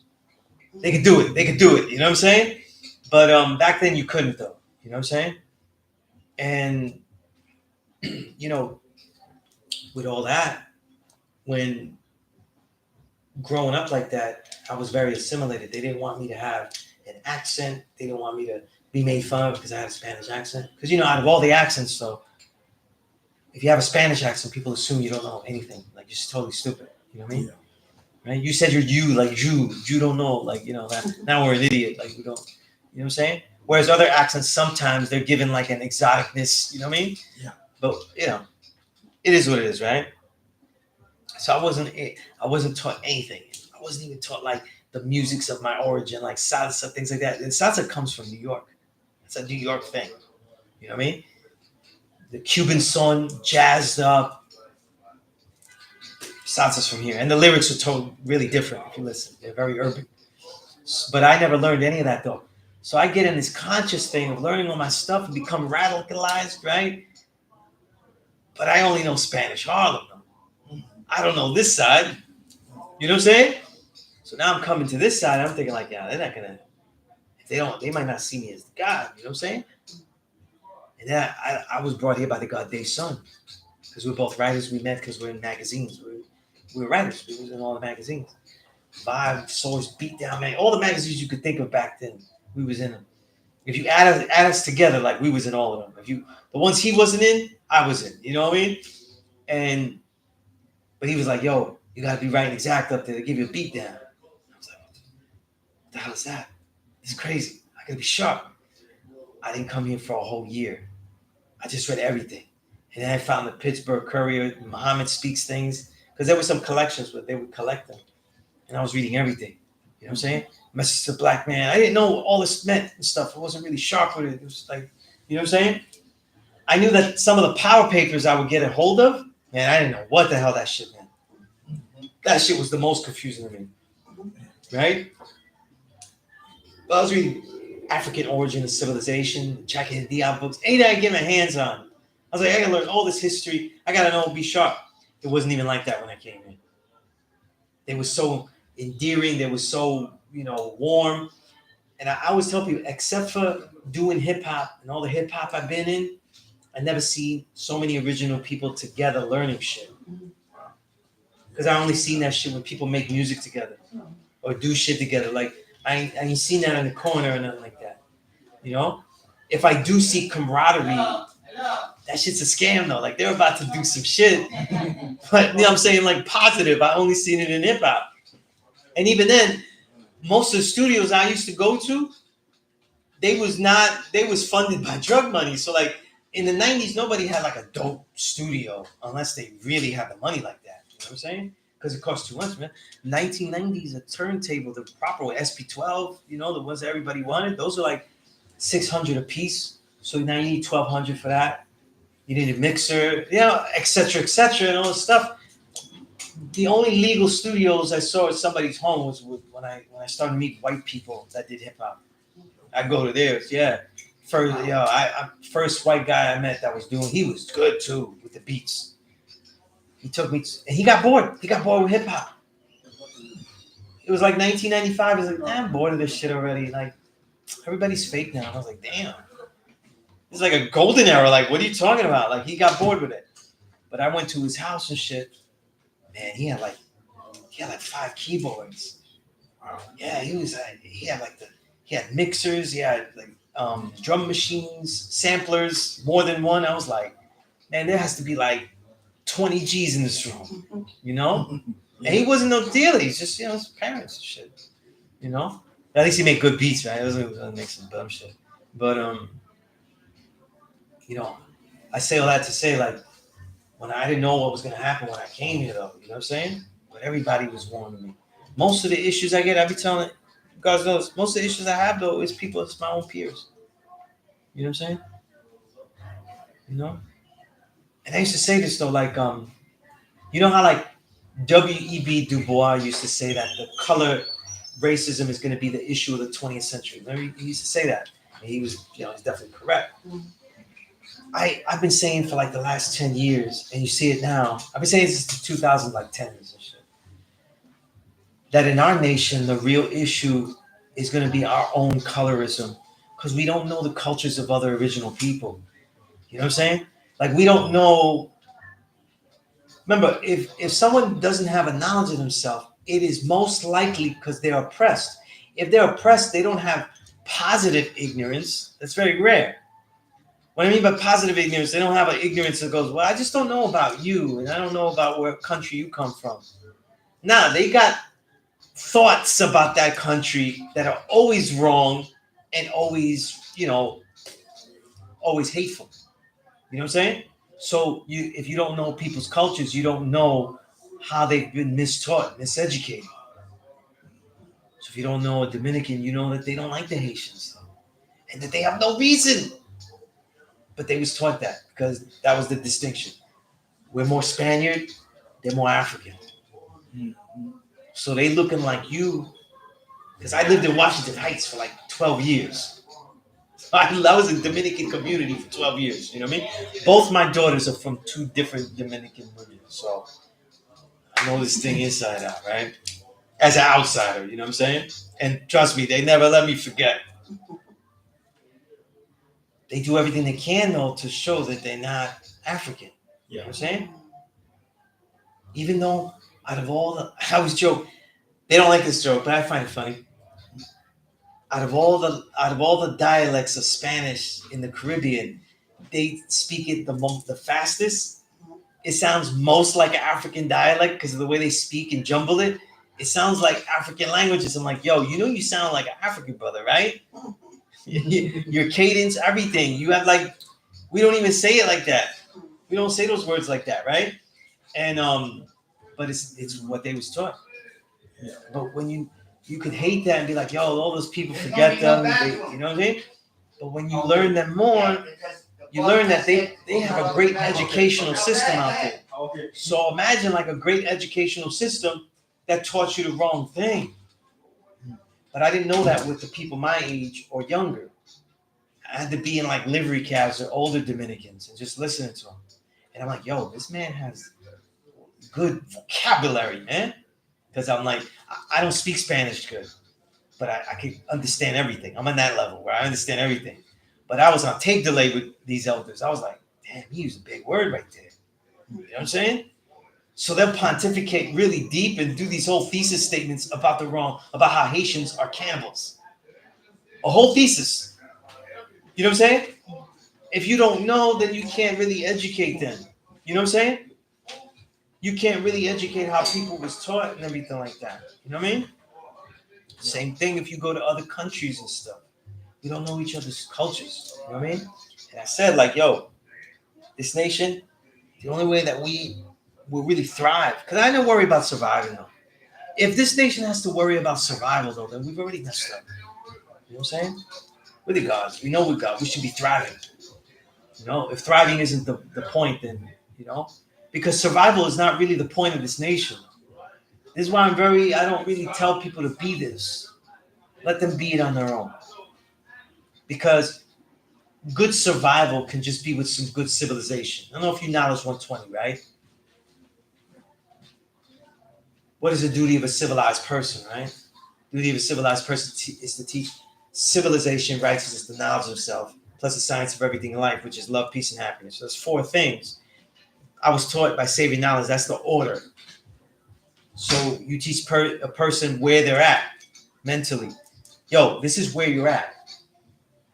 They could do it. You know what I'm saying? But back then you couldn't, though. You know what I'm saying? And with all that, when growing up like that, I was very assimilated. They didn't want me to have an accent. They didn't want me to be made fun of because I had a Spanish accent. Because out of all the accents, though, if you have a Spanish accent, people assume you don't know anything. Like you're just totally stupid. You know what I mean? Yeah. Right? You said you're you, like Jew. Jew don't know. Like now we're an idiot. Like we don't. You know what I'm saying? Whereas other accents, sometimes they're given like an exoticness. You know what I mean? Yeah. But it is what it is, right? So I wasn't taught anything. I wasn't even taught like the musics of my origin, like salsa, things like that. And salsa comes from New York. It's a New York thing. You know what I mean? The Cuban son, jazzed up. Salsa's from here. And the lyrics are totally really different if you listen. They're very urban. But I never learned any of that though. So I get in this conscious thing of learning all my stuff and become radicalized, right? But I only know Spanish, Harlem. I don't know this side. You know what I'm saying? So now I'm coming to this side. I'm thinking like, yeah, they're not gonna. If they might not see me as God. You know what I'm saying? And then I was brought here by the God Day Son, because we're both writers. We met because we're in magazines. We were writers. We was in all the magazines. Vibe, Source, Beatdown, man, all the magazines you could think of back then. We was in them. If you add us together, like we was in all of them. The ones he wasn't in, I was in. You know what I mean? But he was like, yo, you got to be writing exact up there to give you a beat down. I was like, what the hell is that? It's crazy. I got to be sharp. I didn't come here for a whole year. I just read everything. And then I found the Pittsburgh Courier, Muhammad Speaks things, because there were some collections where they would collect them. And I was reading everything. You know what I'm saying? Message to Black Man. I didn't know all this meant and stuff. I wasn't really sharp with it. It was like, you know what I'm saying? I knew that some of the power papers I would get a hold of, man, I didn't know what the hell that shit meant. That shit was the most confusing to me. Right? But I was reading African Origin of Civilization, Jackie and Diab books. Anything I could get my hands on. I was like, I gotta learn all this history. I gotta know, be sharp. It wasn't even like that when I came in. They were so endearing. They were so, warm. And I always tell people, except for doing hip hop and all the hip hop I've been in, I never seen so many original people together learning shit. Because I only seen that shit when people make music together or do shit together. Like I ain't seen that in the corner or nothing like that. If I do see camaraderie, that shit's a scam though. Like they're about to do some shit, but I'm saying like positive. I only seen it in hip hop, and even then, most of the studios I used to go to, they was funded by drug money. So like in the 90s, nobody had like a dope studio unless they really had the money like that. You know what I'm saying? because it costs too much, man. 1990s, a turntable, the proper one, SP12, you know, the ones that everybody wanted, those are like 600 a piece. So now you need 1,200 for that. You need a mixer, you know, et cetera, and all this stuff. The only legal studios I saw at somebody's home was when I started to meet white people that did hip hop. I go to theirs, yeah. First, first white guy I met that was doing, he was good too with the beats. He took me, and he got bored. He got bored with hip hop. It was like 1995. He's like, I'm bored of this shit already. Like, everybody's fake now. I was like, damn. It's like a golden era. Like, what are you talking about? Like, he got bored with it. But I went to his house and shit. Man, he had like 5 keyboards. Yeah, he had mixers. He had like drum machines, samplers, more than one. I was like, man, there has to be like 20 G's in this room, you know? And he wasn't no dealer. He's just, you know, his parents and shit, you know? At least he made good beats, right? He doesn't make some dumb shit. But, you know, I say all that to say, like, when I didn't know what was going to happen when I came here, though, you know what I'm saying? But everybody was warning me. Most of the issues I get, I be telling it, you guys know, most of the issues I have, though, is people, it's my own peers. You know what I'm saying? You know? And I used to say this, though, like, you know how, like, W.E.B. Du Bois used to say that the color racism is going to be the issue of the 20th century. Remember, he used to say that. And he was, you know, he's definitely correct. I've been saying for like the last 10 years, and you see it now, I've been saying this since 2010 and shit, that in our nation, the real issue is going to be our own colorism, because we don't know the cultures of other original people. You know what I'm saying? Like, we don't know. Remember, if someone doesn't have a knowledge of themselves, it is most likely because they're oppressed. If they're oppressed, they don't have positive ignorance. That's very rare. What I mean by positive ignorance, they don't have an ignorance that goes, well, I just don't know about you, and I don't know about what country you come from. Nah, they got thoughts about that country that are always wrong and always, you know, always hateful. You know what I'm saying? So if you don't know people's cultures, you don't know how they've been mistaught, miseducated. So if you don't know a Dominican, you know that they don't like the Haitians and that they have no reason. But they was taught that because that was the distinction. We're more Spaniard, they're more African. So they looking like you, because I lived in Washington Heights for like 12 years. I was in Dominican community for 12 years, you know what I mean? Both my daughters are from 2 different Dominican women, so I know this thing inside out, right? As an outsider, you know what I'm saying? And trust me, they never let me forget. They do everything they can, though, to show that they're not African. You know what I'm saying? Even though out of all the, I always joke, they don't like this joke, but I find it funny. Out of all the dialects of Spanish in the Caribbean, they speak it the fastest. It sounds most like an African dialect because of the way they speak and jumble it. It sounds like African languages. I'm like, yo, you know you sound like an African brother, right? Your cadence, everything. You have like, we don't even say it like that. We don't say those words like that, right? And but it's what they was taught. But when you could hate that and be like, yo, all those people forget them, you know what I mean? But when you learn them more, you learn that they have a great educational system out there. So imagine like a great educational system that taught you the wrong thing. But I didn't know that with the people my age or younger. I had to be in like livery cabs or older Dominicans and just listening to them. And I'm like, yo, this man has good vocabulary, man. Because I'm like, I don't speak Spanish good, but I can understand everything. I'm on that level where I understand everything. But I was on tape delay with these elders. I was like, damn, he used a big word right there. You know what I'm saying? So they'll pontificate really deep and do these whole thesis statements about how Haitians are cannibals. A whole thesis. You know what I'm saying? If you don't know, then you can't really educate them. You know what I'm saying? You can't really educate how people was taught and everything like that. You know what I mean? Same thing if you go to other countries and stuff. We don't know each other's cultures. You know what I mean? And I said, like, yo, this nation, the only way that we will really thrive. Because I don't worry about surviving though. If this nation has to worry about survival though, then we've already messed up. You know what I'm saying? We're the gods. We know we're God. We should be thriving. You know, if thriving isn't the point, then, you know, because survival is not really the point of this nation. This is why I don't really tell people to be this. Let them be it on their own. Because good survival can just be with some good civilization. I don't know if you knowledge 120, right? What is the duty of a civilized person, right? The duty of a civilized person is to teach civilization, righteousness, the knowledge of self, plus the science of everything in life, which is love, peace, and happiness. So there's 4 things. I was taught by saving knowledge. That's the order. So you teach a person where they're at mentally. Yo, this is where you're at.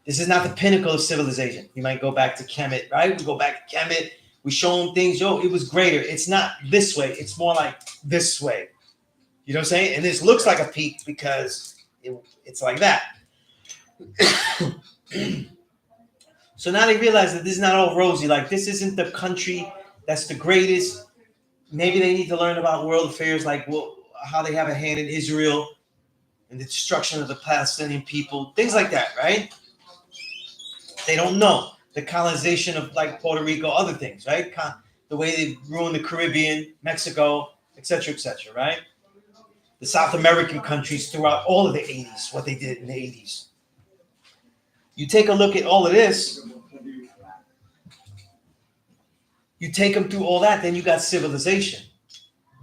This is not the pinnacle of civilization. You might go back to Kemet, right? We go back to Kemet. We show them things. Yo, it was greater. It's not this way. It's more like this way. You know what I'm saying? And this looks like a peak because it's like that. So now they realize that this is not all rosy. Like, this isn't the country that's the greatest. Maybe they need to learn about world affairs, like how they have a hand in Israel and the destruction of the Palestinian people, things like that, right? They don't know the colonization of like Puerto Rico, other things, right? The way they ruined the Caribbean, Mexico, etc., right? The South American countries throughout all of the 80s, what they did in the 80s. You take a look at all of this, you take them through all that, then you got civilization.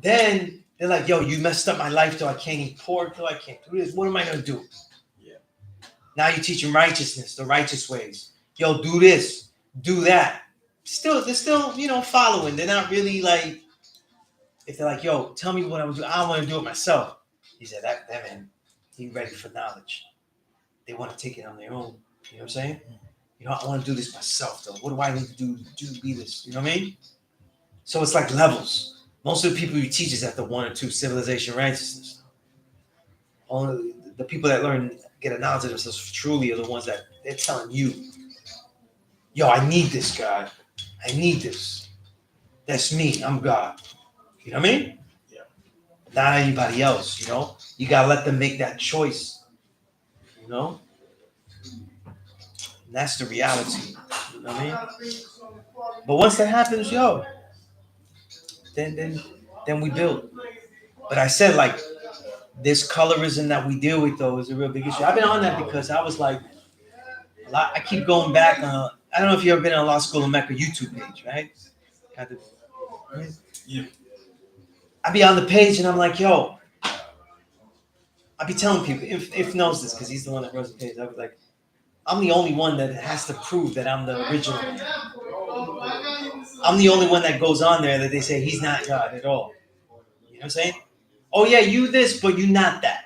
Then they're like, yo, you messed up my life, though. I can't eat pork, though. I can't do this. What am I going to do? Yeah. Now you teach them righteousness, the righteous ways. Yo, do this, do that. They're still, you know, following. They're not really like, if they're like, yo, tell me what I would do. I don't want to do it myself. He said, that man, he's ready for knowledge. They want to take it on their own. You know what I'm saying? You know, I want to do this myself, though. What do I need to do to be this? You know what I mean? So it's like levels. Most of the people you teach is at the 1 or 2, civilization, righteousness. Only the people that learn, get a knowledge of themselves truly are the ones that they're telling you, yo, I need this, God. I need this. That's me. I'm God. You know what I mean? Yeah. Not anybody else, you know? You got to let them make that choice, you know? And that's the reality. You know what I mean? But once that happens, yo, then we build. But I said, like, this colorism that we deal with, though, is a real big issue. I've been on that because I was like, I keep going back. I don't know if you've ever been on Law School of Mecca YouTube page, right? Yeah. I be on the page and I'm like, yo, I be telling people, if knows this, because he's the one that runs the page. I was like, I'm the only one that has to prove that I'm the original. I'm the only one that goes on there that they say he's not God at all. You know what I'm saying? Oh yeah, you this, but you not that.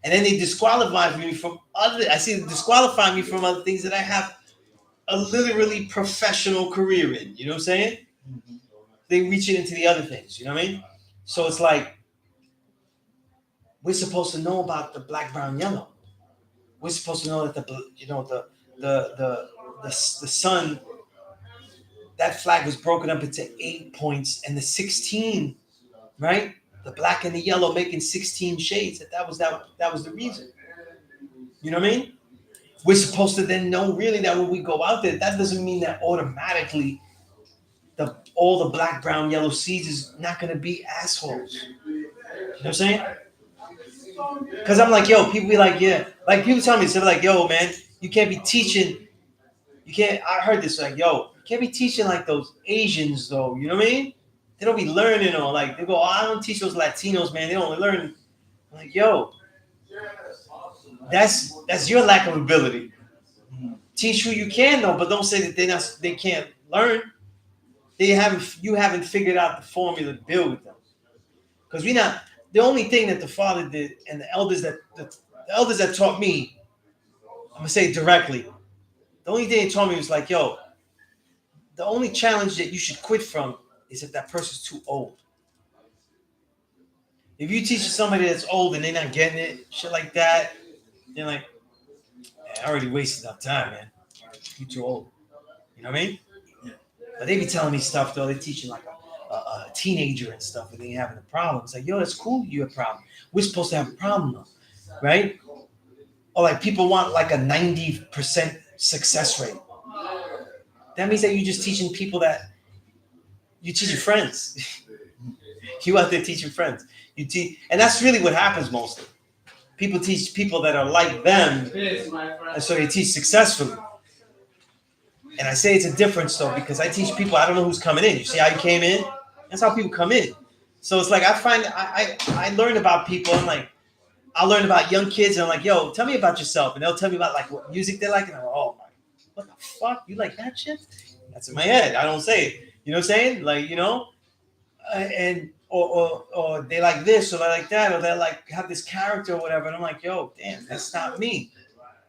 And then they disqualify me from other. I see them disqualify me from other things that I have a literally professional career in. You know what I'm saying? Mm-hmm. They reach it into the other things. You know what I mean? So it's like we're supposed to know about the black, brown, yellow. We're supposed to know that the sun, that flag was broken up into 8 points, and the 16, right? The black and the yellow making 16 shades. That was the reason. You know what I mean? We're supposed to then know really that when we go out there, that doesn't mean that automatically all the black, brown, yellow seeds is not going to be assholes. You know what I'm saying? Because I'm like, yo, people be like, yeah. Like, people tell me, they're like, yo, man, you can't be teaching. I heard this, like, yo, you can't be teaching like those Asians, though. You know what I mean? They don't be learning, or like, they go, oh, I don't teach those Latinos, man. They don't learn. I'm like, yo, that's your lack of ability. Teach who you can, though, but don't say that they can't learn. You haven't figured out the formula to build with them. Because the only thing that the father did, and the elders that taught me, I'm gonna say it directly. The only thing they taught me was like, yo, the only challenge that you should quit from is if that person's too old. If you teach somebody that's old and they're not getting it, shit like that, they're like, I already wasted enough time, man. You're too old. You know what I mean? Yeah. But they be telling me stuff, though. They're teaching like a teenager and stuff, and they having a problem. It's like, yo, that's cool. You have a problem. We're supposed to have a problem though, right? Or like people want like a 90% success rate. That means that you're just teaching people that you teach your friends. You out there teaching friends. You teach, and that's really what happens mostly. People teach people that are like them, and so they teach successfully. And I say it's a difference though, because I teach people, I don't know who's coming in. You see how you came in? That's how people come in. So it's like I find I learn about people. I'm like, I'll learn about young kids, and I'm like, yo, tell me about yourself. And they'll tell me about like what music they like, and I'm like, oh my, what the fuck? You like that shit? That's in my head. I don't say it. You know what I'm saying? Like, you know, and or they like this or they like that, or they like have this character or whatever. And I'm like, yo, damn, that's not me.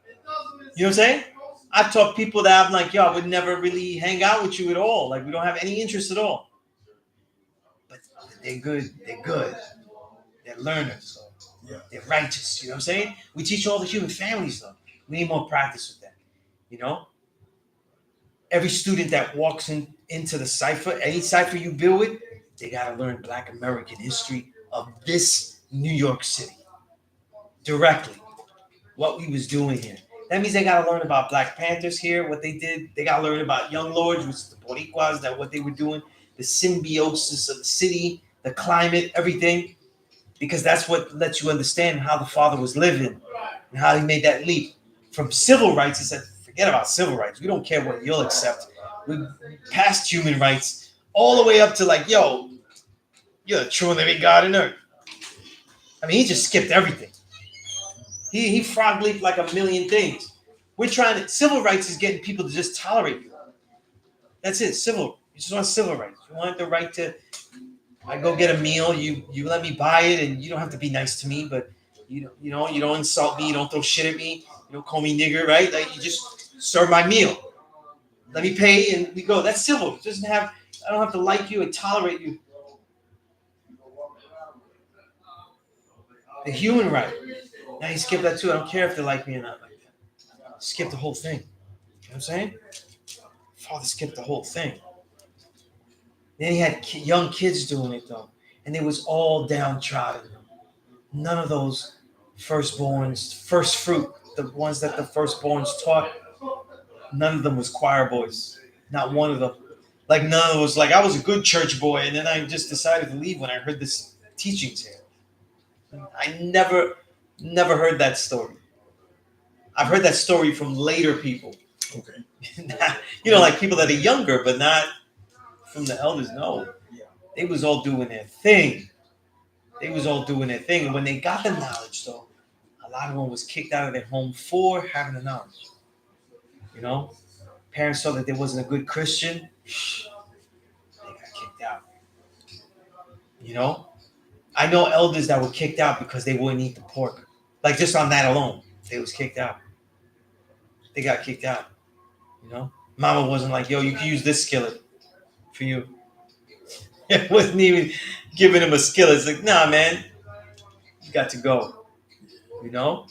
You know what I'm saying? I've taught people that I'm like, yo, I would never really hang out with you at all. Like, we don't have any interest at all. But they're good. They're good. They're learners. Yeah. They're righteous. You know what I'm saying? We teach all the human families, though. We need more practice with that. You know? Every student that walks into the cipher, any cipher you build with, they got to learn Black American history of this New York City. Directly. What we was doing here. That means they got to learn about Black Panthers here, what they did. They got to learn about Young Lords, which is the Boricuas, that what they were doing, the symbiosis of the city, the climate, everything. Because that's what lets you understand how the father was living and how he made that leap. From civil rights, he said, forget about civil rights. We don't care what you'll accept. We passed human rights all the way up to like, yo, you're the true and living God in earth. I mean, he just skipped everything. He frog leaped like a million things. We're trying to, civil rights is getting people to just tolerate you. That's it, civil. You just want civil rights. You want the right to, I go get a meal, you let me buy it, and you don't have to be nice to me, but you don't insult me, you don't throw shit at me, you don't call me nigger, right? Like, you just serve my meal. Let me pay and we go. That's civil. It doesn't have, I don't have to like you and tolerate you. The human right. Now you skip that too. I don't care if they like me or not like that. Skip the whole thing. You know what I'm saying? Father skipped the whole thing. Then he had young kids doing it though. And it was all downtrodden. None of those firstborns, first fruit, the ones that the firstborns taught, none of them was choir boys. Not one of them. Like none of them was like, I was a good church boy, and then I just decided to leave when I heard this teachings here. I never heard that story. I've heard that story from later people. Okay. You know, like people that are younger, but not from the elders. No. They was all doing their thing. They was all doing their thing. And when they got the knowledge, though, a lot of them was kicked out of their home for having the knowledge. You know? Parents saw that there wasn't a good Christian. They got kicked out. You know? I know elders that were kicked out because they wouldn't eat the pork. Like just on that alone, they was kicked out. They got kicked out. You know? Mama wasn't like, yo, you can use this skillet for you. It wasn't even giving him a skillet. It's like, nah, man, you got to go. You know?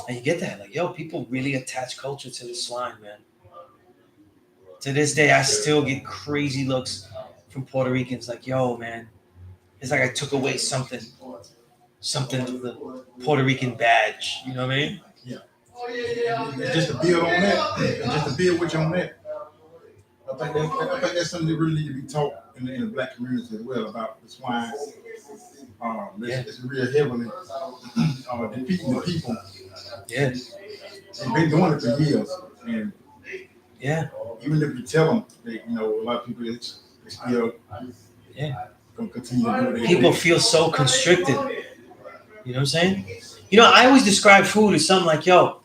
And you get that. Like, yo, people really attach culture to the swine, man. To this day, I still get crazy looks from Puerto Ricans like, yo, man, it's like I took away something of the Puerto Rican badge. You know what I mean? Yeah. And just to build on that, and just to build with you on that, I think that's something that really need to be taught in the Black community as well about the swine. It's real heavily defeating the people. Yeah. They've been doing it for years, and even if you tell them, that, you know, a lot of people they still gonna continue to do it. People feel so constricted. You know what I'm saying? You know, I always describe food as something like, yo,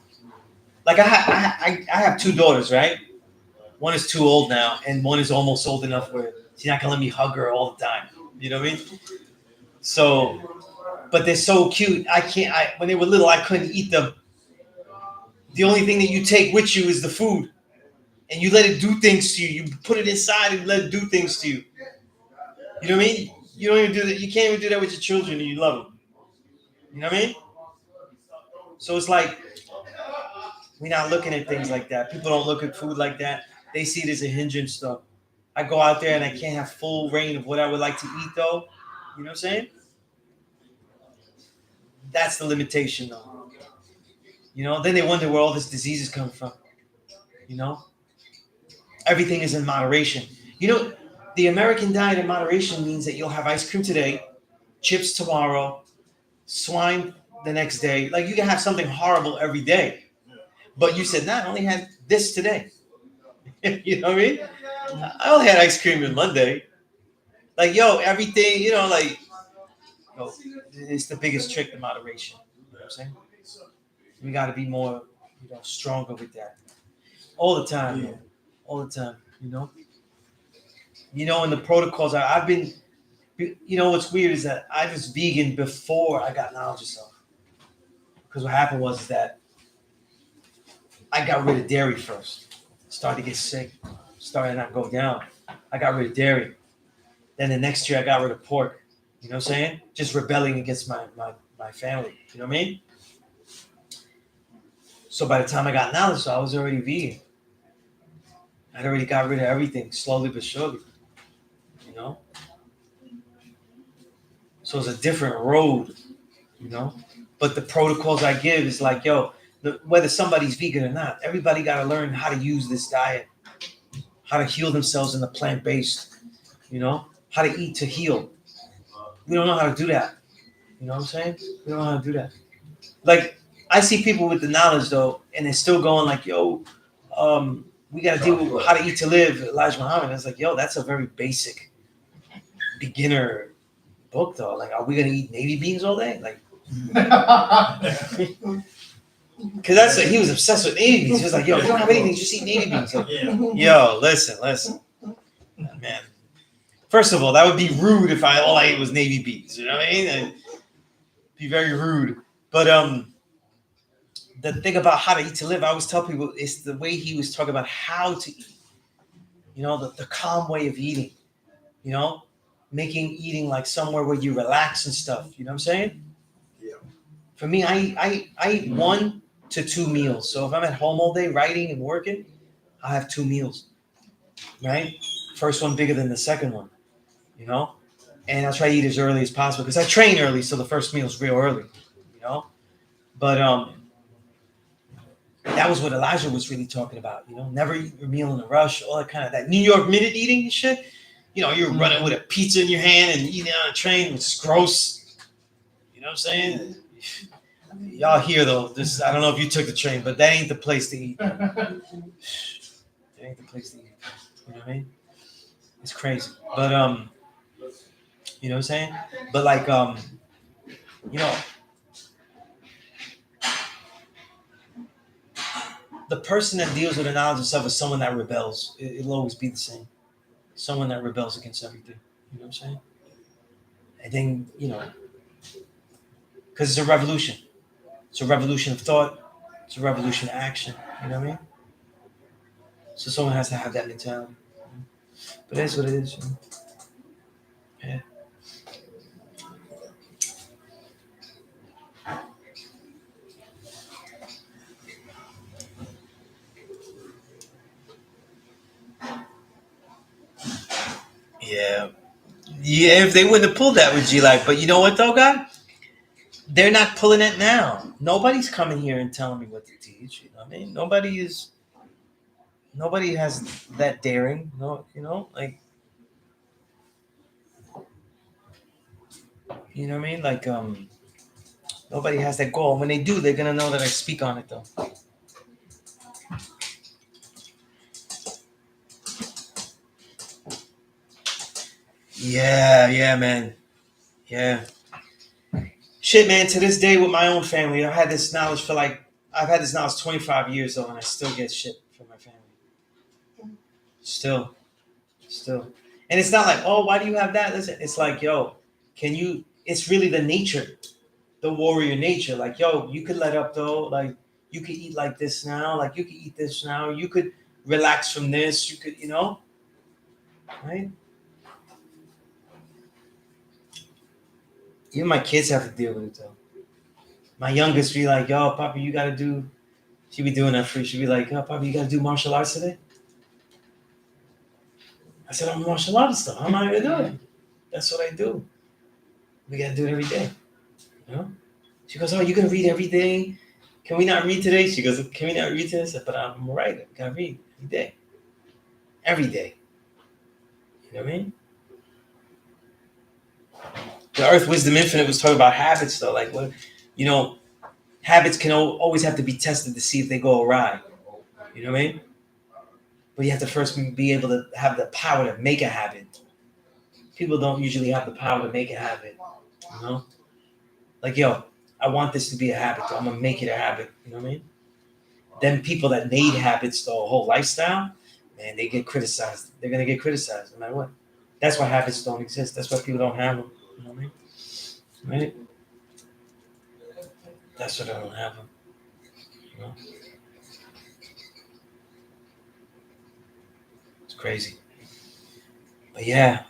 like I have two daughters, right? One is too old now, and one is almost old enough where she's not gonna let me hug her all the time. You know what I mean? So, but they're so cute. When they were little, I couldn't eat them. The only thing that you take with you is the food, and you let it do things to you. You put it inside and let it do things to you. You know what I mean? You don't even do that. You can't even do that with your children, and you love them. You know what I mean? So it's like we're not looking at things like that. People don't look at food like that. They see it as a hindrance, though. I go out there and I can't have full reign of what I would like to eat, though. You know what I'm saying? That's the limitation, though. You know, then they wonder where all this disease is coming from. You know, everything is in moderation. You know, the American diet in moderation means that you'll have ice cream today, chips tomorrow, swine the next day. Like you can have something horrible every day. But you said, I only had this today. You know what I mean? I only had ice cream on Monday. Like, everything, it's the biggest trick, the moderation. You know what I'm saying? We got to be more, stronger with that. All the time, man. All the time, in the protocols, I've been, what's weird is that I was vegan before I got knowledge of self. Because what happened was that I got rid of dairy first. Started to get sick. Started to not go down. I got rid of dairy. Then the next year I got rid of pork. You know what I'm saying? Just rebelling against my family. You know what I mean? So by the time I got knowledge, I was already vegan. I'd already got rid of everything, slowly but surely. So it's a different road, But the protocols I give is like, whether somebody's vegan or not, everybody got to learn how to use this diet, how to heal themselves in the plant-based, how to eat to heal. We don't know how to do that. You know what I'm saying? We don't know how to do that. Like, I see people with the knowledge, though, and they're still going like, we got to deal with how to eat to live, Elijah Muhammad. It's like, that's a very basic beginner book, though. Like, are we going to eat navy beans all day? Like, because he was obsessed with navy beans. He was like, we don't have anything, just eat navy beans. Like, listen. Man. First of all, that would be rude if all I ate was navy beans. You know what I mean? It'd be very rude. But the thing about how to eat to live, I always tell people, it's the way he was talking about how to eat. The calm way of eating. Making eating like somewhere where you relax and stuff. You know what I'm saying? Yeah. For me, I eat 1 to 2 meals. So if I'm at home all day writing and working, I have 2 meals. Right? First one bigger than the second one. And I'll try to eat as early as possible because I train early, so the first meal is real early. But that was what Elijah was really talking about. Never eat your meal in a rush, all that kind of that New York minute eating and shit. You're running with a pizza in your hand and eating on a train, which is gross. You know what I'm saying? Y'all here though, I don't know if you took the train, but that ain't the place to eat. That ain't the place to eat. You know what I mean? It's crazy. But you know what I'm saying? But like the person that deals with the knowledge of self is someone that rebels. It'll always be the same. Someone that rebels against everything. You know what I'm saying? And then, because it's a revolution. It's a revolution of thought. It's a revolution of action. You know what I mean? So someone has to have that mentality. But that's what it is. Yeah. Yeah, if they wouldn't have pulled that with G-Life. But you know what, though, God? They're not pulling it now. Nobody's coming here and telling me what to teach. You know what I mean? Nobody has that daring. No, like, you know what I mean? Like, nobody has that goal. When they do, they're going to know that I speak on it, though. Yeah, man. Yeah. Shit, man, to this day with my own family, I've had this knowledge 25 years, though, and I still get shit from my family. Still. And it's not like, why do you have that? Listen, it's like, it's really the nature, the warrior nature. Like, you could let up, though. Like, you could eat like this now. Like, you could eat this now. You could relax from this. You could, right? Even my kids have to deal with it, though. My youngest be like, Papa, you got to do... She be doing that for you. She be like, Papa, you got to do martial arts today? I said, I'm a martial artist though. How am I gonna do it? That's what I do. We gotta do it every day. You know? She goes, oh, you gonna read every day? Can we not read today? She goes, can we not read today? I said, but I'm a writer. I gotta read every day. Every day. You know what I mean? The Earth Wisdom Infinite was talking about habits though. Like, what, you know, habits can always have to be tested to see if they go awry. You know what I mean? But you have to first be able to have the power to make a habit. People don't usually have the power to make a habit. You know? Like, yo, I want this to be a habit. So I'm going to make it a habit. You know what I mean? Then people that made habits the whole lifestyle, man, they get criticized. They're going to get criticized no matter what. That's why habits don't exist. That's why people don't have them. You know what I mean? Right? That's why they don't have them. You know? It's crazy. But yeah,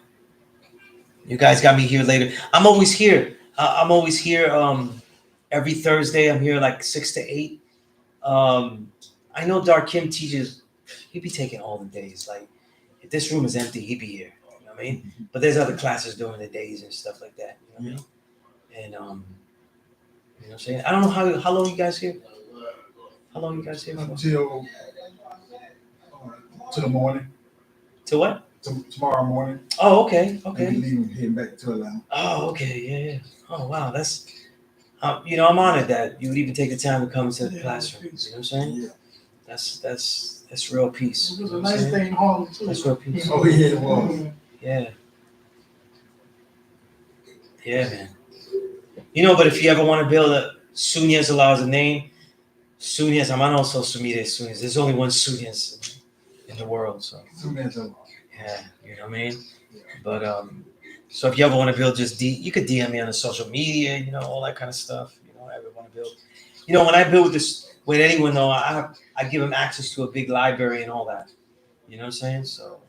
you guys got me here later. I'm always here. I'm always here every Thursday. I'm here like 6 to 8. I know Dark Kim teaches. He'd be taking all the days. Like, if this room is empty, he'd be here. You know what I mean? But there's other classes during the days and stuff like that. You know what I mean? And you know what I'm saying? I don't know how long you guys here. How long you guys here? Until to the morning. To what? Tomorrow morning. Oh, okay, okay. And we leave heading back to Atlanta. Oh, okay, yeah. Oh, wow, that's. You know, I'm honored that you would even take the time to come to the classroom. You know what I'm saying? Yeah. That's real peace. It was a nice day in Harlem too. That's real peace. Oh yeah, it was. Yeah. Yeah, man. You know, but if you ever want to build a Sunez Allah as a name, Sunez, I'm also Sumire Sunez. There's only one Sunez in the world, so. Sunez Allah. Yeah, you know what I mean? But so if you ever want to build, just you could DM me on the social media, you know, all that kind of stuff. You know, ever want to build. You know, when I build this with anyone though, I give them access to a big library and all that. You know what I'm saying? So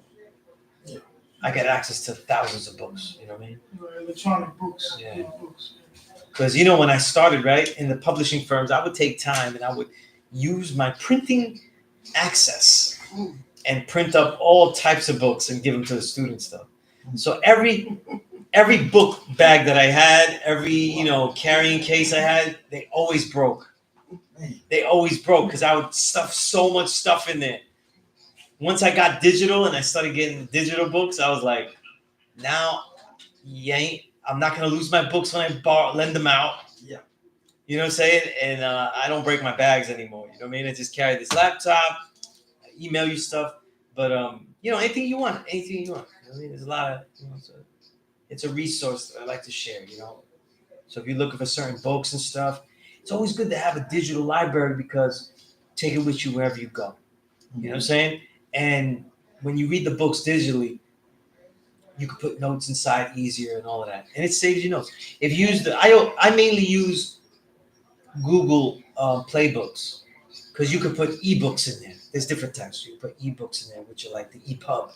I get access to thousands of books. You know what I mean? Electronic books. Yeah. Because you know, when I started, right, in the publishing firms, I would take time and I would use my printing access and print up all types of books and give them to the students though. So every book bag that I had, every carrying case I had, they always broke. They always broke because I would stuff so much stuff in there. Once I got digital and I started getting digital books, I was like, now I'm not gonna lose my books when I lend them out. Yeah. You know what I'm saying? And I don't break my bags anymore. You know what I mean? I just carry this laptop, I email you stuff, but anything you want. You know what I mean? There's a lot of it's a resource that I like to share, you know. So if you're looking for certain books and stuff, it's always good to have a digital library because take it with you wherever you go. You know what I'm saying? And when you read the books digitally, you can put notes inside easier and all of that. And it saves you notes. If you use I mainly use Google Playbooks because you can put ebooks in there. There's different types. You can put ebooks in there, which are like the EPUB.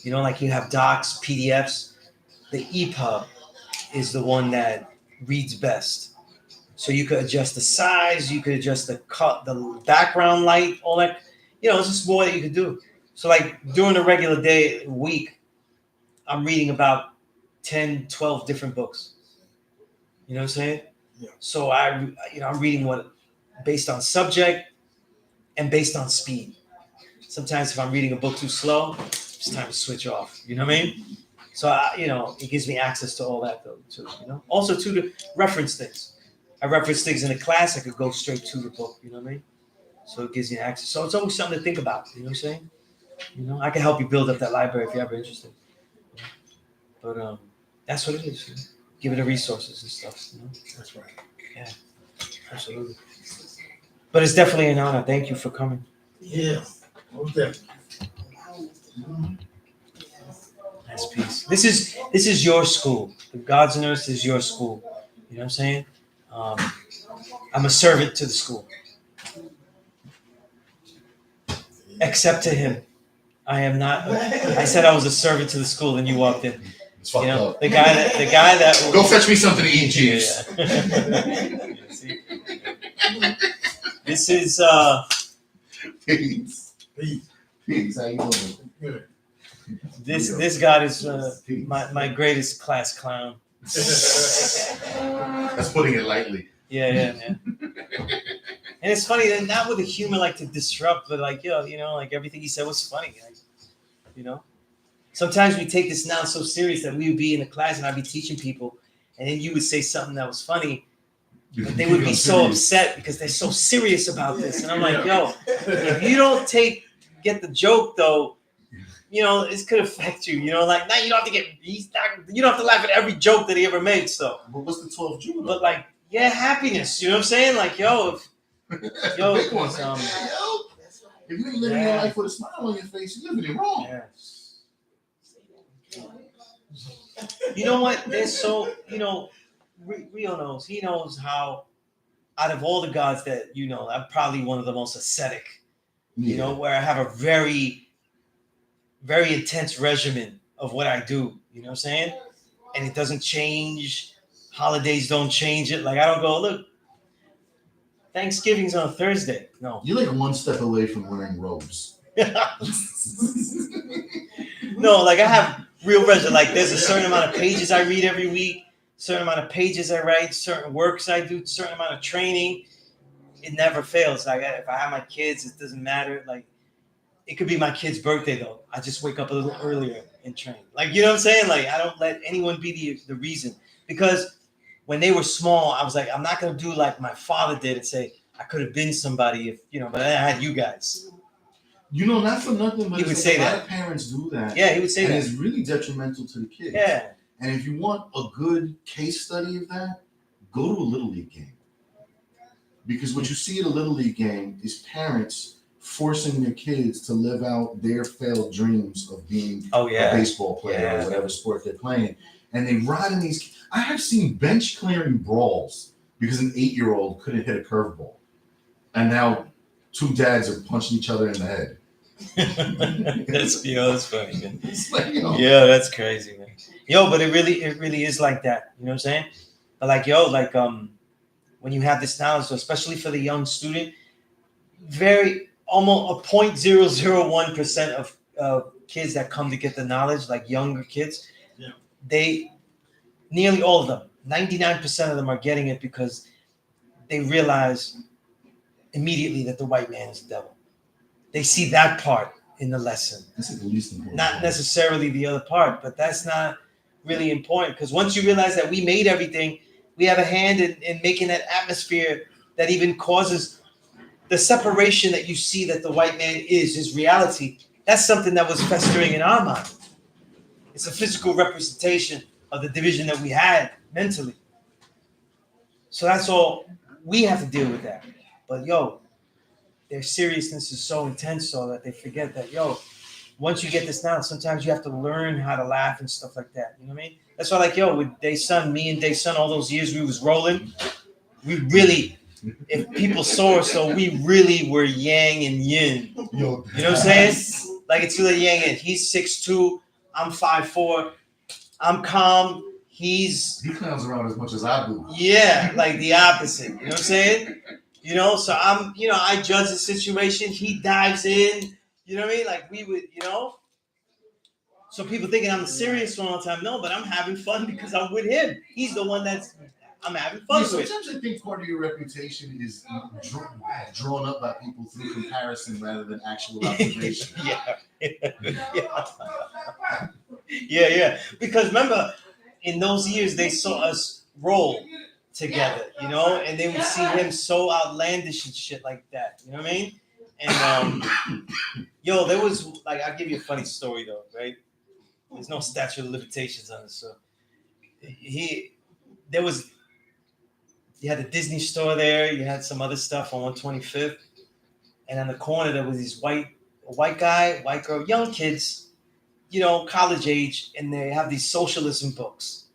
You know, like you have docs, PDFs. The EPUB is the one that reads best. So you could adjust the size, you could adjust the background light, all that. You know, it's just more that you could do. So like during a regular week, I'm reading about 10, 12 different books. You know what I'm saying? Yeah. So I'm reading based on subject and based on speed. Sometimes if I'm reading a book too slow, it's time to switch off. You know what I mean? So it gives me access to all that though too. You know, also to reference things. I reference things in a class. I could go straight to the book. You know what I mean? So it gives you access. So it's always something to think about. You know what I'm saying? You know, I can help you build up that library if you're ever interested. But that's what it is. You know? Give it the resources and stuff. You know? That's right. Yeah, absolutely. But it's definitely an honor. Thank you for coming. Yeah. Most definitely. That's peace. This is your school. The God's Nurse is your school. You know what I'm saying? I'm a servant to the school. Except to him. I am not. I said I was a servant to the school and you walked in. It's fucked up. The guy that Go fetch me something to eat, Jeeves. This is Peace. Peace. Peace. How you doing? Good. This God is my greatest class clown. That's putting it lightly. Yeah. And it's funny that not with a humor like to disrupt, but like like everything he said was funny. Like, sometimes we take this now so serious that we would be in a class and I'd be teaching people, and then you would say something that was funny, but they would be so upset because they're so serious about this. And I'm like, yo, if you don't get the joke though, this could affect you. Like now you don't have to you don't have to laugh at every joke that he ever makes though. But what's the 12th Jew? But like, happiness. You know what I'm saying? Like, yo, Big one. If you ain't living your life with a smile on your face, you're living it wrong. Yeah. You know what? There's so Rio knows. He knows how. Out of all the gods that I'm probably one of the most ascetic. Yeah. Where I have a very, very intense regimen of what I do. You know what I'm saying? And it doesn't change. Holidays don't change it. Like I don't go, look, Thanksgiving's on Thursday. No. You're like one step away from wearing robes. No, like I have real regimen. Like there's a certain amount of pages I read every week, certain amount of pages I write, certain works I do, certain amount of training. It never fails. Like if I have my kids, it doesn't matter. Like it could be my kid's birthday though. I just wake up a little earlier and train. Like you know what I'm saying? Like I don't let anyone be the reason. Because when they were small, I was like, I'm not gonna do like my father did and say I could have been somebody if but I had you guys. Not for nothing, but he would say a that. lot of parents do that. Yeah, he would say and that. It's really detrimental to the kids. Yeah. And if you want a good case study of that, go to a Little League game. Because what you see at a Little League game is parents forcing their kids to live out their failed dreams of being a baseball player or whatever sport they're playing. And they ride in these. I have seen bench clearing brawls because an 8-year-old couldn't hit a curveball. And now 2 dads are punching each other in the head. That's funny, man. It's like, Yeah, that's crazy, man. But it really is like that. You know what I'm saying? But like, when you have this knowledge, especially for the young student, almost a 0.001% of kids that come to get the knowledge, like younger kids, they nearly all of them, 99% of them are getting it because they realize immediately that the white man is the devil. They see that part in the lesson. That's the least important. Not necessarily the other part, but that's not really important because once you realize that we made everything, we have a hand in making that atmosphere that even causes the separation that you see that the white man is reality. That's something that was festering in our mind. It's a physical representation of the division that we had mentally. So that's all we have to deal with that. But their seriousness is so intense so that they forget that, once you get this down, sometimes you have to learn how to laugh and stuff like that. You know what I mean? That's why, with Day-Sun, me and Day-Sun, all those years we was rolling, we really, if people saw us, so we really were yang and yin. You know what I'm saying? Like it's really yang and he's 6'2", I'm 5'4", I'm calm, He clowns around as much as I do. Yeah, like the opposite. You know what I'm saying? So I'm, I judge the situation. He dives in. You know what I mean? Like we would, So people thinking I'm the serious one all the time. No, but I'm having fun because I'm with him. He's the one I'm having fun with. Sometimes I think part of your reputation is drawn up by people through comparison rather than actual observation. Yeah. Because remember, in those years, they saw us roll together, and they would see him so outlandish and shit like that. You know what I mean? And there was I'll give you a funny story though, right? There's no statute of limitations on this. So you had the Disney store there, you had some other stuff on 125th, and on the corner there was these white guy, white girl, young kids, college age, and they have these socialism books.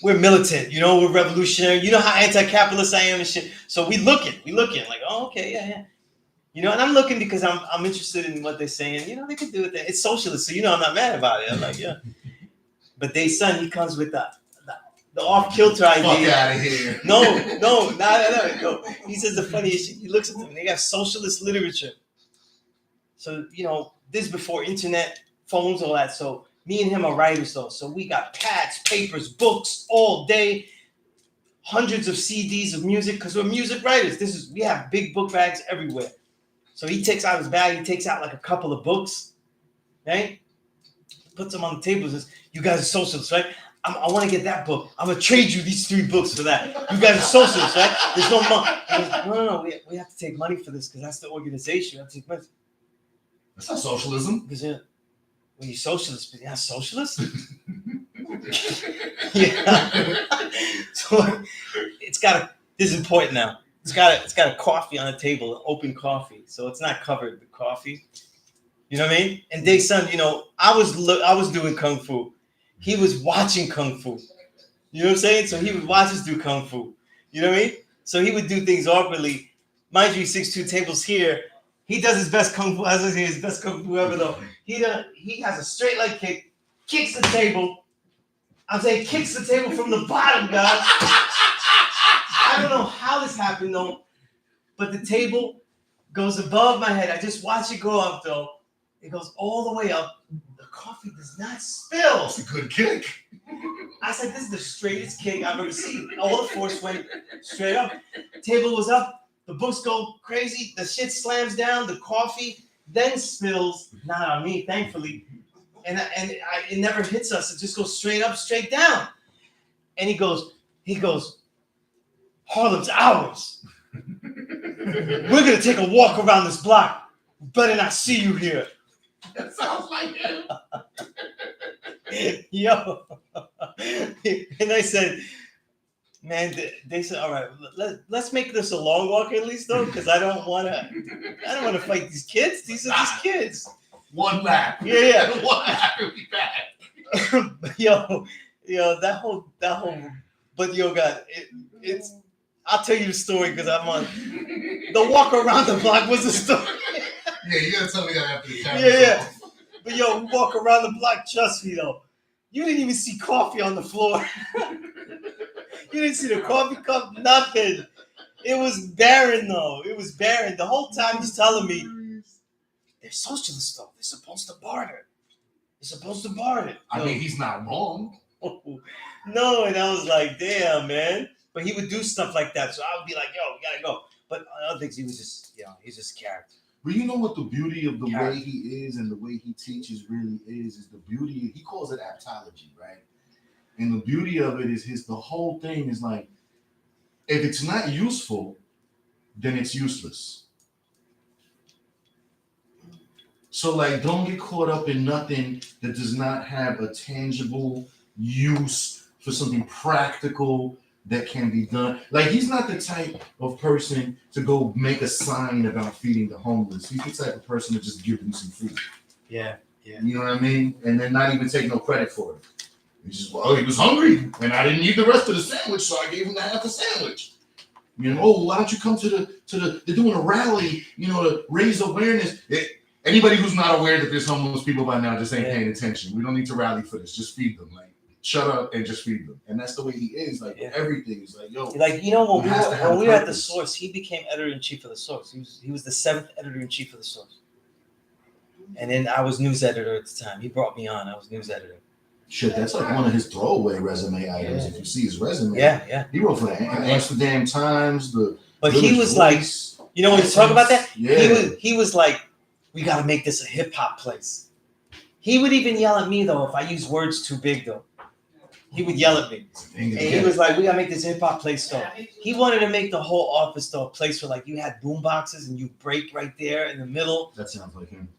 We're militant, we're revolutionary. You know how anti-capitalist I am and shit. So we looking like, oh, okay, yeah. And I'm looking because I'm interested in what they're saying. They could do it. It's socialist, so I'm not mad about it. I'm like, yeah. But Day-Sun, he comes with the off-kilter idea. Fuck out of here. No. He says the funniest shit. He looks at them. They got socialist literature. So, this before internet, phones, all that. So me and him are writers though. So we got pads, papers, books all day, hundreds of CDs of music because we're music writers. We have big book bags everywhere. So he takes out his bag, he takes out like a couple of books, right? Puts them on the table and says, "You guys are socialists, right? I want to get that book. I'm gonna trade you these 3 books for that. You guys are socialists, right? There's no money." No. We have to take money for this because that's the organization. We have to take money. That's not socialism. Because well, you're socialist, but you're not socialist. Yeah. So this is important now. It's got a coffee on the table, an open coffee, so it's not covered with coffee. You know what I mean? And Day-Son, I was doing kung fu. He was watching kung fu. You know what I'm saying? So he would watch us do kung fu. You know what I mean? So he would do things awkwardly. Mind you, 6'2" tables here. He does his best kung fu. As I say, his best kung fu ever though. He has a straight leg kick, kicks the table. I'm saying kicks the table from the bottom, guys. I don't know how this happened though, but the table goes above my head. I just watch it go up though. It goes all the way up. The coffee does not spill. That's a good kick. I said, this is the straightest kick I've ever seen. All the force went straight up. Table was up. The books go crazy. The shit slams down. The coffee then spills. Not on me, thankfully. And it never hits us. It just goes straight up, straight down. And he goes, Harlem's ours. We're going to take a walk around this block. Better not see you here. That sounds like him. Yo. And I said, man, they said, all right, let's make this a long walk at least though, because I don't want to fight these kids. These are just kids. One lap. Yeah. One lap, we'll be back. yo, that whole, but yo, God, it's. I'll tell you the story because I'm on. The walk around the block was a story. Yeah, you gotta tell me that after the time. Yeah. But yo, we walk around the block. Trust me though, you didn't even see coffee on the floor. You didn't see the coffee cup. Nothing. It was barren though. It was barren. The whole time he's telling me they're socialists though. They're supposed to barter. I mean, he's not wrong. No, and I was like, damn, man. But he would do stuff like that. So I would be like, yo, we gotta go. But on other things, he was just, he's just character. But you know what the beauty of the way he is and the way he teaches really is the beauty. He calls it aptology, right? And the beauty of it is the whole thing is like, if it's not useful, then it's useless. So like, don't get caught up in nothing that does not have a tangible use for something practical that can be done. Like, he's not the type of person to go make a sign about feeding the homeless. He's the type of person to just give them some food. Yeah. You know what I mean? And then not even take no credit for it. He's just, well, he was hungry, and I didn't eat the rest of the sandwich, so I gave him the half a sandwich. You know, oh, why don't you come to the they're doing a rally, to raise awareness. Anybody who's not aware that there's homeless people by now just ain't paying attention. We don't need to rally for this. Just feed them. Like, shut up and just feed them. And that's the way he is. Like, everything is like, yo. Like, when we were at the Source, he became editor-in-chief of the Source. He was the 7th editor-in-chief of the Source. And then I was news editor at the time. He brought me on. I was news editor. Shit, that's like one of his throwaway resume items. If you see his resume, he wrote for the Amsterdam Times. But he was Voice, like, when you talk about that, yeah. he was like, we got to make this a hip hop place. He would even yell at me though if I use words too big though. He would yell at me, and he was like, we got to make this hip hop place though. He wanted to make the whole office though a place where like you had boom boxes and you break right there in the middle. That sounds like him.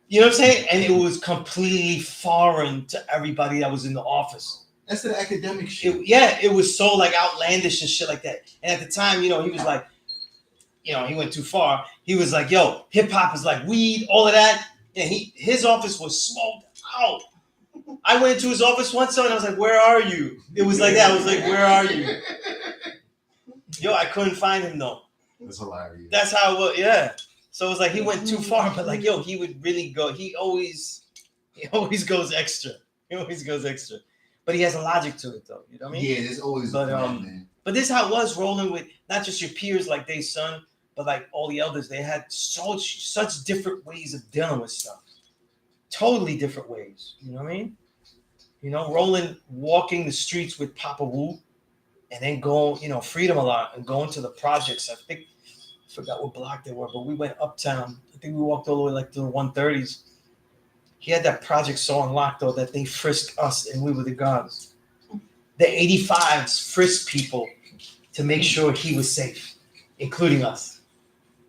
You know what I'm saying? And it was completely foreign to everybody that was in the office. That's the academic shit. It was so like outlandish and shit like that. And at the time, he was like, he went too far. He was like, yo, hip hop is like weed, all of that. And his office was smoked out. I went into his office once and I was like, where are you? It was like that. I was like, where are you? Yo, I couldn't find him though. That's hilarious. That's how it was, yeah. So it was like he went too far, but like, yo, he would really go. He always goes extra. But he has a logic to it, though. You know what I mean? Yeah, there's always a plan, man. But this is how it was rolling with not just your peers like Day-Son, but like all the elders. They had such different ways of dealing with stuff. totally different ways. You know what I mean? You know, walking the streets with Papa Wu, and then going, you know, Freedom a lot, and going to the projects. I think I forgot what block they were, but we went uptown. I think we walked all the way like to the 130s. He had that project so unlocked though that they frisked us, and we were the guards. The 85s frisked people to make sure he was safe, including us.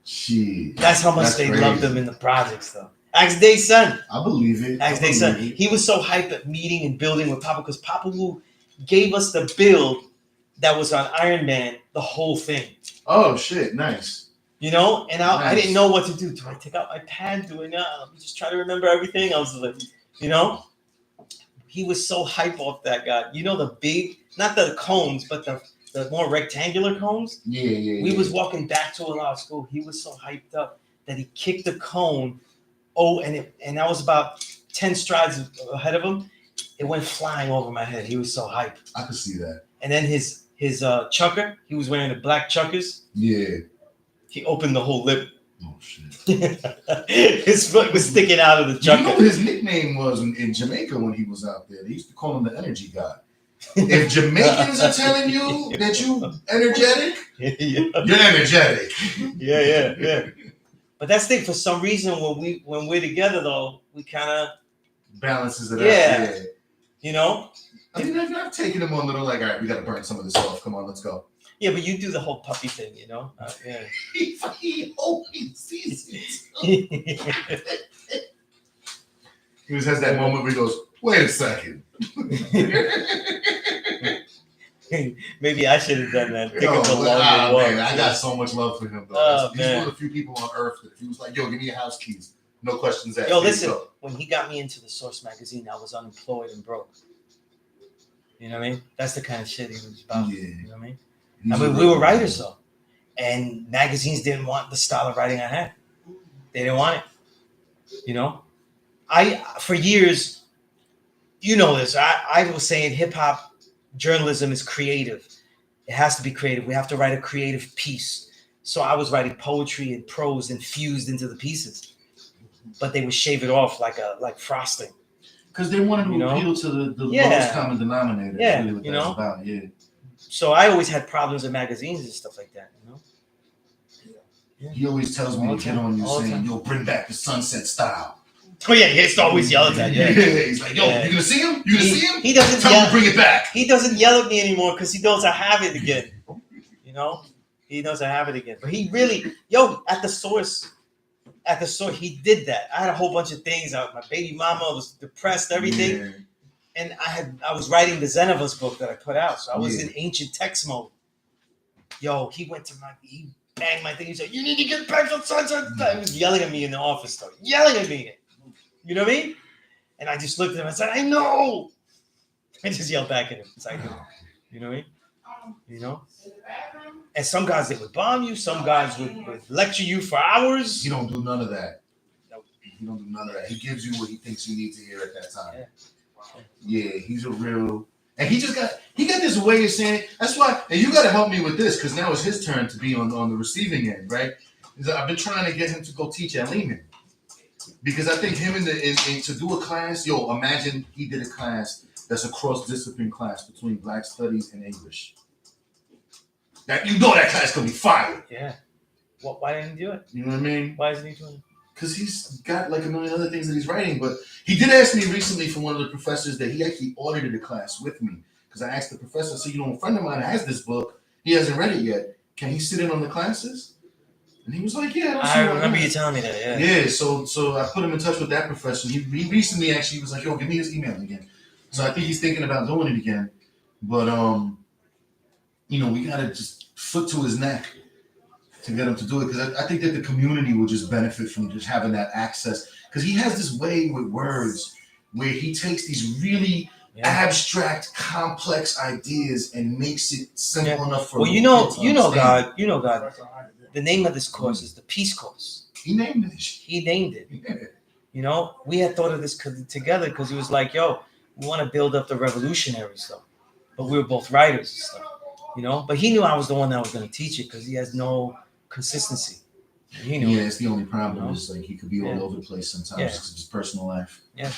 Shit. That's how much That's they crazy. loved him in the projects, though. Ask Day's son. I believe it. Ask I Day's son. believe it. He was so hyped at meeting and building with Papa because Papa Wu gave us the build that was on Iron Man, the whole thing. Oh shit! Nice. You know, and I Nice. didn't know what to do. Do I take out my pad? Do I not? Let me just try to remember everything. I was like, you know, he was so hyped off that guy. You know, the big, not the cones, but the more rectangular cones. Yeah. We was walking back to a lot of school. He was so hyped up that he kicked the cone. Oh, and I was about 10 strides ahead of him. It went flying over my head. He was so hyped. I could see that. And then his chucker, he was wearing the black chuckers. Yeah. He opened the whole lip. Oh shit. His foot was sticking out of the You chucker. know what his nickname was in Jamaica when he was out there? They used to call him the energy god. If Jamaicans are telling you that you energetic, you're energetic. Yeah. But that's the thing. For some reason, when we're together, though, we kind of, Balances it Yeah. out. Yeah. you know, I mean, I've taken him on a little like, all right, we got to burn some of this off. Come on, let's go. yeah. But you do the whole puppy thing, you know. Yeah. He always sees it. He just has that moment where he goes, wait a second. Maybe I should have done that. Pick up a Oh, longer walk. man, I got so much love for him, though. Oh, He's man. one of the few people on earth that if he was like, yo, give me your house keys. No questions asked. Yo, Here you listen. go. When he got me into the Source magazine, I was unemployed and broke. You know what I mean? That's the kind of shit he was about. Yeah. You know what I mean? He's I a mean, we real were man. writers though, and magazines didn't want the style of writing I had. They didn't want it. You know, for years, you know this. I was saying hip hop journalism is creative. It has to be creative. We have to write a creative piece. So I was writing poetry and prose infused into the pieces, but they would shave it off like frosting. Because they wanted to You know? appeal to the Yeah. lowest common denominator. Yeah, Really what you that's know? about. Yeah. So I always had problems with magazines and stuff like that. You know. He always tells me All to the get time. on you All the saying, time. yo, bring back the sunset style. Oh yeah, he used to always yell at that. Yeah. He's like, yo, Yeah. you gonna see him? You gonna see him? He doesn't Tell him yell. to bring it back. He doesn't yell at me anymore because he knows I have it again. You know, he knows I have it again. But he really, at the source, he did that. I had a whole bunch of things. My baby mama was depressed, everything, Yeah. and I was writing the Zen of Us book that I put out, so I was Yeah. in ancient text mode. He banged my thing. He said, "You need to get back to sunset." He was yelling at me in the office, though, yelling at me. You know what I mean? And I just looked at him and said, "I know." I just yelled back at him. It's like, you know what I mean? You know? And some guys, they would bomb you. Some guys would lecture you for hours. He don't do none of that. Nope. He don't do none of that. He gives you what he thinks you need to hear at that time. Yeah. Yeah, he's a real, and he got this way of saying it. That's why, and you got to help me with this because now it's his turn to be on the receiving end, right? I've been trying to get him to go teach at Lehman because I think him to do a class. Yo, imagine he did a class that's a cross-discipline class between Black Studies and English. That that class gonna be fire. Yeah. Well, why didn't he do it? You know what I mean? Why isn't he doing it? Because he's got like a million other things that he's writing. But he did ask me recently from one of the professors that he actually audited a class with me. Because I asked the professor, so a friend of mine has this book. He hasn't read it yet. Can he sit in on the classes? And he was like, yeah. I remember you telling me that, yeah. Yeah, so I put him in touch with that professor. He recently actually was like, yo, give me his email again. So I think he's thinking about doing it again. But, we got to just foot to his neck to get him to do it. Because I think that the community will just benefit from just having that access. Because he has this way with words where he takes these really abstract, complex ideas and makes it simple enough for Well, kids to understand. God. The name of this course is the P.E.A.C.E course. He named it. He named it. Yeah. You know, we had thought of this together because he was like, yo, we want to build up the revolutionary stuff. But we were both writers and stuff, you know? But he knew I was the one that was going to teach it because he has no consistency. He knew. Yeah, it's the only problem No. is like he could be all Yeah. over the place sometimes Yeah. because of his personal life. Yeah.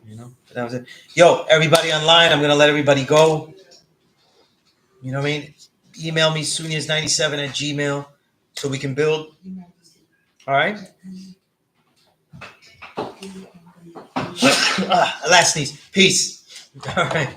You know, that was it. Yo, everybody online, I'm gonna let everybody go. You know what I mean? Email me Sunez97@gmail so we can build. All right. Last sneeze. Peace. All right.